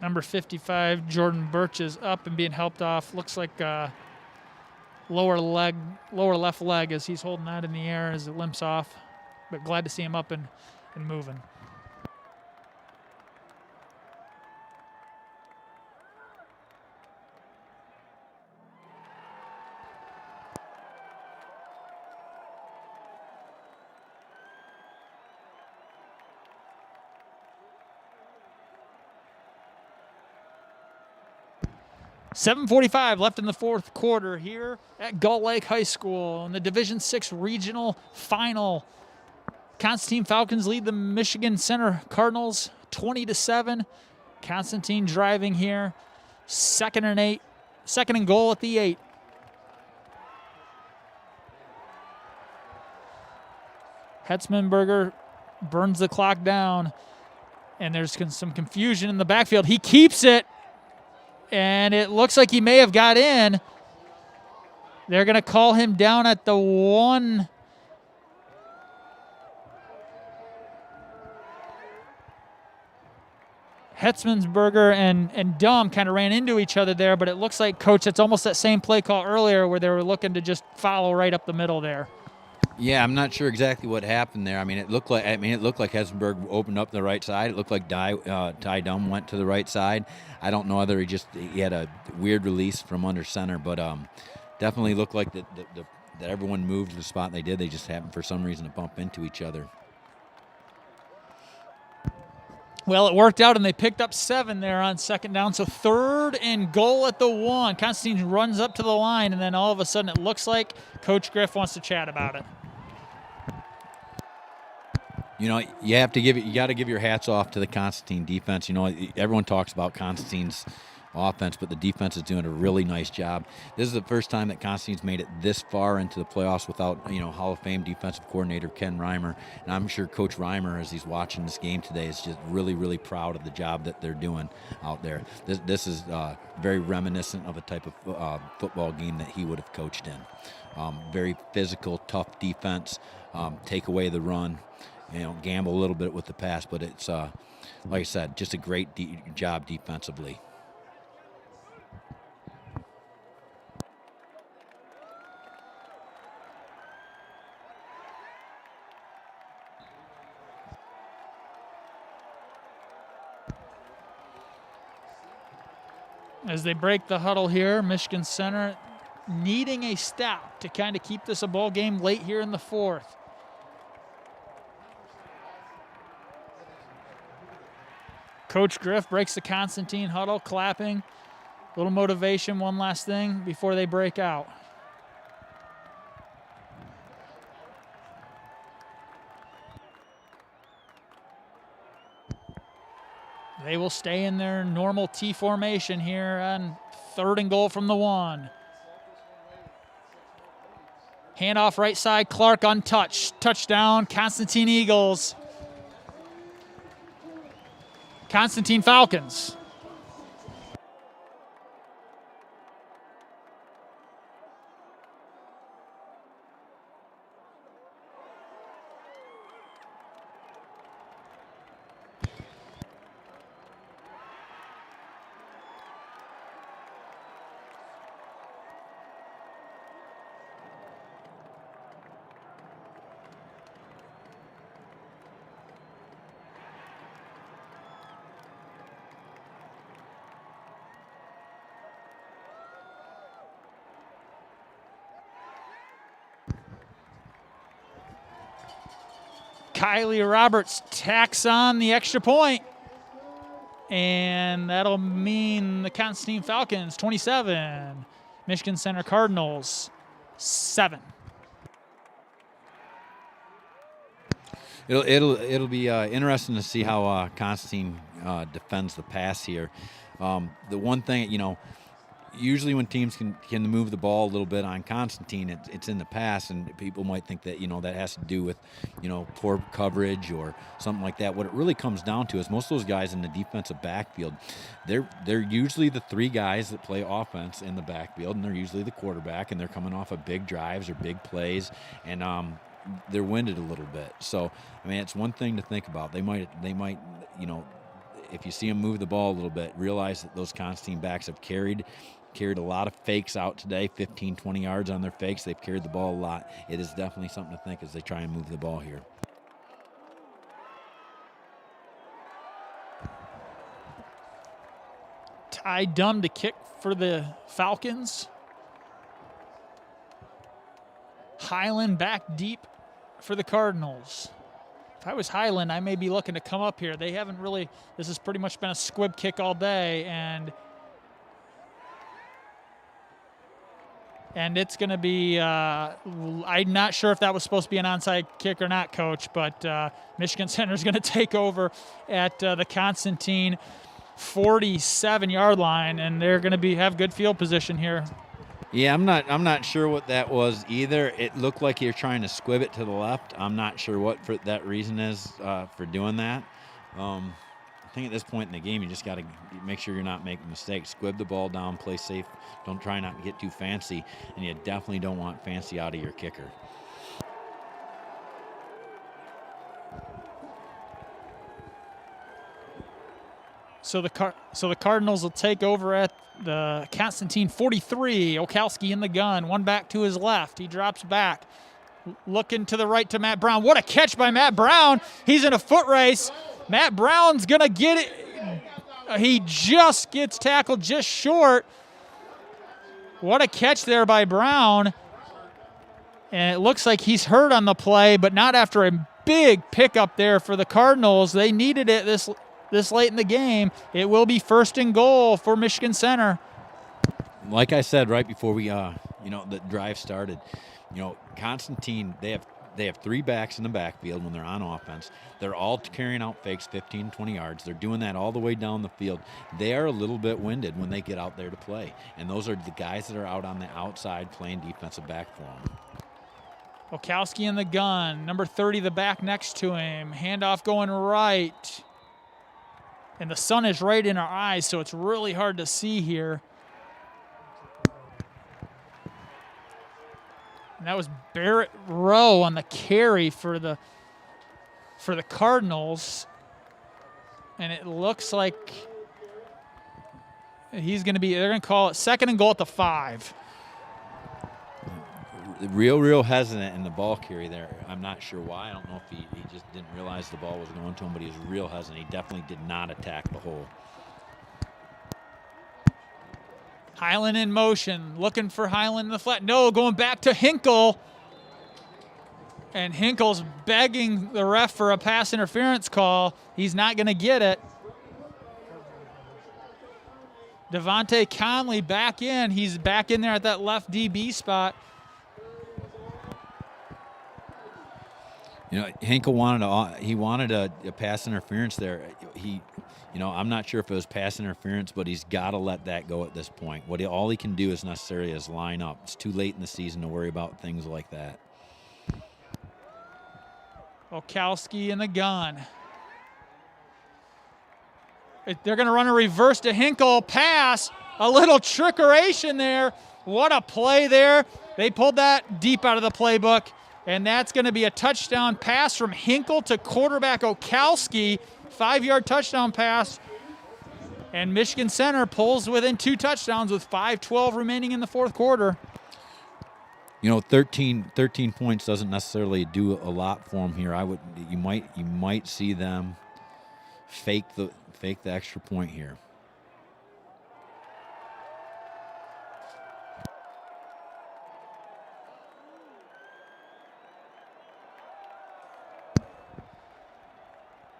Number 55, Jordan Birch, is up and being helped off. Looks like lower left leg as he's holding that in the air as it limps off. But glad to see him up and moving. .7:45 left in the fourth quarter here at Gull Lake High School in the Division VI Regional Final. Constantine Falcons lead the Michigan Center Cardinals 20-7. Constantine driving here. Second and goal at the 8. Hetzmanberger burns the clock down, and there's some confusion in the backfield. He keeps it. And it looks like he may have got in. They're going to call him down at the 1. Hetzmansberger and Dumb kind of ran into each other there, but it looks like, Coach, it's almost that same play call earlier where they were looking to just follow right up the middle there. Yeah, I'm not sure exactly what happened there. It looked like Hetzberg opened up the right side. It looked like Ty Dumb went to the right side. I don't know whether he had a weird release from under center, but definitely looked like that everyone moved to the spot they did. They just happened for some reason to bump into each other. Well, it worked out, and they picked up 7 there on second down. So 3rd and goal at the 1. Constantine runs up to the line, and then all of a sudden it looks like Coach Griff wants to chat about it. You know, you got to give your hats off to the Constantine defense. You know, everyone talks about Constantine's offense, but the defense is doing a really nice job. This is the first time that Constantine's made it this far into the playoffs without, you know, Hall of Fame defensive coordinator Ken Reimer. And I'm sure Coach Reimer, as he's watching this game today, is just really, really proud of the job that they're doing out there. This is very reminiscent of a type of football game that he would have coached in. Very physical, tough defense, take away the run, you know, gamble a little bit with the pass, but it's, like I said, just a great job defensively. As they break the huddle here, Michigan Center needing a stop to kind of keep this a ball game late here in the 4th. Coach Griff breaks the Constantine huddle, clapping. A little motivation, one last thing before they break out. They will stay in their normal T formation here on 3rd and goal from the 1. Handoff right side, Clark untouched. Touchdown, Constantine Eagles. Constantine Falcons. Kylie Roberts tacks on the extra point. And that'll mean the Constantine Falcons 27, Michigan Center Cardinals 7. It'll be interesting to see how Constantine defends the pass here. The one thing, you know, usually when teams can move the ball a little bit on Constantine, it's in the pass, and people might think that, you know, that has to do with, you know, poor coverage or something like that. What it really comes down to is most of those guys in the defensive backfield, they're usually the 3 guys that play offense in the backfield, and they're usually the quarterback, and they're coming off of big drives or big plays, and they're winded a little bit. So, I mean, it's one thing to think about. They might, you know, if you see them move the ball a little bit, realize that those Constantine backs have carried a lot of fakes out today, 15, 20 yards on their fakes. They've carried the ball a lot. It is definitely something to think as they try and move the ball here. Ty Dunn to kick for the Falcons. Highland back deep for the Cardinals. If I was Highland, I may be looking to come up here. They haven't really, this has pretty much been a squib kick all day, and it's going to be, I'm not sure if that was supposed to be an onside kick or not, Coach, but Michigan Center is going to take over at the Constantine 47-yard line, and they're going to have good field position here. Yeah, I'm not sure what that was either. It looked like you're trying to squib it to the left. I'm not sure what that reason is for doing that. I think at this point in the game, you just got to make sure you're not making mistakes. Squib the ball down, play safe. Don't try not to get too fancy, and you definitely don't want fancy out of your kicker. So the Cardinals will take over at the Constantine 43. Okalski in the gun, one back to his left. He drops back, looking to the right to Matt Brown. What a catch by Matt Brown. He's in a foot race. Matt Brown's going to get it. He just gets tackled just short. What a catch there by Brown. And it looks like he's hurt on the play, but not after a big pickup there for the Cardinals. They needed it this late in the game. It will be 1st and goal for Michigan Center. Like I said right before we, the drive started, Constantine, they have 3 backs in the backfield when they're on offense. They're all carrying out fakes 15, 20 yards. They're doing that all the way down the field. They are a little bit winded when they get out there to play. And those are the guys that are out on the outside playing defensive back for them. Okowski in the gun. Number 30, the back next to him. Handoff going right. And the sun is right in our eyes, so it's really hard to see here. And that was Barrett Rowe on the carry for the Cardinals. And it looks like they're going to call it 2nd and goal at the 5. Real hesitant in the ball carry there. I'm not sure why. I don't know if he just didn't realize the ball was going to him, but he was real hesitant. He definitely did not attack the hole. Highland in motion, looking for Highland in the flat. No, going back to Hinkle. And Hinkle's begging the ref for a pass interference call. He's not going to get it. Devontae Conley back in. He's back in there at that left DB spot. Hinkle wanted a pass interference there. I'm not sure if it was pass interference, but he's got to let that go at this point. All he can do is necessarily is line up. It's too late in the season to worry about things like that. Okowski in the gun. They're going to run a reverse to Hinkle. Pass. A little trickeration there. What a play there. They pulled that deep out of the playbook. And that's going to be a touchdown pass from Hinkle to quarterback Okowski. 5-yard touchdown pass. And Michigan Center pulls within 2 touchdowns with 5:12 remaining in the 4th quarter. 13 points doesn't necessarily do a lot for them here. You might see them fake the extra point here.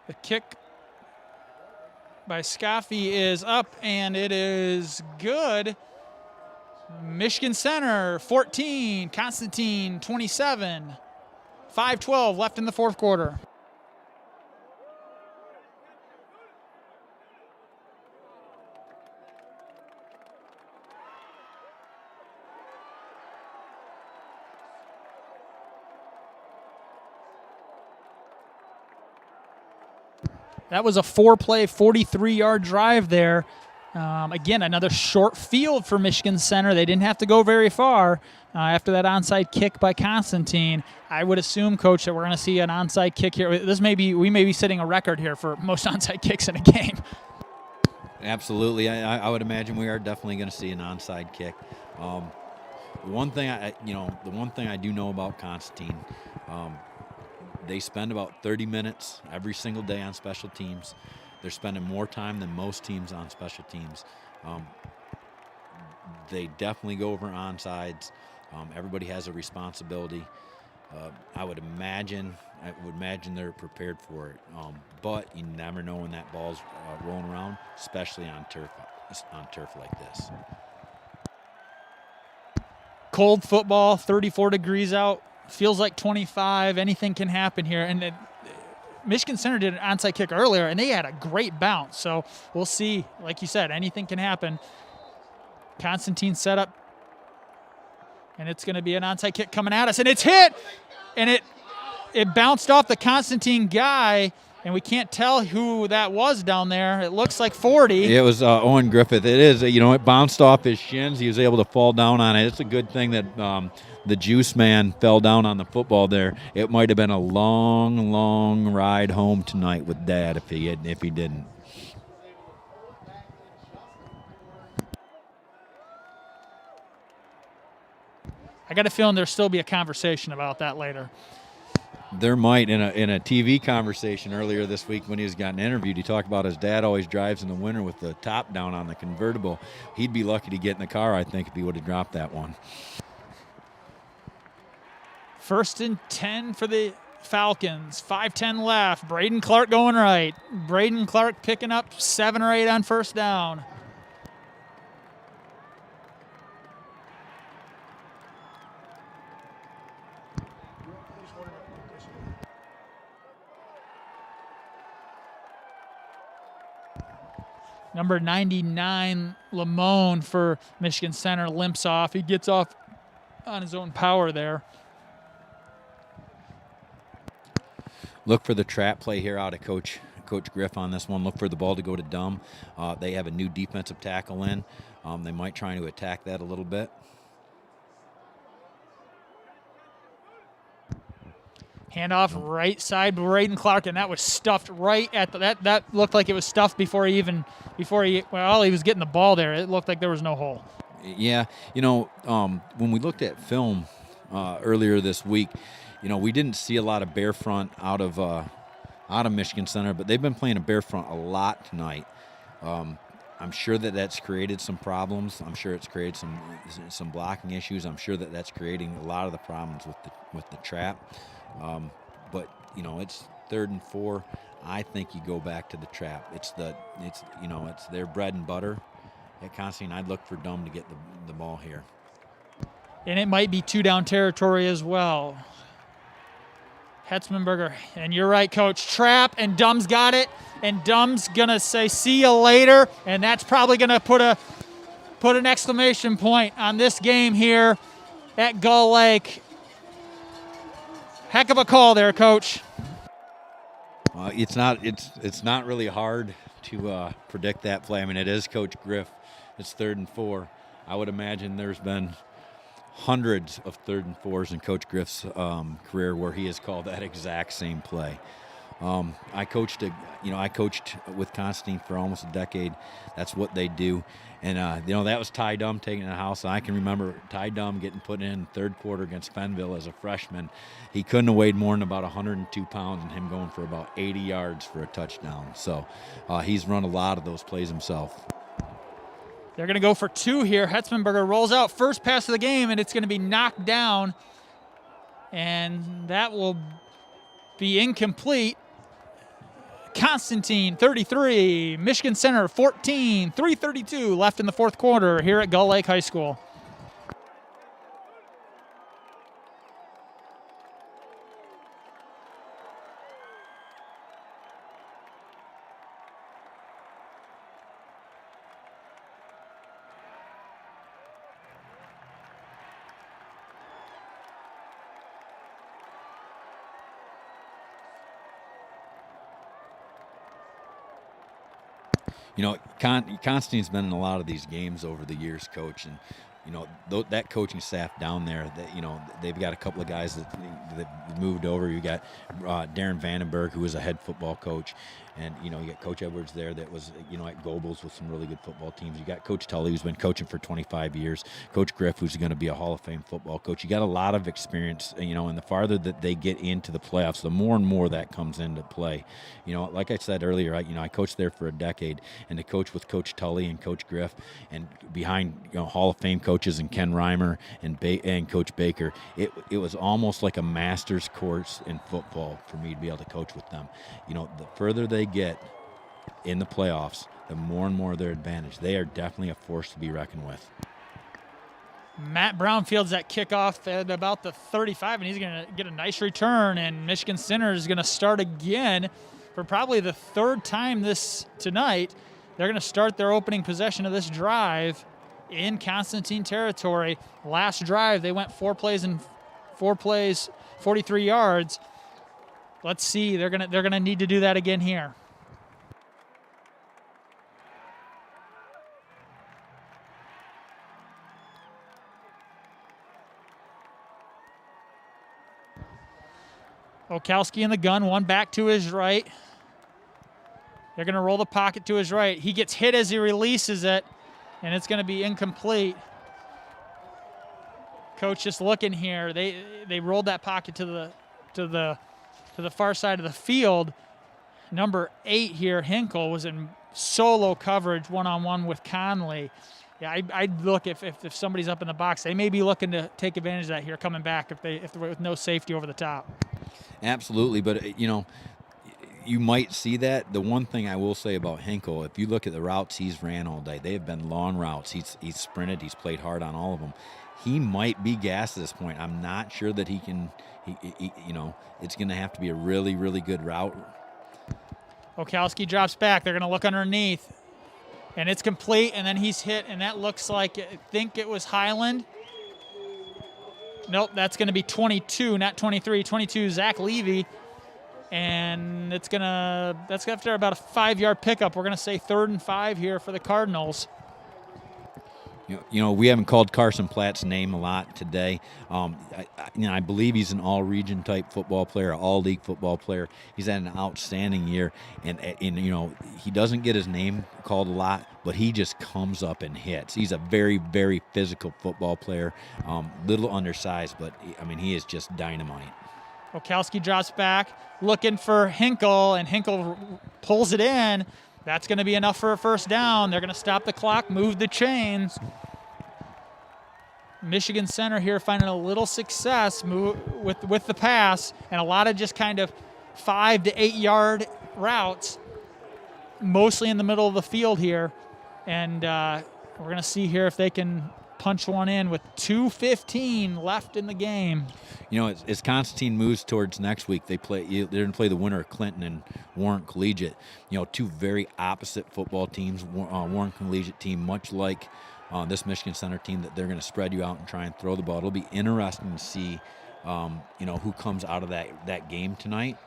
The kick by Scoffey is up, and it is good. Michigan Center 14, Constantine 27. 5:12 left in the 4th quarter. That was a 4-play, 43-yard drive there. Again, another short field for Michigan Center. They didn't have to go very far after that onside kick by Constantine. I would assume, Coach, that we're going to see an onside kick here. We may be setting a record here for most onside kicks in a game. Absolutely, I would imagine we are definitely going to see an onside kick. The one thing I do know about Constantine. They spend about 30 minutes every single day on special teams. They're spending more time than most teams on special teams. They definitely go over onsides. Everybody has a responsibility. I would imagine they're prepared for it. But you never know when that ball's rolling around, especially on turf like this. Cold football, 34 degrees out. Feels like 25. Anything can happen here. And Michigan Center did an onside kick earlier, and they had a great bounce. So we'll see. Like you said, anything can happen. Constantine set up, and it's going to be an onside kick coming at us. And it's hit, and it bounced off the Constantine guy, and we can't tell who that was down there. It looks like 40. It was Owen Griffith. It is. It bounced off his shins. He was able to fall down on it. It's a good thing that the juice man fell down on the football there. It might have been a long, long ride home tonight with Dad if he didn't. I got a feeling there'll still be a conversation about that later. There might, in a TV conversation earlier this week when he was getting interviewed, he talked about his dad always drives in the winter with the top down on the convertible. He'd be lucky to get in the car, I think, if he would have dropped that one. 1st and 10 for the Falcons. 5:10 left. Braden Clark going right. Braden Clark picking up 7 or 8 on 1st down. Number 99, Lamone for Michigan Center, limps off. He gets off on his own power there. Look for the trap play here out of Coach Griff on this one. Look for the ball to go to Dumb. They have a new defensive tackle in. They might try to attack that a little bit. Handoff right side, Braden Clark, and that was stuffed right at the, that looked like it was stuffed before he was getting the ball there. It looked like there was no hole. Yeah, when we looked at film earlier this week, we didn't see a lot of bear front out of Michigan Center, but they've been playing a bear front a lot tonight. I'm sure that's created some problems. I'm sure it's created some blocking issues. I'm sure that's creating a lot of the problems with the trap. But it's 3rd and 4. I think you go back to the trap. It's their bread and butter. At Constantine, I'd look for Dumb to get the ball here. And it might be 2-down territory as well. Hetzmanberger, and you're right, Coach. Trap, and Dumb's got it, and Dumb's gonna say see you later, and that's probably gonna put an exclamation point on this game here at Gull Lake. Heck of a call there, Coach. It's not really hard to predict that play. I mean, it is Coach Griff. It's 3rd and 4. I would imagine there's been hundreds of 3rd and 4s in Coach Griff's career where he has called that exact same play. I coached with Constantine for almost a decade. That's what they do. And, that was Ty Dumb taking it in the house. And I can remember Ty Dumb getting put in 3rd quarter against Fenville as a freshman. He couldn't have weighed more than about 102 pounds and him going for about 80 yards for a touchdown. So he's run a lot of those plays himself. They're going to go for 2 here. Hetzmanberger rolls out first pass of the game, and it's going to be knocked down. And that will be incomplete. Constantine, 33. Michigan Center, 14. 3:32 left in the 4th quarter here at Gull Lake High School. Constantine's been in a lot of these games over the years, Coach, and that coaching staff down there, they've got a couple of guys that moved over. You got Darren Vandenberg, who was a head football coach, and you got Coach Edwards there that was at Goebels with some really good football teams. You got Coach Tully, who's been coaching for 25 years. Coach Griff, who's going to be a Hall of Fame football coach. You got a lot of experience, and the farther that they get into the playoffs, the more and more that comes into play. Like I said earlier, I coached there for a decade, and to coach with Coach Tully and Coach Griff, and behind Hall of Fame coaches and Ken Reimer and Coach Baker, it was almost like a master's course in football for me to be able to coach with them. The further they get in the playoffs, the more and more their advantage. They are definitely a force to be reckoned with. Matt Brown fields that kickoff at about the 35, and he's going to get a nice return, and Michigan Center is going to start again for probably the 3rd time tonight. They're going to start their opening possession of this drive in Constantine territory. Last drive, they went 4 plays, 43 yards. Let's see. They're gonna need to do that again here. Okowski in the gun, one back to his right. They're going to roll the pocket to his right. He gets hit as he releases it, and it's going to be incomplete. Coach just looking here. They rolled that pocket to the to the far side of the field. Number 8 here, Hinkle, was in solo coverage one-on-one with Conley. Yeah, I'd look if somebody's up in the box, they may be looking to take advantage of that here coming back if they're with no safety over the top. Absolutely, but you might see that. The one thing I will say about Hinkle, if you look at the routes he's ran all day, they have been long routes. He's sprinted. He's played hard on all of them. He might be gassed at this point. I'm not sure that he can. It's going to have to be a really, really good route. Okowski drops back. They're going to look underneath, and it's complete. And then he's hit, and that looks like I think it was Highland. Nope, that's going to be 22, not 23. 22, Zach Levy. And that's after about a 5-yard pickup. We're going to say 3rd and 5 here for the Cardinals. We haven't called Carson Platt's name a lot today. I believe he's an all-region type football player, all-league football player. He's had an outstanding year, and he doesn't get his name called a lot, but he just comes up and hits. He's a very, very physical football player, little undersized, but he is just dynamite. Okowski drops back, looking for Hinkle, and Hinkle pulls it in. That's going to be enough for a first down. They're going to stop the clock, move the chains. Michigan Center here finding a little success with the pass, and a lot of just kind of 5 to 8 yard routes, mostly in the middle of the field here. And we're going to see here if they can punch one in with 2:15 left in the game. As Constantine moves towards next week, they're going to play the winner of Clinton and Warren Collegiate. Two very opposite football teams. Warren Collegiate team, much like this Michigan Center team, that they're going to spread you out and try and throw the ball. It'll be interesting to see, who comes out of that game tonight.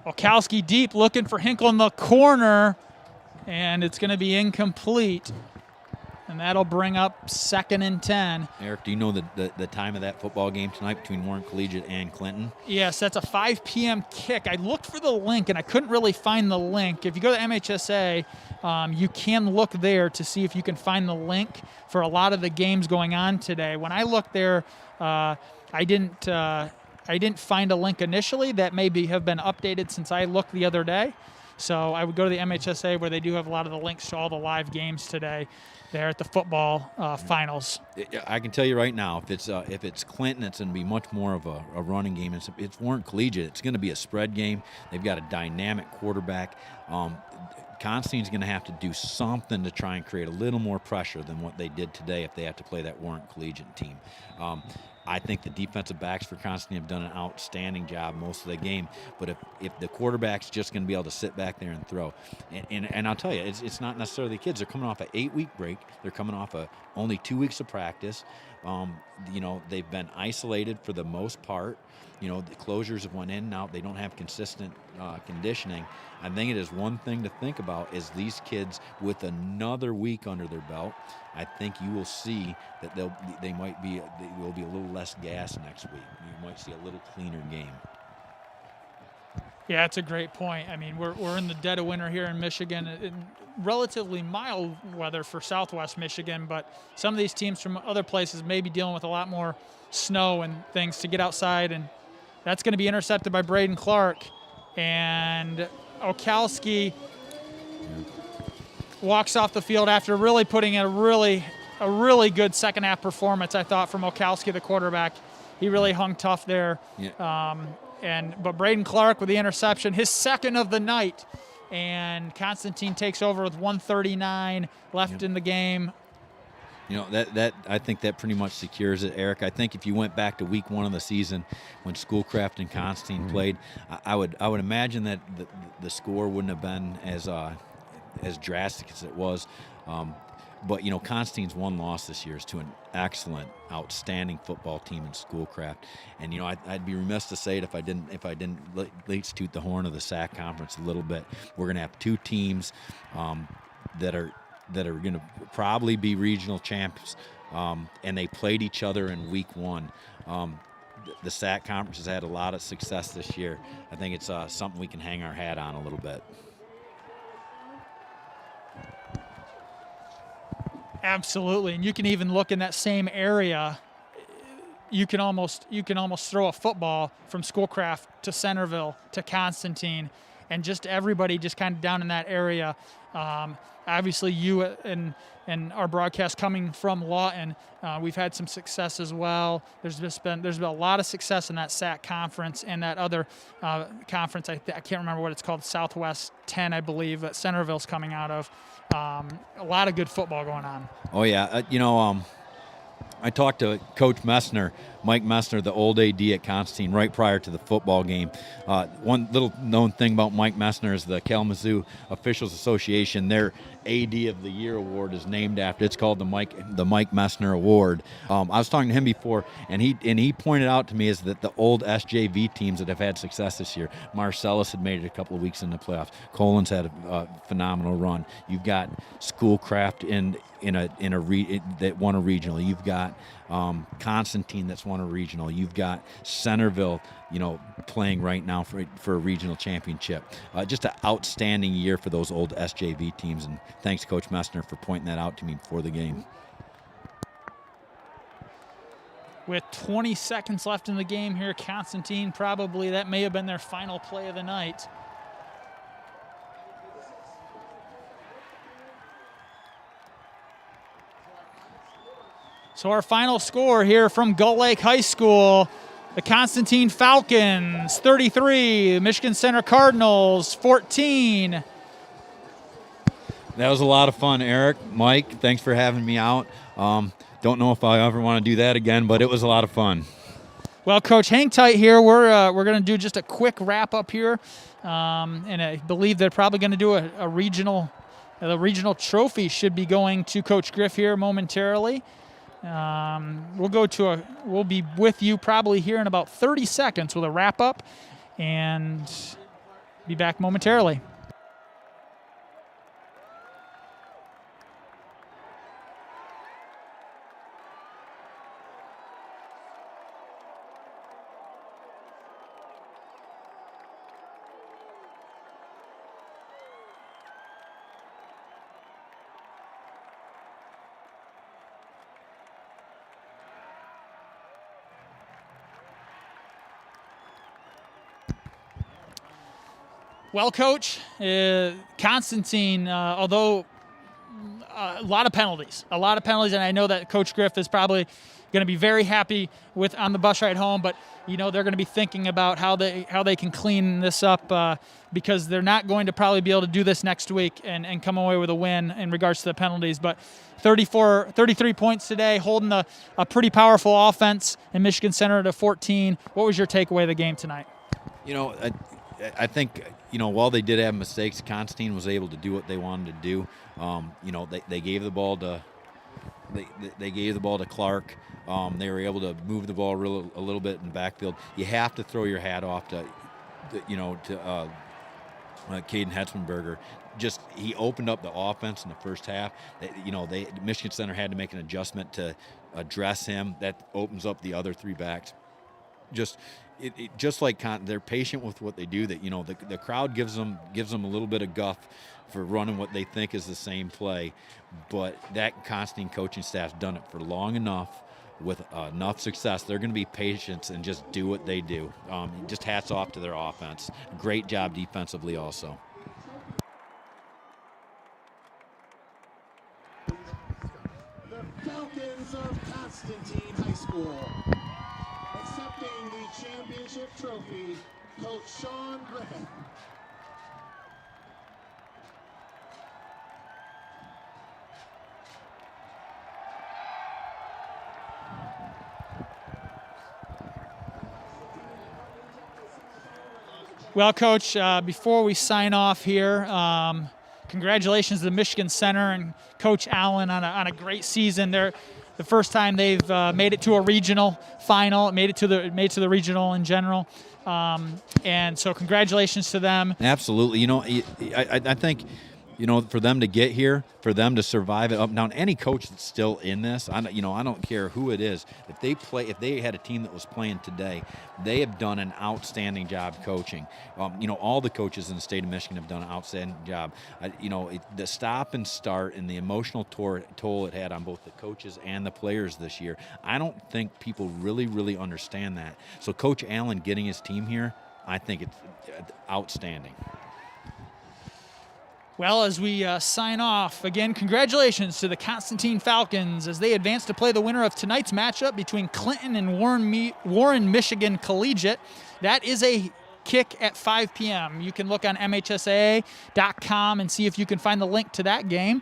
Okowski deep, looking for Hinkle in the corner, and it's going to be incomplete. And that'll bring up 2nd and 10. Eric, do you know the time of that football game tonight between Warren Collegiate and Clinton? Yes, that's a 5 p.m. kick. I looked for the link, and I couldn't really find the link. If you go to MHSAA, you can look there to see if you can find the link for a lot of the games going on today. When I looked there, I didn't find a link initially. That may have been updated since I looked the other day. So I would go to the MHSAA, where they do have a lot of the links to all the live games today there at the football finals. I can tell you right now, if it's Clinton, it's going to be much more of a running game. It's Warren Collegiate, it's going to be a spread game. They've got a dynamic quarterback. Constantine's going to have to do something to try and create a little more pressure than what they did today if they have to play that Warren Collegiate team. I think the defensive backs for Constantine have done an outstanding job most of the game. But if the quarterback's just going to be able to sit back there and throw, and I'll tell you, it's not necessarily the kids. They're coming off an 8-week break. They're coming off only 2 weeks of practice. They've been isolated for the most part. The closures have went in and out. They don't have consistent conditioning. I think it is one thing to think about is these kids with another week under their belt. I think you will see that they will be a little less gas next week. You might see a little cleaner game. Yeah, that's a great point. We're in the dead of winter here in Michigan. Relatively mild weather for Southwest Michigan, but some of these teams from other places may be dealing with a lot more snow and things to get outside, and that's going to be intercepted by Braden Clark. And Okowski walks off the field after really putting in a really good second half performance, I thought, from Okowski, the quarterback. He really hung tough there. Yeah. But Braden Clark with the interception, his second of the night, and Constantine takes over with 1:39 left in the game. That I think that pretty much secures it, Eric. I think if you went back to week 1 of the season when Schoolcraft and Constantine played, I would imagine that the score wouldn't have been as drastic as it was. But Constantine's one loss this year is to an excellent, outstanding football team in Schoolcraft, and I'd be remiss to say it if I didn't at least toot the horn of the SAC conference a little bit. We're going to have 2 teams that are going to probably be regional champs, and they played each other in week 1. The SAC conference has had a lot of success this year. I think it's something we can hang our hat on a little bit. Absolutely, and you can even look in that same area. you can almost throw a football from Schoolcraft to Centerville to Constantine, and just everybody just kind of down in that area. Obviously, you and our broadcast coming from Lawton, we've had some success as well. There's been a lot of success in that SAC conference and that other conference. I can't remember what it's called, Southwest 10, I believe, that Centerville's coming out of. A lot of good football going on. Oh yeah, I talked to Coach Messner, Mike Messner, the old AD at Constantine, right prior to the football game. One little known thing about Mike Messner is the Kalamazoo Officials Association, their AD of the Year award is named after. It's called the Mike Messner Award. I was talking to him before, and he pointed out to me is that the old SJV teams that have had success this year, Marcellus had made it a couple of weeks in the playoffs. Colon's had a phenomenal run. You've got Schoolcraft that won a regional. You've got Constantine that's won a regional. You've got Centerville, playing right now for a regional championship. Just an outstanding year for those old SJV teams, and thanks, Coach Messner, for pointing that out to me before the game. With 20 seconds left in the game here, Constantine, probably that may have been their final play of the night. So our final score here from Gull Lake High School, the Constantine Falcons 33, Michigan Center Cardinals 14. That was a lot of fun, Eric. Mike, thanks for having me out. Don't know if I ever want to do that again, but it was a lot of fun. Well, Coach, hang tight here. We're going to do just a quick wrap up here, and I believe they're probably going to do a regional. The regional trophy should be going to Coach Griff here momentarily. We'll be with you probably here in about 30 seconds with a wrap up, and be back momentarily. Well, Coach, Constantine, although a lot of penalties, and I know that Coach Griff is probably going to be very happy with on the bus ride home, but they're going to be thinking about how they can clean this up because they're not going to probably be able to do this next week and come away with a win in regards to the penalties. But 33 points today, holding a pretty powerful offense in Michigan Center to 14. What was your takeaway of the game tonight? I think, while they did have mistakes, Constantine was able to do what they wanted to do. They gave the ball to Clark. They were able to move the ball a little bit in the backfield. You have to throw your hat off to Caden Hetzmanberger. Just he opened up the offense in the first half. Michigan Center had to make an adjustment to address him. That opens up the other three backs. Just like they're patient with what they do. That the crowd gives them a little bit of guff for running what they think is the same play, but that Constantine coaching staff's done it for long enough with enough success. They're going to be patient and just do what they do. Just hats off to their offense. Great job defensively also. The Falcons of Constantine High School. Accepting the championship trophy, Coach Sean Griffin. Well, Coach, before we sign off here, congratulations to the Michigan Center and Coach Allen on a great season. They're the first time they've made it to a regional final, made it to the regional in general, and so congratulations to them. Absolutely. I think You know, for them to get here, for them to survive it up and down, any coach that's still in this, I don't care who it is. If they had a team that was playing today, they have done an outstanding job coaching. All the coaches in the state of Michigan have done an outstanding job. The stop and start and the emotional toll it had on both the coaches and the players this year, I don't think people really, really understand that. So Coach Allen getting his team here, I think it's outstanding. Well, as we sign off, again, congratulations to the Constantine Falcons as they advance to play the winner of tonight's matchup between Clinton and Warren Michigan Collegiate. That is a kick at 5 p.m. You can look on MHSAA.com and see if you can find the link to that game.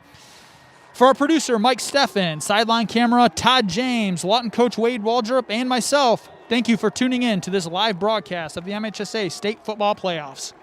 For our producer, Mike Steffen, sideline camera, Todd James, Lawton coach Wade Waldrop, and myself, thank you for tuning in to this live broadcast of the MHSAA State Football Playoffs.